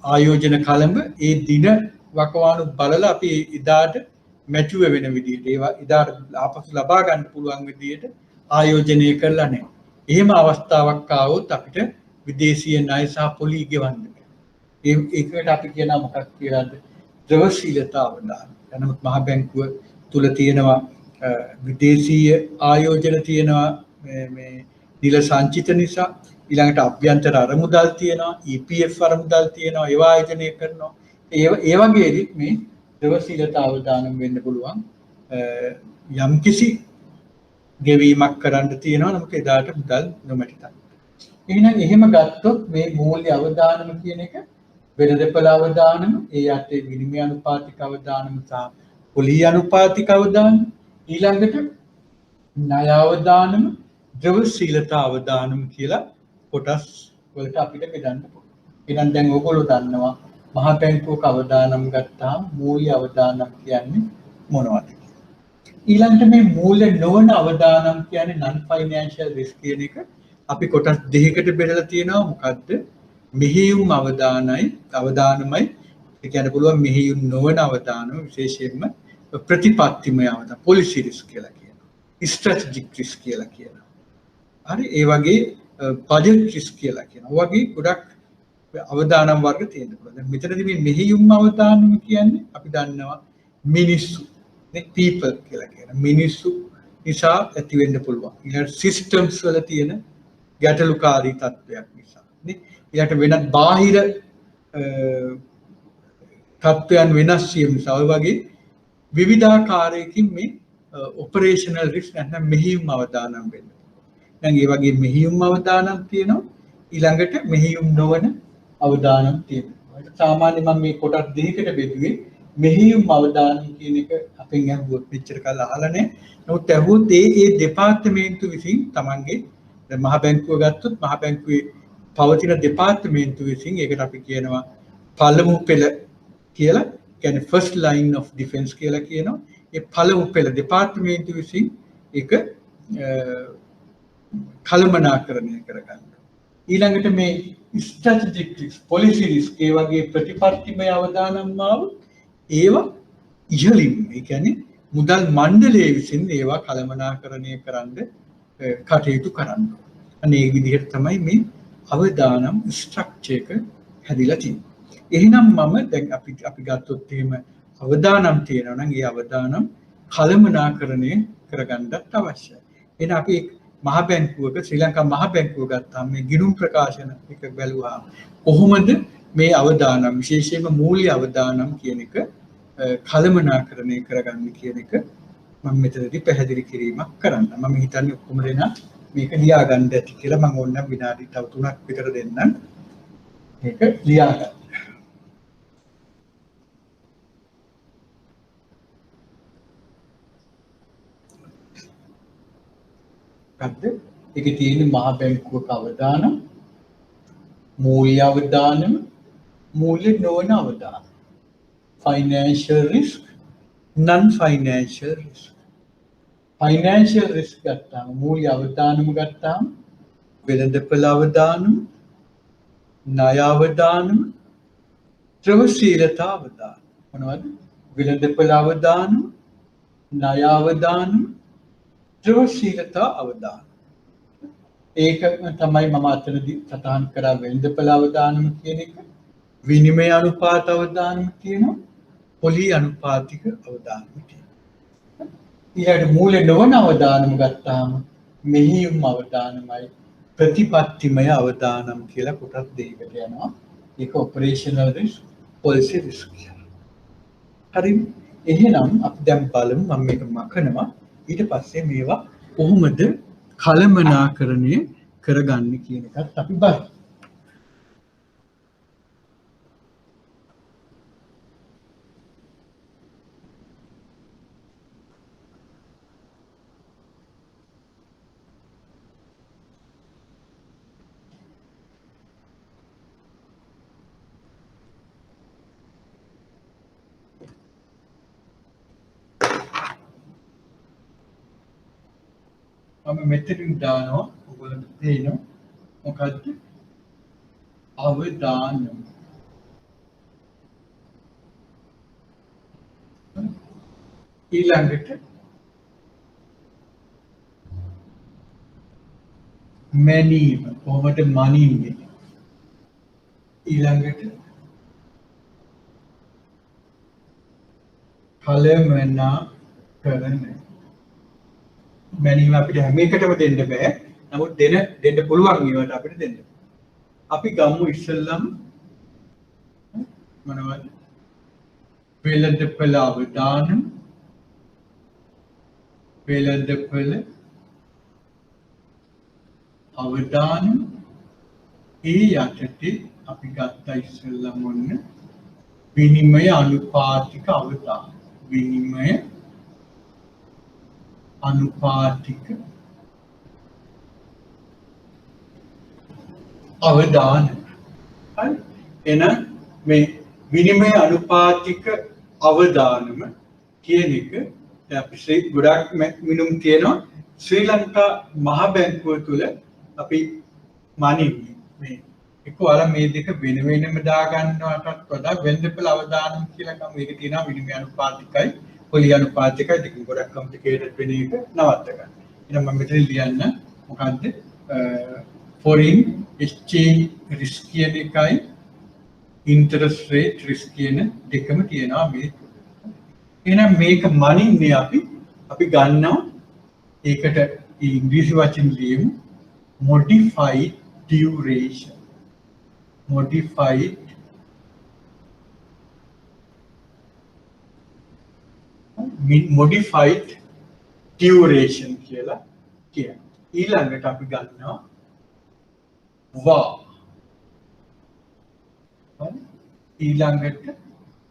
ආයෝජන කලඹ ඒ දින වකවානු බලලා අපි එදාට මැචුව වෙන විදිහට ඒවා ඉදාට ආපසු ලබා ගන්න පුළුවන් විදිහට ආයෝජනය කරලා නැහැ. එහෙම අවස්ථාවක් ආවොත් අපිට විදේශීය ණය සහ පොලි ගෙවන්න බෑ. ඒකට අපි කියනවා මොකක්ද කියලාද? ද්‍රවශීලතා අවදානම. නමුත් මහ බැංකුව තුල තියෙනවා විදේශීය ආයෝජන තියෙනවා මේ නිල සංචිත නිසා ඊළඟට අභ්‍යන්තර අරමුදල් තියෙනවා EPF අරමුදල් තියෙනවා ඒවා ආයෝජනය කරනවා ඒ වගේදී මේ ද්‍රවශීලතා අවදානම් වෙන්න පුළුවන් යම්කිසි ගෙවීමක් කරන්න තියෙනවා නමුත් එදාට මුදල් නොමැතියි. එහෙනම් එහෙම ගත්තොත් මේ මූල්‍ය අවදානම කියන එක වෙළඳපොළ අවදානම ඒ යටේ විනිමය අනුපාතික අවදානම සහ පොලි අනුපාතික අවදානම ඊළඟට ණය අවදානම ද්‍රවශීලතා අවදානම කියලා කොටස් වලට අපිට බෙදන්න පුළුවන්. එහෙනම් දැන් ඔයගොල්ලෝ දන්නවා මහ බැංකුවක අවදානම් ගත්තාම මූල්‍ය අවදානම් කියන්නේ මොනවද? ඊළඟට මේ මූල්‍ය නොවන අවදානම් කියන්නේ non financial risk කියන එක අපි කොටස් දෙකකට බෙදලා තියෙනවා. මොකද්ද? මෙහෙයුම් අවදානමයි ඒ කියන්න පුළුවන් මෙහෙයුම් නොවන අවදානම විශේෂයෙන්ම ප්‍රතිපත්තිමය අවදානම් policy risk කියලා කියනවා. strategic risk කියලා කියනවා. හරි ඒ වගේ budget risk කියලා කියනවා. වගේ ගොඩක් අවදානම් වර්ග තියෙන්න පුළුවන්. දැන් මෙතනදී මේ මෙහෙයුම් අවදානම කියන්නේ අපි දන්නවා මිනිස්සු නේ people කියලා කියන මිනිස්සු නිසා ඇති වෙන්න පුළුවන්. ඊළඟ systems වල තියෙන ගැටලුකාරී තත්ත්වයක් නිසා නේ ඊට වෙනත් බාහිර තත්ත්වයන් වෙනස් වීම නිසා ඔය වගේ විවිධාකාරයකින් මේ ඔපරේෂනල් රිස්ක් නැත්නම් මෙහෙයුම් අවදානම් වෙන්න. දැන් ඒ වගේ මෙහෙයුම් අවදානම් තියෙනවා ඊළඟට මෙහෙයුම් නොවන අවදානම් තියෙනවා. සාමාන්‍යයෙන් මම මේ කොටස් දෙකකට බෙදුවේ මෙහෙයුම් අවදානම් කියන එක අපෙන් අහුවොත් මෙච්චර කාල අහලා නැහැ. නමුත් අහුවොත් ඒ දෙපාර්තමේන්තු විසින් තමන්ගේ දැන් මහ බැංකුව ගත්තොත් මහ බැංකුවේ පවතින දෙපාර්තමේන්තු විසින් ඒකට අපි කියනවා පළමු පෙළ කියලා කියන්නේ first line of defense කියලා කියනවා. ඒ පළමු පෙළ දෙපාර්තමේන්තු විසින් ඒක කළමනාකරණය කරගන්න. ඊළඟට මේ strategic risk, policy risk ඒ වගේ ප්‍රතිපත්තිමය අවදානම් ආවොත් ඒවා ඉහළින් ඒ කියන්නේ මුදල් මණ්ඩලය විසින් ඒවා කළමනාකරණය කරන්න කටයුතු කරන්න. අනේ මේ විදිහට තමයි මේ අවදානම් ස්ට්‍රක්චර් එක හැදිලා තියෙන්නේ. එහෙනම් මම දැන් අපි ගත්තොත් එහෙම අවදානම් තියෙනවා නම් ඒ අවදානම් කළමනාකරණය කරගන්නත් අවශ්‍යයි. එහෙනම් අපි මහ බැංකුවක ශ්‍රී ලංකා මහ බැංකුව ගත්තාම මේ ගිණුම් ප්‍රකාශන එක බැලුවා කොහොමද මේ අවදානම් විශේෂයෙන්ම මූල්‍ය අවදානම් කියන එක කළමනාකරණය කරගන්න කියන එක මම මෙතනදී පැහැදිලි කිරීමක් කරන්න. මම හිතන්නේ ඔක්කොම දෙනා මේක ලියා ගන්න ඇති කියලා. මම ඕනනම් විනාඩි තව 3ක් විතර දෙන්නම් මේක ලියා ගන්න. මොකද්ද? ඒකේ තියෙන මහ බැංකුවක අවදානම්, මූල්‍ය අවදානම්, මූල්‍ය නොවන අවදානම්. Financial risk, non-financial risk. Financial risk ගත්තාම මූල්‍ය අවදානම ගත්තාම වෙළඳපොළ අවදානම, ණය අවදානම, ද්‍රවශීලතා අවදානම. මොනවද? වෙළඳපොළ අවදානම, ණය අවදානම, ද්‍රවශීලතා අවදානම. ඒක තමයි මම අතනදී සටහන් කරා වෙළඳපොළ අවදානම කියන එක. විනිමය අනුපාත අවදානම තියෙනවා. පොලි අනුපාතික අවදානම තියෙනවා. ඊළඟට මූල්‍ය නොවන අවදානම ගත්තාම මෙහෙයුම් අවදානමයි ප්‍රතිපත්තිමය අවදානම් කියලා කොටස් දෙකකට යනවා. ඒක ඔපරේෂනල් රිස්ක්, පොලිසි රිස්ක්. හරි. එහෙනම් අපි දැන් බලමු මම මේක මකනවා. ඊට පස්සේ මේවා කොහොමද කළමනාකරණය කරගන්නේ කියන එකත් අපි බලමු. මම මෙතනින් දානවා ඔයගොල්ලන්ට තේරෙනවා මොකද්ද අවදානම්. ඊළඟට මැනීම කොහොමද මනින්නේ ඊළඟට කලමනා කරන මැනීම අපිට හැම එකටම දෙන්න බෑ නමුත් දෙන්න පුළුවන් ඒවට අපිට දෙන්න අපි ගමු ඉස්සෙල්ලම මොනවද වෙළඳපළ අවදානම් වෙළඳපළ අවදානම් ඒ යටතේ අපි ගත්තා ඉස්සෙල්ලම ඔන්න විනිමය අනුපාතික අවදානම් විනිමය අනුපාතික අවදානම් හරි එහෙනම් මේ විනිමය අනුපාතික අවදානම කියන එක අපි ගොඩක් මිනුම් තියෙනවා ශ්‍රී ලංකා මහ බැංකුව තුළ අපි මනින්නේ මේ එක වල මේ දෙක වෙන වෙනම දා ගන්නවටත් වඩා වෙළඳපළ අවදානම් කියලා කම මේක තියෙනවා විනිමය අනුපාතිකයි පොලි අනුපාතිකයි දෙක ගොඩක් කම්ප්ලිකේටඩ් වෙන එක නවත්ත ගන්න. එහෙනම් මම මෙතන ලියන්න මොකද්ද foreign exchange risk කියන එකයි interest rate risk කියන දෙකම තියෙනවා මේ. එහෙනම් මේක මනින්නේ අපි ගන්නවා ඒකට ඉංග්‍රීසි වචන ලියමු modified duration modified duration කියලා කියනවා. ඊළඟට අපි ගන්නවා ඊළඟට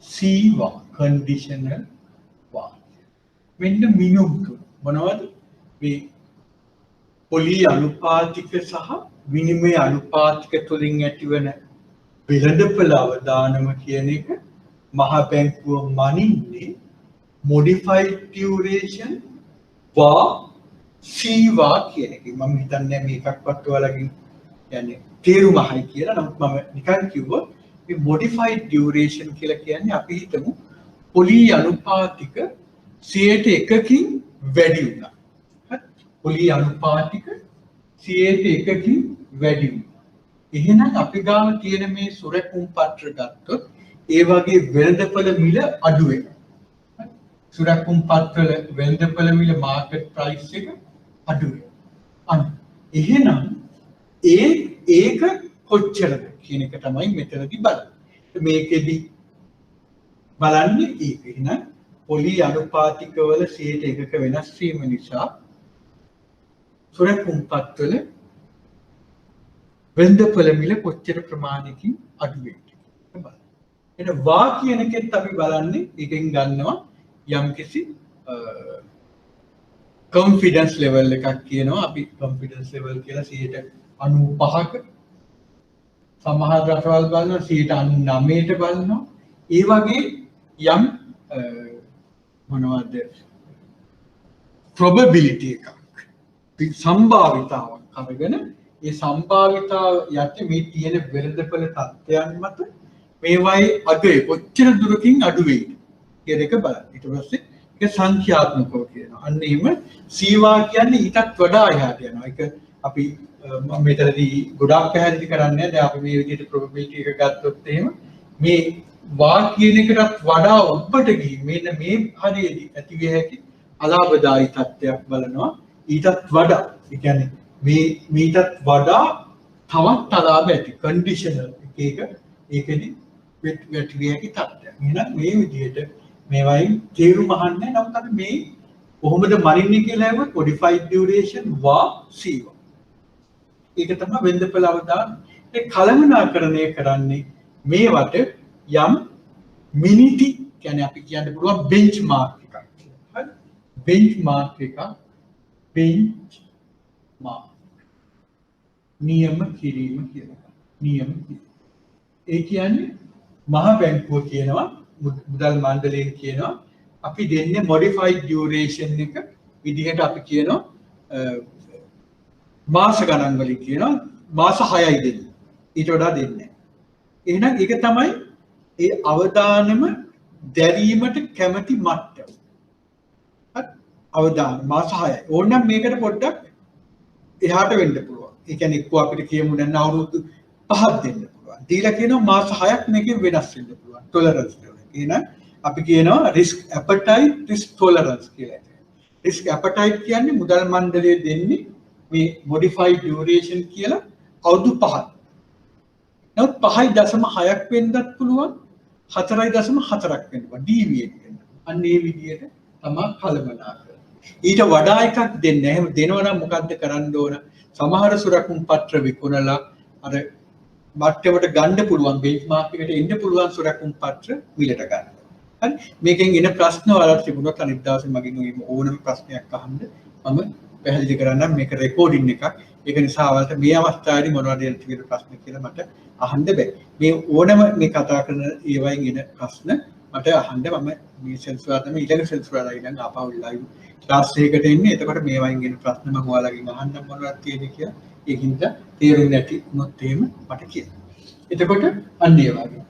සීවා conditional var මෙන්න මිනුම් තුන මොනවද මේ පොලි අනුපාතික සහ විනිමය අනුපාතික තුලින් ඇතිවන වෙළඳපළ අවදානම කියන එක මහ බැංකුව මනින්නේ modified duration var සීවා කියන එක මම හිතන්නේ මේකක්වත් ඔයාලගෙන් කියන්නේ තේරුමයි කියලා නමුත් මම නිකන් කිව්වොත් මේ modified duration කියලා කියන්නේ අපි හිතමු පොලි අනුපාතික 100%කින් වැඩි වුණා. හරි? පොලි අනුපාතික 100%කින් වැඩි වුණා. එහෙනම් අපි ගාව තියෙන මේ සුරකුම් පත්‍ර ගත්තොත් ඒ වගේ වෙළඳපළ මිල අඩු වෙනවා. හරි? සුරකුම් පත්‍ර වෙළඳපළ මිල මාකට් ප්‍රයිස් එක අඩු වෙනවා. එහෙනම් ඒක කොච්චරද කියන එක තමයි මෙතනදී බලන්නේ. මේකෙදි බලන්නේ ඒක. එහෙනම් පොලි අනුපාතික වල 100%ක වෙනස් වීම නිසා සොරකුම් පත්වල වෙළඳපළ මිල කොච්චර ප්‍රමාණයකින් අඩු වෙයිද කියලා බලන්න. එහෙනම් වා කියන එකෙත් අපි බලන්නේ ඒකෙන් ගන්නවා යම්කිසි confidence level එකක් කියනවා. අපි confidence level කියලා 95ක සමහර රටවල් බලනවා 99ට බලනවා. ඒ වගේ යම් මොනවද probability එකක් සම්භාවිතාවක් අරගෙන ඒ සම්භාවිතාව යටි මේ තියෙන වෙළඳපළ තත්ත්වයන් මත මේවායේ අගය කොච්චර දුරකින් අඩු වෙයිද කියන එක බලන්න. ඊට පස්සේ ඒක සංඛ්‍යාත්මකව කියනවා. අන්න එහෙම සීවා කියන්නේ ඊටත් වඩා එහාට යනවා. ඒක අපි මම මෙතනදී ගොඩාක් පැහැදිලි කරන්නේ දැන් අපි මේ විදිහට probability එක ගත්තොත් එහෙම මේ වා කියන එකටත් වඩා ඔබට ගිහින් මෙන්න මේ හරියදී ඇති විය හැකි අලාභදායී තත්ත්වයක් බලනවා ඊටත් වඩා ඒ කියන්නේ මේටත් වඩා තවත් අලාභ ඇති කන්ඩිෂනල් එක ඒකෙදි වැටි විය හැකි තත්ත්වයක්. එහෙනම් මේ විදිහට මේවයින් තේරුම අහන්නේ නම් අපි මේ කොහොමද මනින්නේ කියලා හැම modified duration වා සීවා. ඒක තමයි වෙළඳපළ අවදානම්. ඒ කලමනාකරණය කරන්නේ මේවට යම් මිනිටි කියන්නේ අපි කියන්න පුළුවන් බෙන්ච්මාර්ක් එකක් කියලා. හරි? බෙන්ච්මාර්ක් එක බෙන්ච්මාර්ක් නියම කිරීම කියලා. නියම කිරීම. ඒ කියන්නේ මහ බැංකුව කියනවා මුදල් මණ්ඩලයෙන් කියනවා අපි දෙන්නේ modified duration එක විදිහට අපි කියනවා මාස ගණන් වලින් කියනවා මාස 6යි දෙන්නේ. ඊට වඩා දෙන්නේ නැහැ. එහෙනම් ඒක තමයි ඒ අවදානම දැරීමට කැමැති මට්ටම. අවදාන මාස 6යි. ඕනනම් මේකට පොඩ්ඩක් එහාට වෙන්න පුළුවන්. ඒ කියන්නේ එක්ක අපිට කියමු දැන් අවුරුදු 5ක් දෙන්න පුළුවන්. දීලා කියනවා මාස 6ක් මේකෙන් වෙනස් වෙන්න පුළුවන්. ටොලරන්ස් එක. එහෙනම් අපි කියනවා risk appetite risk tolerance කියලා. risk appetite කියන්නේ මුදල් මණ්ඩලය දෙන්නේ මේ modified duration කියලා අවුරුදු 5ක්. නමුත් 5.6ක් වෙන්නත් පුළුවන් 4.4ක් වෙන්න පුළුවන් deviate වෙන්න. අන්න ඒ විදිහට තමයි කළමනාකරන. ඊට වඩා එකක් දෙන්න. එහෙම දෙනවා නම් මොකද්ද කරන්න ඕන? සමහර සුරකුම් පත්‍ර විකුණලා අර මට්ටමට ගන්න පුළුවන් බෙන්ච්මාර්ක් එකට එන්න පුළුවන් සුරකුම් පත්‍ර මිලට ගන්න. හරි මේකෙන් එන ප්‍රශ්න වලට තිබුණොත් අනිත් දවසේ මගෙන් ඕනම ප්‍රශ්නයක් අහන්න මම පැහැදිලි කරන්නම් මේක රෙකෝඩින් එකක්. ඒක නිසා අවලට මේ අවස්ථාවේදී මොනවද යන තියෙන ප්‍රශ්න කියලා මට අහන්න බෑ. මේ ඕනම මේ කතා කරන ඒවයින් එන ප්‍රශ්න මට අහන්න මම මේ සෙන්සුරාදම ඊළඟ සෙන්සුරාදා ඊළඟ ආපහු ලයිව් ක්ලාස් එකකට එන්නේ. එතකොට මේ වයින් එන ප්‍රශ්න මම ඔයාලගෙන් අහන්නම් මොනවද තියෙන්නේ කියලා. ඒකින්ද තේරුම් නැති වුණොත් එහෙම මට කියන්න. එතකොට අන්න ඒ වගේ.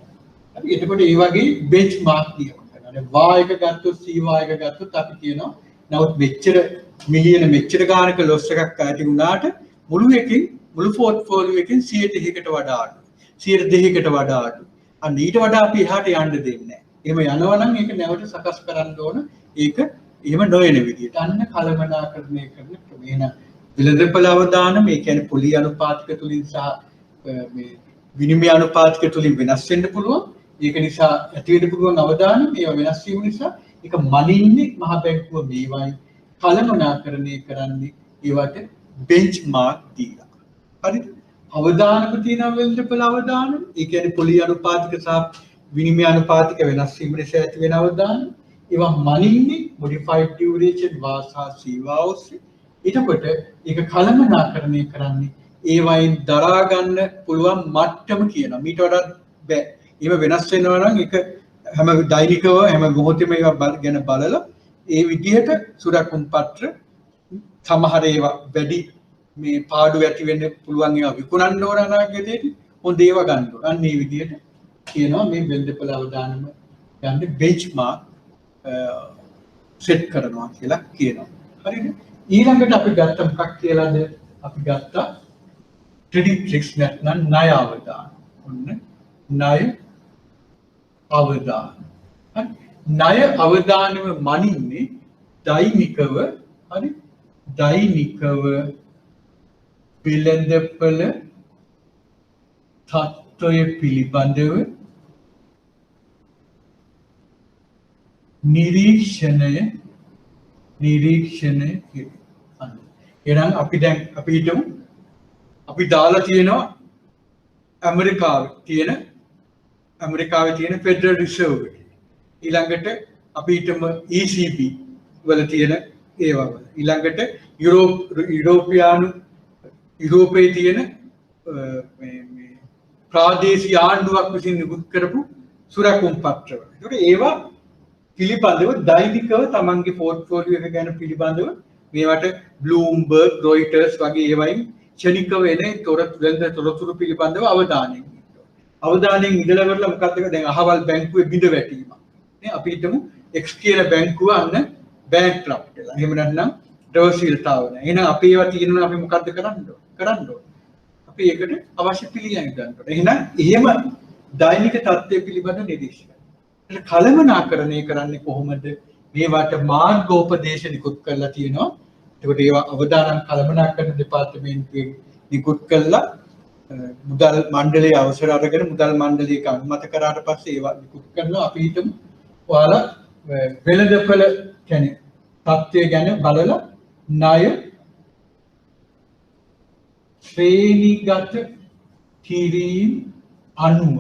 හරි එතකොට ඒ වගේ බෙන්ච්මාර්ක් කියනවා. වා එක ගත්තොත් සී වා එක ගත්තොත් අපි කියනවා නමුත් මෙච්චර මිලියන මෙච්චර ගානක ලොස් එකක් ඇති වුණාට මුළු එකකින් මුළු පෝර්ට්ෆෝලියෝ එකකින් 100%කට වඩා අඩු. 102කට වඩා අඩු. අන්න ඊට වඩා අපි එහාට යන්න දෙන්නේ නැහැ. එහෙම යනවා නම් ඒක නැවත සකස් කරන්න ඕන. ඒක එහෙම නොවන විදිහට. අන්න කළමනාකරණය කරන ක්‍රමේන විලදපල අවදානම ඒ කියන්නේ පොලි අනුපාතික තුලින් සහ මේ විනිමය අනුපාතික තුලින් වෙනස් වෙන්න පුළුවන්. ඒක නිසා ඇති වෙන්න පුළුවන් අවදානම ඒවා වෙනස් වීම නිසා ඒක මනින්නේ මහ බැංකුව මේවයි කළමනාකරණය කරන්නේ ඒවට බෙන්ච්මාර්ක් දීලා. හරිද? අවදානම තියෙනවා වෙළඳපොළ අවදානම. ඒ කියන්නේ පොලි අනුපාතික සහ විනිමය අනුපාතික වෙනස් වීම නිසා ඇති වෙන අවදානම. ඒවා මනින්නේ modified duration වාසා සීවා ඔස්සේ. ඊටකොට ඒක කළමනාකරණය කරන්නේ ඒ වයින් දරා ගන්න පුළුවන් මට්ටම කියනවා. මීට වඩා බෑ. ඒව වෙනස් වෙනවා නම් ඒක හැම දෛනිකව හැම මොහොතේම ඒවා ගැන බලලා ඒ විදිහට සුරකුම් පත්‍ර සමහර ඒවා වැඩි මේ පාඩු ඇති වෙන්න පුළුවන් ඒවා විකුණන්න ඕන අනාගතයේදී හොඳ ඒවා ගන්න ඕන. අන්න මේ විදිහට කියනවා මේ වෙළඳපොළ අවදානම ගන්න බෙන්ච්මාර්ක් සෙට් කරනවා කියලා කියනවා. හරිද? ඊළඟට අපි ගත්ත මොකක් කියලාද? අපි ගත්තා ක්‍රෙඩිට් රිස්ක් නැත්නම් ණය අවදාන. ඔන්න ණය අවදාන. හරි? ණය අවදානම මනින්නේ දෛනිකව හරි? දෛනිකව වෙළඳපොළ තත්ත්වය පිළිබඳව නිරීක්ෂණය කිරීම. එහෙනම් අපි දැන් අපි හිතමු අපි දාලා තියෙනවා ඇමරිකාවේ තියෙන ෆෙඩරල් රිසර්ව් එක. ඊළඟට අපි හිතමු ECB වල තියෙන ඒවා වල. ඊළඟට යුරෝපයේ තියෙන මේ ප්‍රාදේශීය ආණ්ඩුවක් විසින් නිකුත් කරපු සුරකුම් පත්‍රවල. ඒකට ඒවා පිළිබඳව දෛනිකව තමන්ගේ පෝර්ට්ෆෝලියෝ එක ගැන පිළිබඳව මේවට බ්ලූම්බර්ග් රොයිටර්ස් වගේ ඒවයින් ක්ෂණිකව එන තොරතුරු පිළිබඳව අවධානයෙන් ඉන්නවා. අවධානයෙන් ඉඳලා කරලා මොකක්ද දැන් අහවල් බැංකුවේ බිඳ වැටීමක්. නේ අපි හිතමු X කියන බැංකුව අන්න බැංක්‍රප්ට් වෙලා. එහෙම නැත්නම් ද්‍රවශීලතාව නැහැ. එහෙනම් අපි ඒවා තියෙනවා අපි මොකද්ද කරන්න ඕන? අපි ඒකට අවශ්‍ය පිළියම් ගන්න ඕන. එහෙනම් එහෙම දෛනික තත්ත්වය පිළිබඳ නිරීක්ෂණය කළමනාකරණය කරන්නේ කොහොමද? මේවට මාර්ගෝපදේශ නිකුත් කරලා තියෙනවා. එතකොට ඒවා අවදානම් කළමනාකරණ දෙපාර්තමේන්තුවෙන් නිකුත් කළා මුදල් මණ්ඩලයේ අවසර අරගෙන මුදල් මණ්ඩලයක අනුමත කරාට පස්සේ ඒවා නිකුත් කරනවා. අපි හිතමු ඔයාලා වෙළඳපොළ කියන්නේ තත්ත්වය ගැන බලලා ණය ශ්‍රේණිගත කිරීම අනුව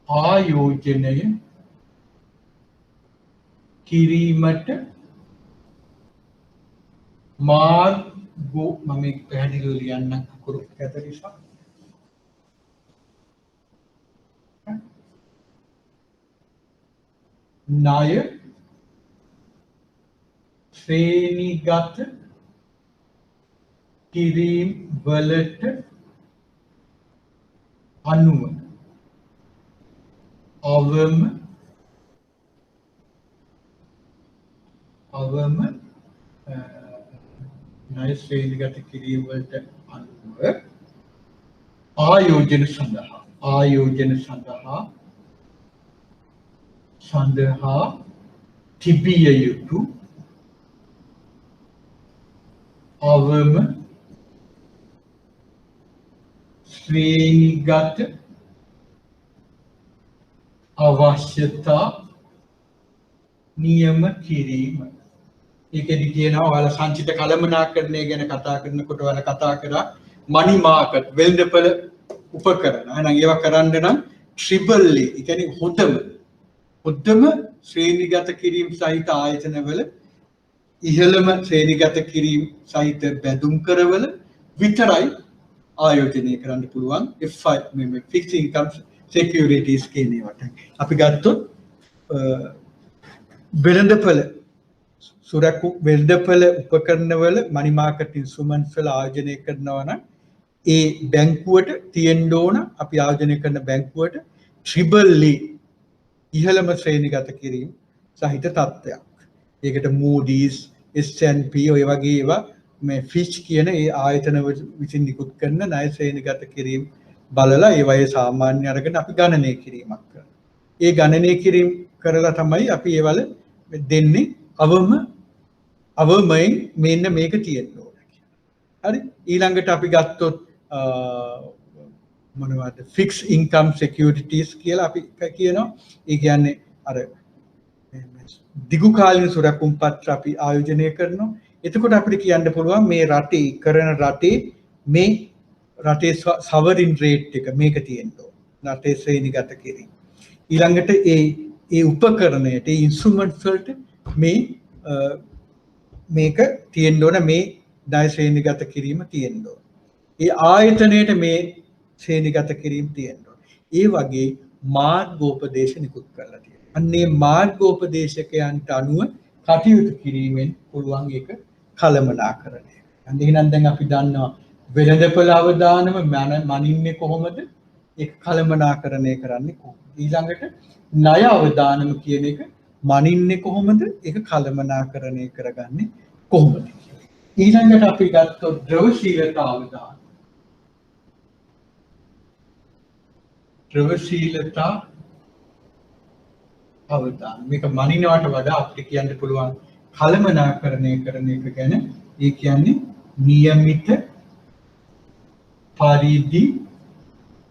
ආයෝජනය කිරීමට මාර්ගෝ මම පැහැදිලිව ලියන්න අකුරු කැත නිසා ණය ශ්‍රේණිගත කිරීම වලට අනුව අවම ණය ශ්‍රේණිගත කිරීම වලට අනුව ආයෝජන සඳහා තිබිය යුතු අවම ශ්‍රේණිගත අවශ්‍යතා නියම කිරීම. ඒකෙදි කියනවා ඔයාලා සංචිත කළමනාකරණය ගැන කතා කරනකොට ඔයාලා කතා කරා money market වෙළඳපොළ උපකරණ. එහෙනම් ඒවා කරන්න නම් ට්‍රිපල් A, ඒ කියන්නේ හොඳම ශ්‍රේණිගත කිරීම සහිත ආයතනවල ඉහළම ශ්‍රේණිගත කිරීම සහිත බැඳුම් කරවල විතරයි ආයෝජනය කරන්න පුළුවන් FI මේ fixed income securities කියන ඒවාට. අපි ගත්තොත් වෙළඳපොළ වෙළඳපොළ උපකරණවල money market instruments වල ආයෝජනය කරනවා නම් ඒ බැංකුවට තියෙන්න ඕන අපි ආයෝජනය කරන බැංකුවට ට්‍රිපල් A ඉහළම ශ්‍රේණිගත කිරීම සහිත තත්ත්වයක්. ඒකට Moody's, S&P ඔය වගේ ඒවා මේ Fitch කියන ඒ ආයතන විසින් නිකුත් කරන ණය ශ්‍රේණිගත කිරීම බලලා ඒවායේ සාමාන්‍ය අරගෙන අපි ගණනය කිරීමක් කරනවා. ඒ ගණනය කිරීම කරලා තමයි අපි ඒවල දෙන්නේ අවමයෙන් මෙන්න මේක තියෙන්න ඕන කියලා. හරි? ඊළඟට අපි ගත්තොත් මොනවද fixed income securities කියලා අපි කියනවා. ඒ කියන්නේ අර දිගු කාලින සුරකුම් පත්‍ර අපි ආයෝජනය කරනවා. එතකොට අපිට කියන්න පුළුවන් මේ රටේ මේ රටේ sovereign rate එක මේක තියෙන්න ඕන. රටේ ශ්‍රේණිගත කිරීම. ඊළඟට ඒ උපකරණයට ඒ ඉන්ස්ට්‍රුමන්ට්ස් වලට මේක තියෙන්න ඕන මේ ණය ශ්‍රේණිගත කිරීම තියෙන්න ඕන. ඒ ආයතනයේට මේ ශ්‍රේණිගත කිරීම තියෙන්න ඕන. ඒ වගේ මාර්ගෝපදේශ නිකුත් කරලා තියෙනවා. අන්නේ මාර්ගෝපදේශකයන්ට අනුව කටයුතු කිරීමෙන් පුළුවන් ඒක කළමනාකරණය. එහෙනම් දැන් අපි දන්නවා වෙළඳපොළ අවදානම මනින්නේ කොහොමද? ඒක කළමනාකරණය කරන්නේ කොහොමද? ඊළඟට ණය අවදානම කියන එක මනින්නේ කොහොමද? ඒක කළමනාකරණය කරගන්නේ කොහොමද? ඊළඟට අපි ගත්තොත් ද්‍රවශීලතා අවදාන. ද්‍රවශීලතා අවදාන මේක මනිනවට වඩා අපිට කියන්න පුළුවන් කළමනාකරණය කරන එක ගැන. ඒ කියන්නේ નિયમિત පරිදි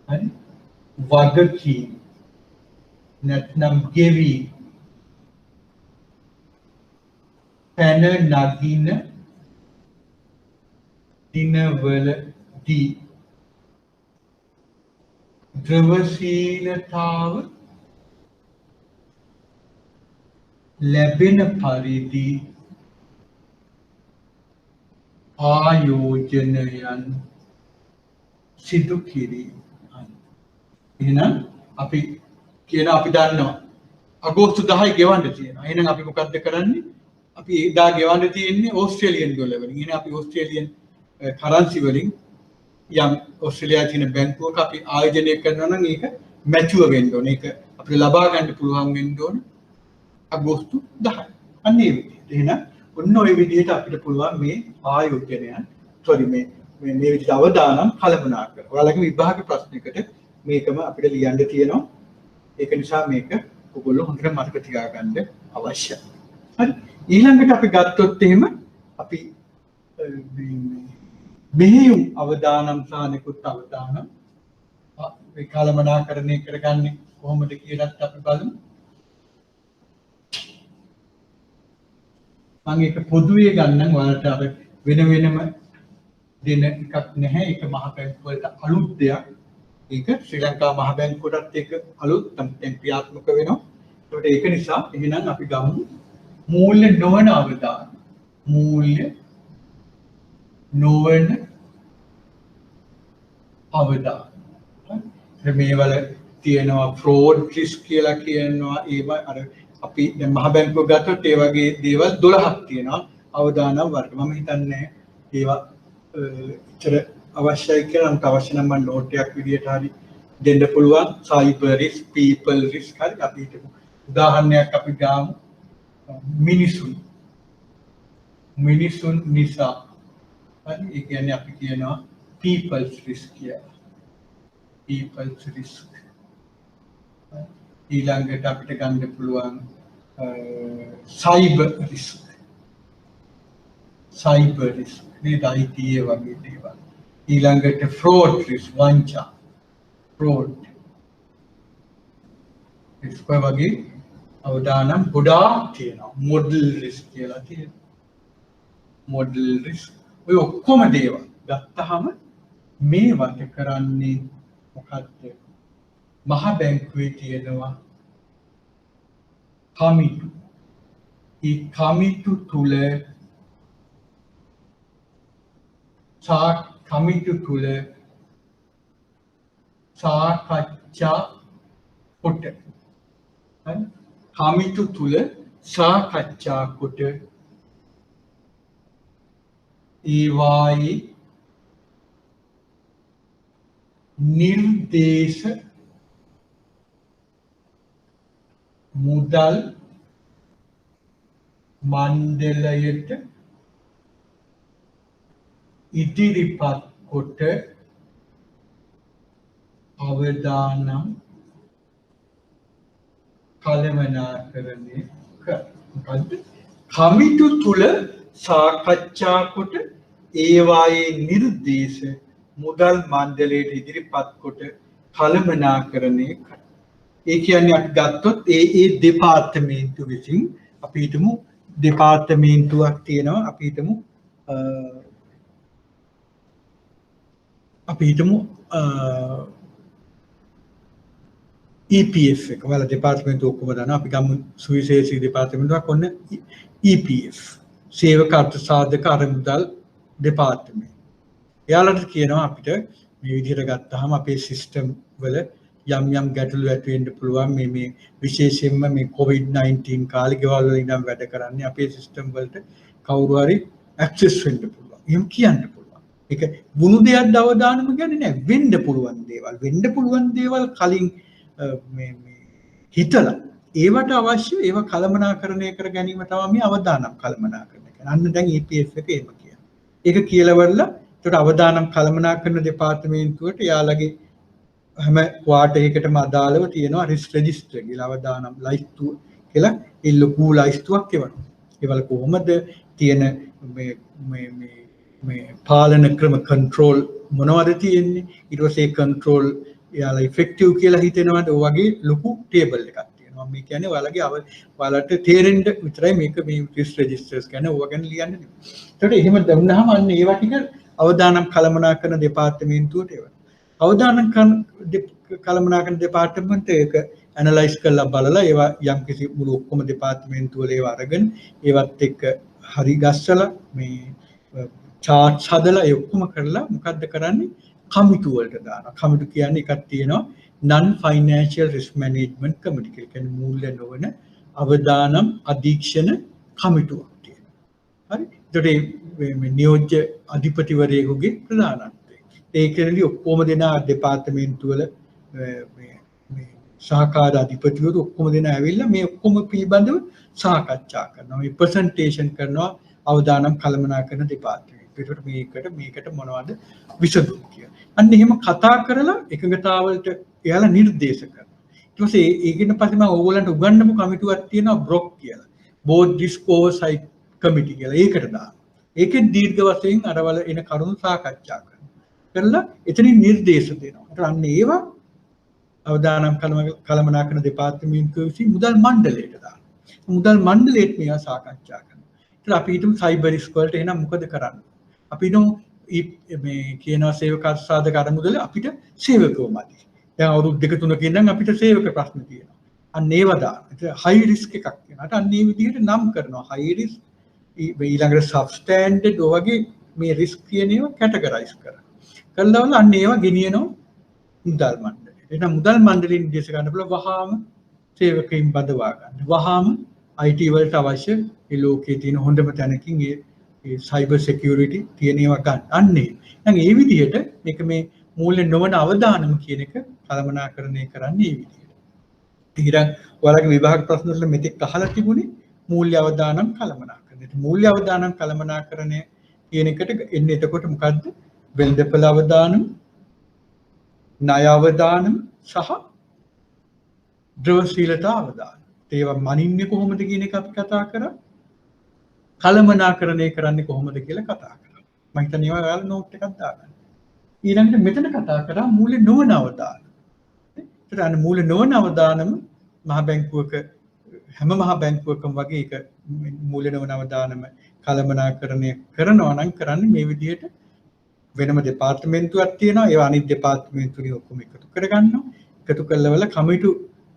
හරි වගකීම් නැත්නම් ගෙවි පැන නගින දිනවලදී ද්‍රවශීලතාව ලැබෙන පරිදි ආයෝජනයන් සිදු කිරීම. එහෙනම් අපි දන්නවා අගෝස්තු 10 ගෙවන්න තියෙනවා. එහෙනම් අපි මොකද්ද කරන්නේ? අපි එදා ගෙවන්න තියෙන්නේ ඕස්ට්‍රේලියන් ඩොලර් වලින්. එහෙනම් අපි ඕස්ට්‍රේලියන් කරන්සි වලින් යම් ඕස්ට්‍රේලියාවේ තියෙන බැංකුවක අපි ආයෝජනය කරනවා නම් ඒක මැචුව වෙන්න ඕනේ. ඒක අපිට ලබා ගන්න පුළුවන් වෙන්න ඕනේ අගෝස්තු 10. අන්න ඒ විදිහට. එහෙනම් ඔන්න ඔය විදිහට අපිට පුළුවන් මේ ආයෝජනයන් මේ විදිහට අවදානම් කළමනාකරන. ඔයාලගේ විභාග ප්‍රශ්නයකට මේකම අපිට ලියන්න තියෙනවා. ඒක නිසා මේක ඔයගොල්ලෝ හොඳට මතක තියාගන්න අවශ්‍යයි. හරි. ඊළඟට අපි ගත්තොත් එහෙම අපි මෙහෙයුම් අවදානම් සහ නිකුත් අවදානම් මේ කළමනාකරණය කරගන්නේ කොහොමද කියලාත් අපි බලමු. මම ඒක පොදුවේ ගන්නම් ඔයාලට අර වෙනම දෙන එකක් නැහැ. ඒක මහ බැංකුව වලට අලුත් දෙයක්. ඒක ශ්‍රී ලංකා මහ බැංකුවටත් ඒක අලුත් දැන් ක්‍රියාත්මක වෙනවා. ඒකට ඒක නිසා එහෙනම් අපි ගමු මූල්‍ය නොවන අවදාන. මූල්‍ය නොවන අවදාන. මේවල තියෙනවා fraud risk කියලා කියනවා. ඒවා අර අපි දැන් මහ බැංකුව ගත්තොත් ඒ වගේ දේවල් 12ක් තියෙනවා අවදානම් වර්ග. මම හිතන්නේ ඒවා ඉතර අවශ්‍යයි කියලා. නම් අවශ්‍ය නම් මම නෝට් එකක් විදියට හරි දෙන්න පුළුවන්. cyber risk, people risk හරි අපි හිතමු. උදාහරණයක් අපි ගාමු මිනිසුන්. මිනිසුන් නිසා. හරි ඒ කියන්නේ අපි කියනවා people's risk කියලා. people's risk. ඊළඟට අපිට ගන්න පුළුවන් cyber risk. cyber risk නේද IT වගේ දේවල්. ඊළඟට fraud risk වංචා. fraud risk වගේ අවදානම් ගොඩාක් තියෙනවා. model risk කියලා තියෙනවා. model risk ඔය ඔක්කොම දේවල් ගත්තාම මේවට කරන්නේ මොකක්ද? මහ බැංකුවේ තියෙනවා කමිටු. ඒ කමිටු තුල සාකච්ඡා කොට කමිටු තුල සාකච්ඡා කොට ඒවායේ නිර්දේශ මුදල් මණ්ඩලයට ඉදිරිපත් කොට අවදානම් කළමනාකරණය කරනවා. කමිටු තුල සාකච්ඡා කොට ඒවායේ නිර්දේශ මුදල් මණ්ඩලයට ඉදිරිපත් කොට කළමනාකරණය කරනවා. ඒ කියන්නේ අපි ගත්තොත් ඒ දෙපාර්තමේන්තුව විසින් අපි හිතමු දෙපාර්තමේන්තුවක් තියෙනවා. අපි හිතමු EPF එක. වල දෙපාර්තමේන්තුව ඔක්කොම දානවා. අපි ගමු සුවිශේෂී දෙපාර්තමේන්තුවක් ඔන්න EPF. සේවක අර්ථ සාධක අරමුදල් දෙපාර්තමේන්තුව. එයාලට කියනවා අපිට මේ විදිහට ගත්තාම අපේ සිස්ටම් වල යම් ගැටලු ඇති වෙන්න පුළුවන්. මේ විශේෂයෙන්ම මේ COVID-19 කාලේ ගෙවල් වල ඉඳන් වැඩ කරන්නේ අපේ සිස්ටම් වලට කවුරු හරි ඇක්සස් වෙන්න පුළුවන්. එහෙම කියන්න පුළුවන්. ඒක වුණු දෙයක් අවදානම කියන්නේ නැහැ. වෙන්න පුළුවන් දේවල් කලින් මේ හිතලා ඒවට අවශ්‍ය ඒවා කළමනාකරණය කර ගැනීම තමයි මේ අවදානම් කළමනාකරණය කියන්නේ. අන්න දැන් EPF එක එහෙම කියනවා. ඒක කියලාවල ඒකට අවදානම් කළමනාකරණ දෙපාර්තමේන්තුවට යාළගේ හැම ක්වාටර් එකකටම අදාළව තියෙනවා රිස්ක් රෙජිස්ටර් කියලා අවදානම් ලයිස්තුව කියලා ඒ ලොකු ලයිස්තුවක් එවනවා. ඒවල කොහොමද තියෙන මේ පාලන ක්‍රම කන්ට්‍රෝල් මොනවද තියෙන්නේ? ඊට පස්සේ ඒ කන්ට්‍රෝල් යාලා ඉෆෙක්ටිව් කියලා හිතෙනවද? ඔය වගේ ලොකු ටේබල් එකක් තියෙනවා. මේ කියන්නේ ඔයාලට තේරෙන්න විතරයි මේක මේ රිස්ක් රෙජිස්ටර්ස් කියන්නේ ඕවා ගැන ලියන්නේ. ඒකට එහෙම දුන්නාම අන්න ඒවා ටික අවදානම් කළමනාකරණ දෙපාර්තමේන්තුවට එවනවා. අවදානම් කළමනාකරණ දෙපාර්තමේන්තුව ඒක ඇනලයිස් කරලා බලලා ඒවා යම්කිසි මුළු ඔක්කොම දෙපාර්තමේන්තු වල ඒවා අරගෙන ඒවත් එක්ක හරි ගස්සලා මේ charts හදලා ඒ ඔක්කොම කරලා මොකද්ද කරන්නේ? කමිටු වලට දානවා. කමිටු කියන්නේ එකක් තියෙනවා non financial risk management committee කියලා. කියන්නේ මූල්‍ය නොවන අවදානම් අධීක්ෂණ කමිටුවක් තියෙනවා. හරි. ඒකට මේ නියෝජ්‍ය අධිපතිවරයෙකුගේ ප්‍රධානත්වය. ඒකෙන්දී ඔක්කොම දෙනා දෙපාර්තමේන්තු වල මේ සහකාර අධිපතිවරු ඔක්කොම දෙනා ඇවිල්ලා මේ ඔක්කොම පිළිබඳව සාකච්ඡා කරනවා. මේ ප්‍රසන්ටේෂන් කරනවා අවදානම් කළමනාකරණ දෙපාර්තමේන්තුවට. මේකට මොනවද විසඳුම් කියලා. අන්න එහෙම කතා කරලා එකඟතාවලට එයාලා නිර්දේශ කරනවා. ඊට පස්සේ ඒකින් පස්සේ මම ඕගොල්ලන්ට උගන්වපු කමිටුවක් තියෙනවා බ්‍රොක් කියලා. Board Risk Oversight Committee කියලා. ඒකට දානවා. ඒකෙන් දීර්ඝ වශයෙන් අරවල එන කරුණු සාකච්ඡා කරලා එතනින් නිර්දේශ දෙනවා. ඒත් අන්න ඒවා අවදානම් කළමනාකරණ දෙපාර්තමේන්තුව විසින් මුදල් මණ්ඩලයට දානවා. මුදල් මණ්ඩලයට මේවා සාකච්ඡා කරනවා. ඒත් අපි හිතමු සයිබර් රිස්ක් වලට එහෙනම් මොකද කරන්නේ? අපි හිතමු මේ කියනවා සේවක අර්ථසාධක අරමුදල අපිට සේවකව මදි. දැන් අවුරුදු 2-3 ඉඳන් අපිට සේවක ප්‍රශ්න තියෙනවා. අන්න ඒවා දාන. ඒක හයි රිස්ක් එකක් වෙනවා. අන්න ඒ විදිහට නම් කරනවා. හයි රිස්ක් ඊළඟට සබ්ස්ටෑන්ඩඩ් වගේ මේ රිස්ක් කියන ඒවා කැටගරයිස් කරනවා. කළාම අන්න ඒවා ගෙනියනවා මුදල් මණ්ඩලයට. එහෙනම් මුදල් මණ්ඩලයෙන් නිර්දේශ ගන්න පුළුවන් වහාම සේවකයින් බඳවා ගන්න. වහාම IT වලට අවශ්‍ය ඒ ලෝකයේ තියෙන හොඳම තැනකින් ඒ සයිබර් සිකියුරිටි තියෙන ඒවා ගන්න. අන්නේ. දැන් ඒ විදිහට මේක මේ මූල්‍ය නොවන අවදානම කියන එක කළමනාකරණය කරන්නේ මේ විදිහට. ඊළඟ ඔයාලගේ විභාග ප්‍රශ්න වල මෙතෙක් අහලා තිබුණේ මූල්‍ය අවදානම් කළමනාකරණය. කළමනාකරණයට මූල්‍ය අවදානම් කළමනාකරණය කියන එකට එන්නේ එතකොට මොකද්ද? වෙළඳපොළ අවදානම්, ණය අවදානම් සහ ද්‍රවශීලතා අවදානම්. ඒවා මනින්නේ කොහොමද කියන එක අපි කතා කරා. කළමනාකරණය කරන්නේ කොහොමද කියලා කතා කරා. මම හිතන්නේ ඒවා ඔයාලා නෝට් එකක් දාගන්න. ඊළඟට මෙතන කතා කරා මූල්‍ය නොවන අවදානම්. ඒතර අන්න මූල්‍ය නොවන අවදානම් මහ බැංකුවක හැම මහ බැංකුවකම වගේ ඒක මූල්‍ය නොවන අවදානම් කළමනාකරණය කරනවා නම් කරන්නේ මේ විදිහට වෙනම දෙපාර්තමේන්තුවක් තියෙනවා. ඒවා අනිත් දෙපාර්තමේන්තු වලින් ඔක්කොම එකතු කරගන්නවා. එකතු කළවල කමිටු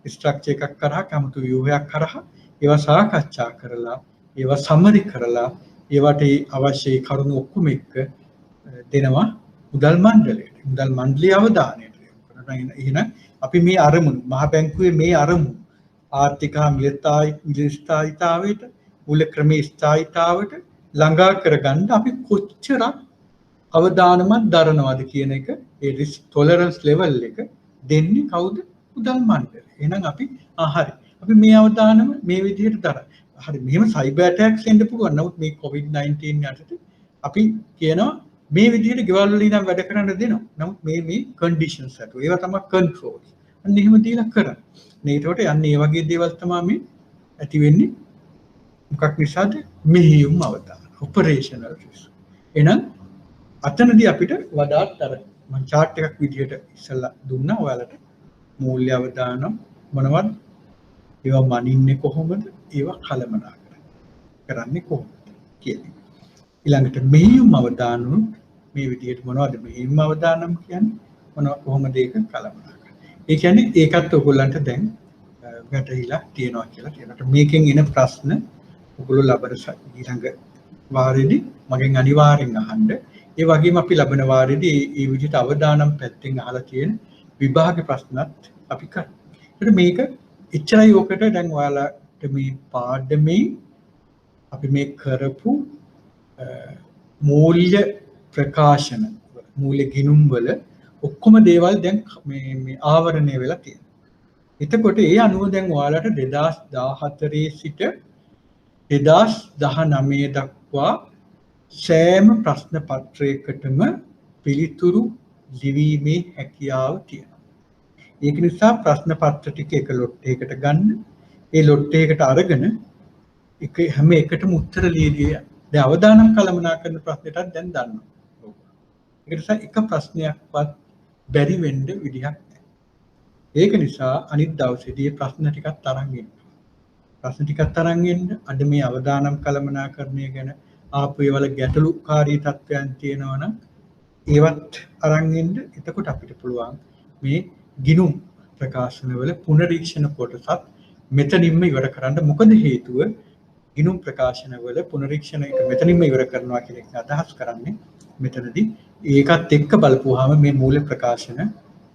ස්ට්‍රක්චර් එකක් කරා කමිටු ව්‍යුහයක් කරා ඒවා සාකච්ඡා කරලා ඒවා සම්මරි කරලා ඒවට අවශ්‍ය කරුණු ඔක්කොම එක්ක දෙනවා මුදල් මණ්ඩලයට. මුදල් මණ්ඩලයේ අවධානයට යොමු කරනවා. එහෙනම් අපි මේ අරමුණු මහ බැංකුවේ මේ අරමුණු ආර්ථික මිල ස්ථායීතාවයට මූල ක්‍රමයේ ස්ථායීතාවට ළඟා කරගන්න අපි කොච්චරක් අවදානමක් දරනවද කියන එක ඒ රිස්ක් ටොලරන්ස් ලෙවල් එක දෙන්නේ කවුද? මුදල් මණ්ඩලය. එහෙනම් අපි හරි. අපි මේ අවදානම මේ විදිහට දරන. හරි මෙහෙම සයිබර් ඇටැක්ස් එන්න පුළුවන්. නමුත් මේ COVID-19 යටතේ අපි කියනවා මේ විදිහට ගෙවල් වල ඉඳන් වැඩ කරන්න දෙනවා. නමුත් මේ කන්ඩිෂන්ස් අත ඒවා තමයි කන්ට්‍රෝල්. අන්න එහෙම දීලා කරන්නේ. නේ ඒකට යන්නේ මේ වගේ දේවල් තමයි මේ ඇති වෙන්නේ. මොකක් නිසාද? මෙහෙයුම් අවදාන. Operational risk. එහෙනම් අතනදී අපිට වඩාත් අර මම chart එකක් විදිහට ඉස්සලා දුන්නා ඔයාලට මූල්‍ය අවදානම් මොනවද? ඒවා මනින්නේ කොහොමද? ඒවා කළමනාකරණය කරන්නේ කොහොමද කියන්නේ. ඊළඟට මෙහෙයුම් අවදානම් මේ විදිහට මොනවද මෙහෙයුම් අවදානම් කියන්නේ? මොනවා කොහොමද ඒක කළමනාකරණය. ඒ කියන්නේ ඒකත් ඔයගොල්ලන්ට දැන් වැටහිලා තියෙනවා කියලා කියනකොට මේකෙන් එන ප්‍රශ්න ඔයගොල්ලෝ ලබන ඊළඟ වාරෙදි මගෙන් අනිවාර්යෙන් අහන්න. ඒ වගේම අපි ලබන වාරෙදී මේ විදිහට අවදානම් පැත්තෙන් අහලා තියෙන විභාග ප්‍රශ්නත් අපි කරමු. ඒකට මේක එච්චරයි ඔකට දැන් ඔයාලට මේ පාඩමේ අපි මේ කරපු මූල්‍ය ප්‍රකාශන මූල්‍ය ගිණුම් වල ඔක්කොම දේවල් දැන් මේ ආවරණය වෙලා තියෙනවා. එතකොට ඒ අනුව දැන් ඔයාලට 2014 සිට 2019 දක්වා සෑම ප්‍රශ්න පත්‍රයකටම පිළිතුරු ලිවීමේ හැකියාව තියෙනවා. ඒක නිසා ප්‍රශ්න පත්‍ර ටික එක ලොට් එකකට ගන්න. ඒ ලොට් එකකට අරගෙන එක හැම එකටම උත්තර ලියදී දැන් අවදානම් කළමනාකරන ප්‍රශ්නෙටත් දැන් දන්නවා. ඒක නිසා එක ප්‍රශ්නයක්වත් බැරි වෙන්න විදිහක් නැහැ. ඒක නිසා අනිත් දවසේදී ප්‍රශ්න ටිකක් තරම් එන්න. ප්‍රශ්න ටිකක් තරම් එන්න අද මේ අවදානම් කළමනාකරණය ගැන ආපු ඒවල ගැටලුකාරී තත්ත්වයන් තියෙනවා නම් ඒවත් අරන් එන්න. එතකොට අපිට පුළුවන් මේ ගිණුම් ප්‍රකාශනවල පුනරීක්ෂණ කොටසත් මෙතනින්ම ඉවර කරන්න. මොකද හේතුව ගිණුම් ප්‍රකාශනවල පුනරීක්ෂණ එක මෙතනින්ම ඉවර කරනවා කියන එක අදහස් කරන්නේ මෙතනදී ඒකත් එක්ක බලපුවාම මේ මූල ප්‍රකාශන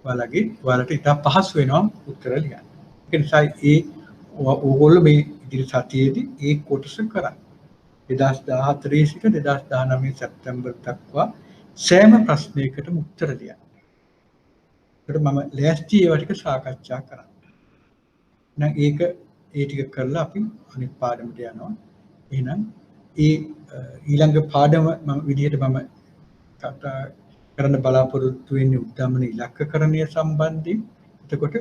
ඔයාලට ඉතා පහසු වෙනවා උත්තර ලියන්න. ඒ නිසා ඕගොල්ලෝ මේ ඉදිරි සතියේදී ඒ කොටස කරන්න. 2014 සිට 2019 සැප්තැම්බර් දක්වා සෑම ප්‍රශ්නයකටම උත්තර ලියන්න. ඒකට මම ලෑස්ති ඒවා ටික සාකච්ඡා කරන්න. එහෙනම් ඒ ටික කරලා අපි අනිත් පාඩමට යනවා. එහෙනම් ඊළඟ පාඩම මම විදිහට මම කතා කරන්න බලාපොරොත්තු වෙන්නේ උද්දමන ඉලක්කකරණය සම්බන්ධයෙන්. එතකොට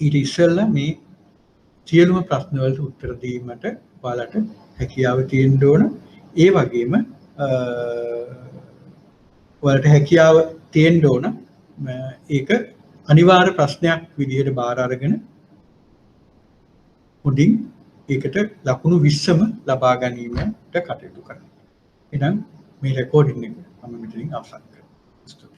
ඊට ඉස්සෙල්ලා මේ සියලුම ප්‍රශ්න වලට උත්තර දීමට ඔයාලට හැකියාව තියෙන්න ඕන. ඒ වගේම ඔයාලට හැකියාව තියෙන්න ඕන ඒක අනිවාර්ය ප්‍රශ්නයක් විදිහට බාර අරගෙන උඩින් ඒකට ලකුණු 20ම ලබා ගැනීමට කටයුතු කරන්න. එහෙනම් මේ රෙකෝඩින් එක මම මෙතනින් අවසන් කරනවා.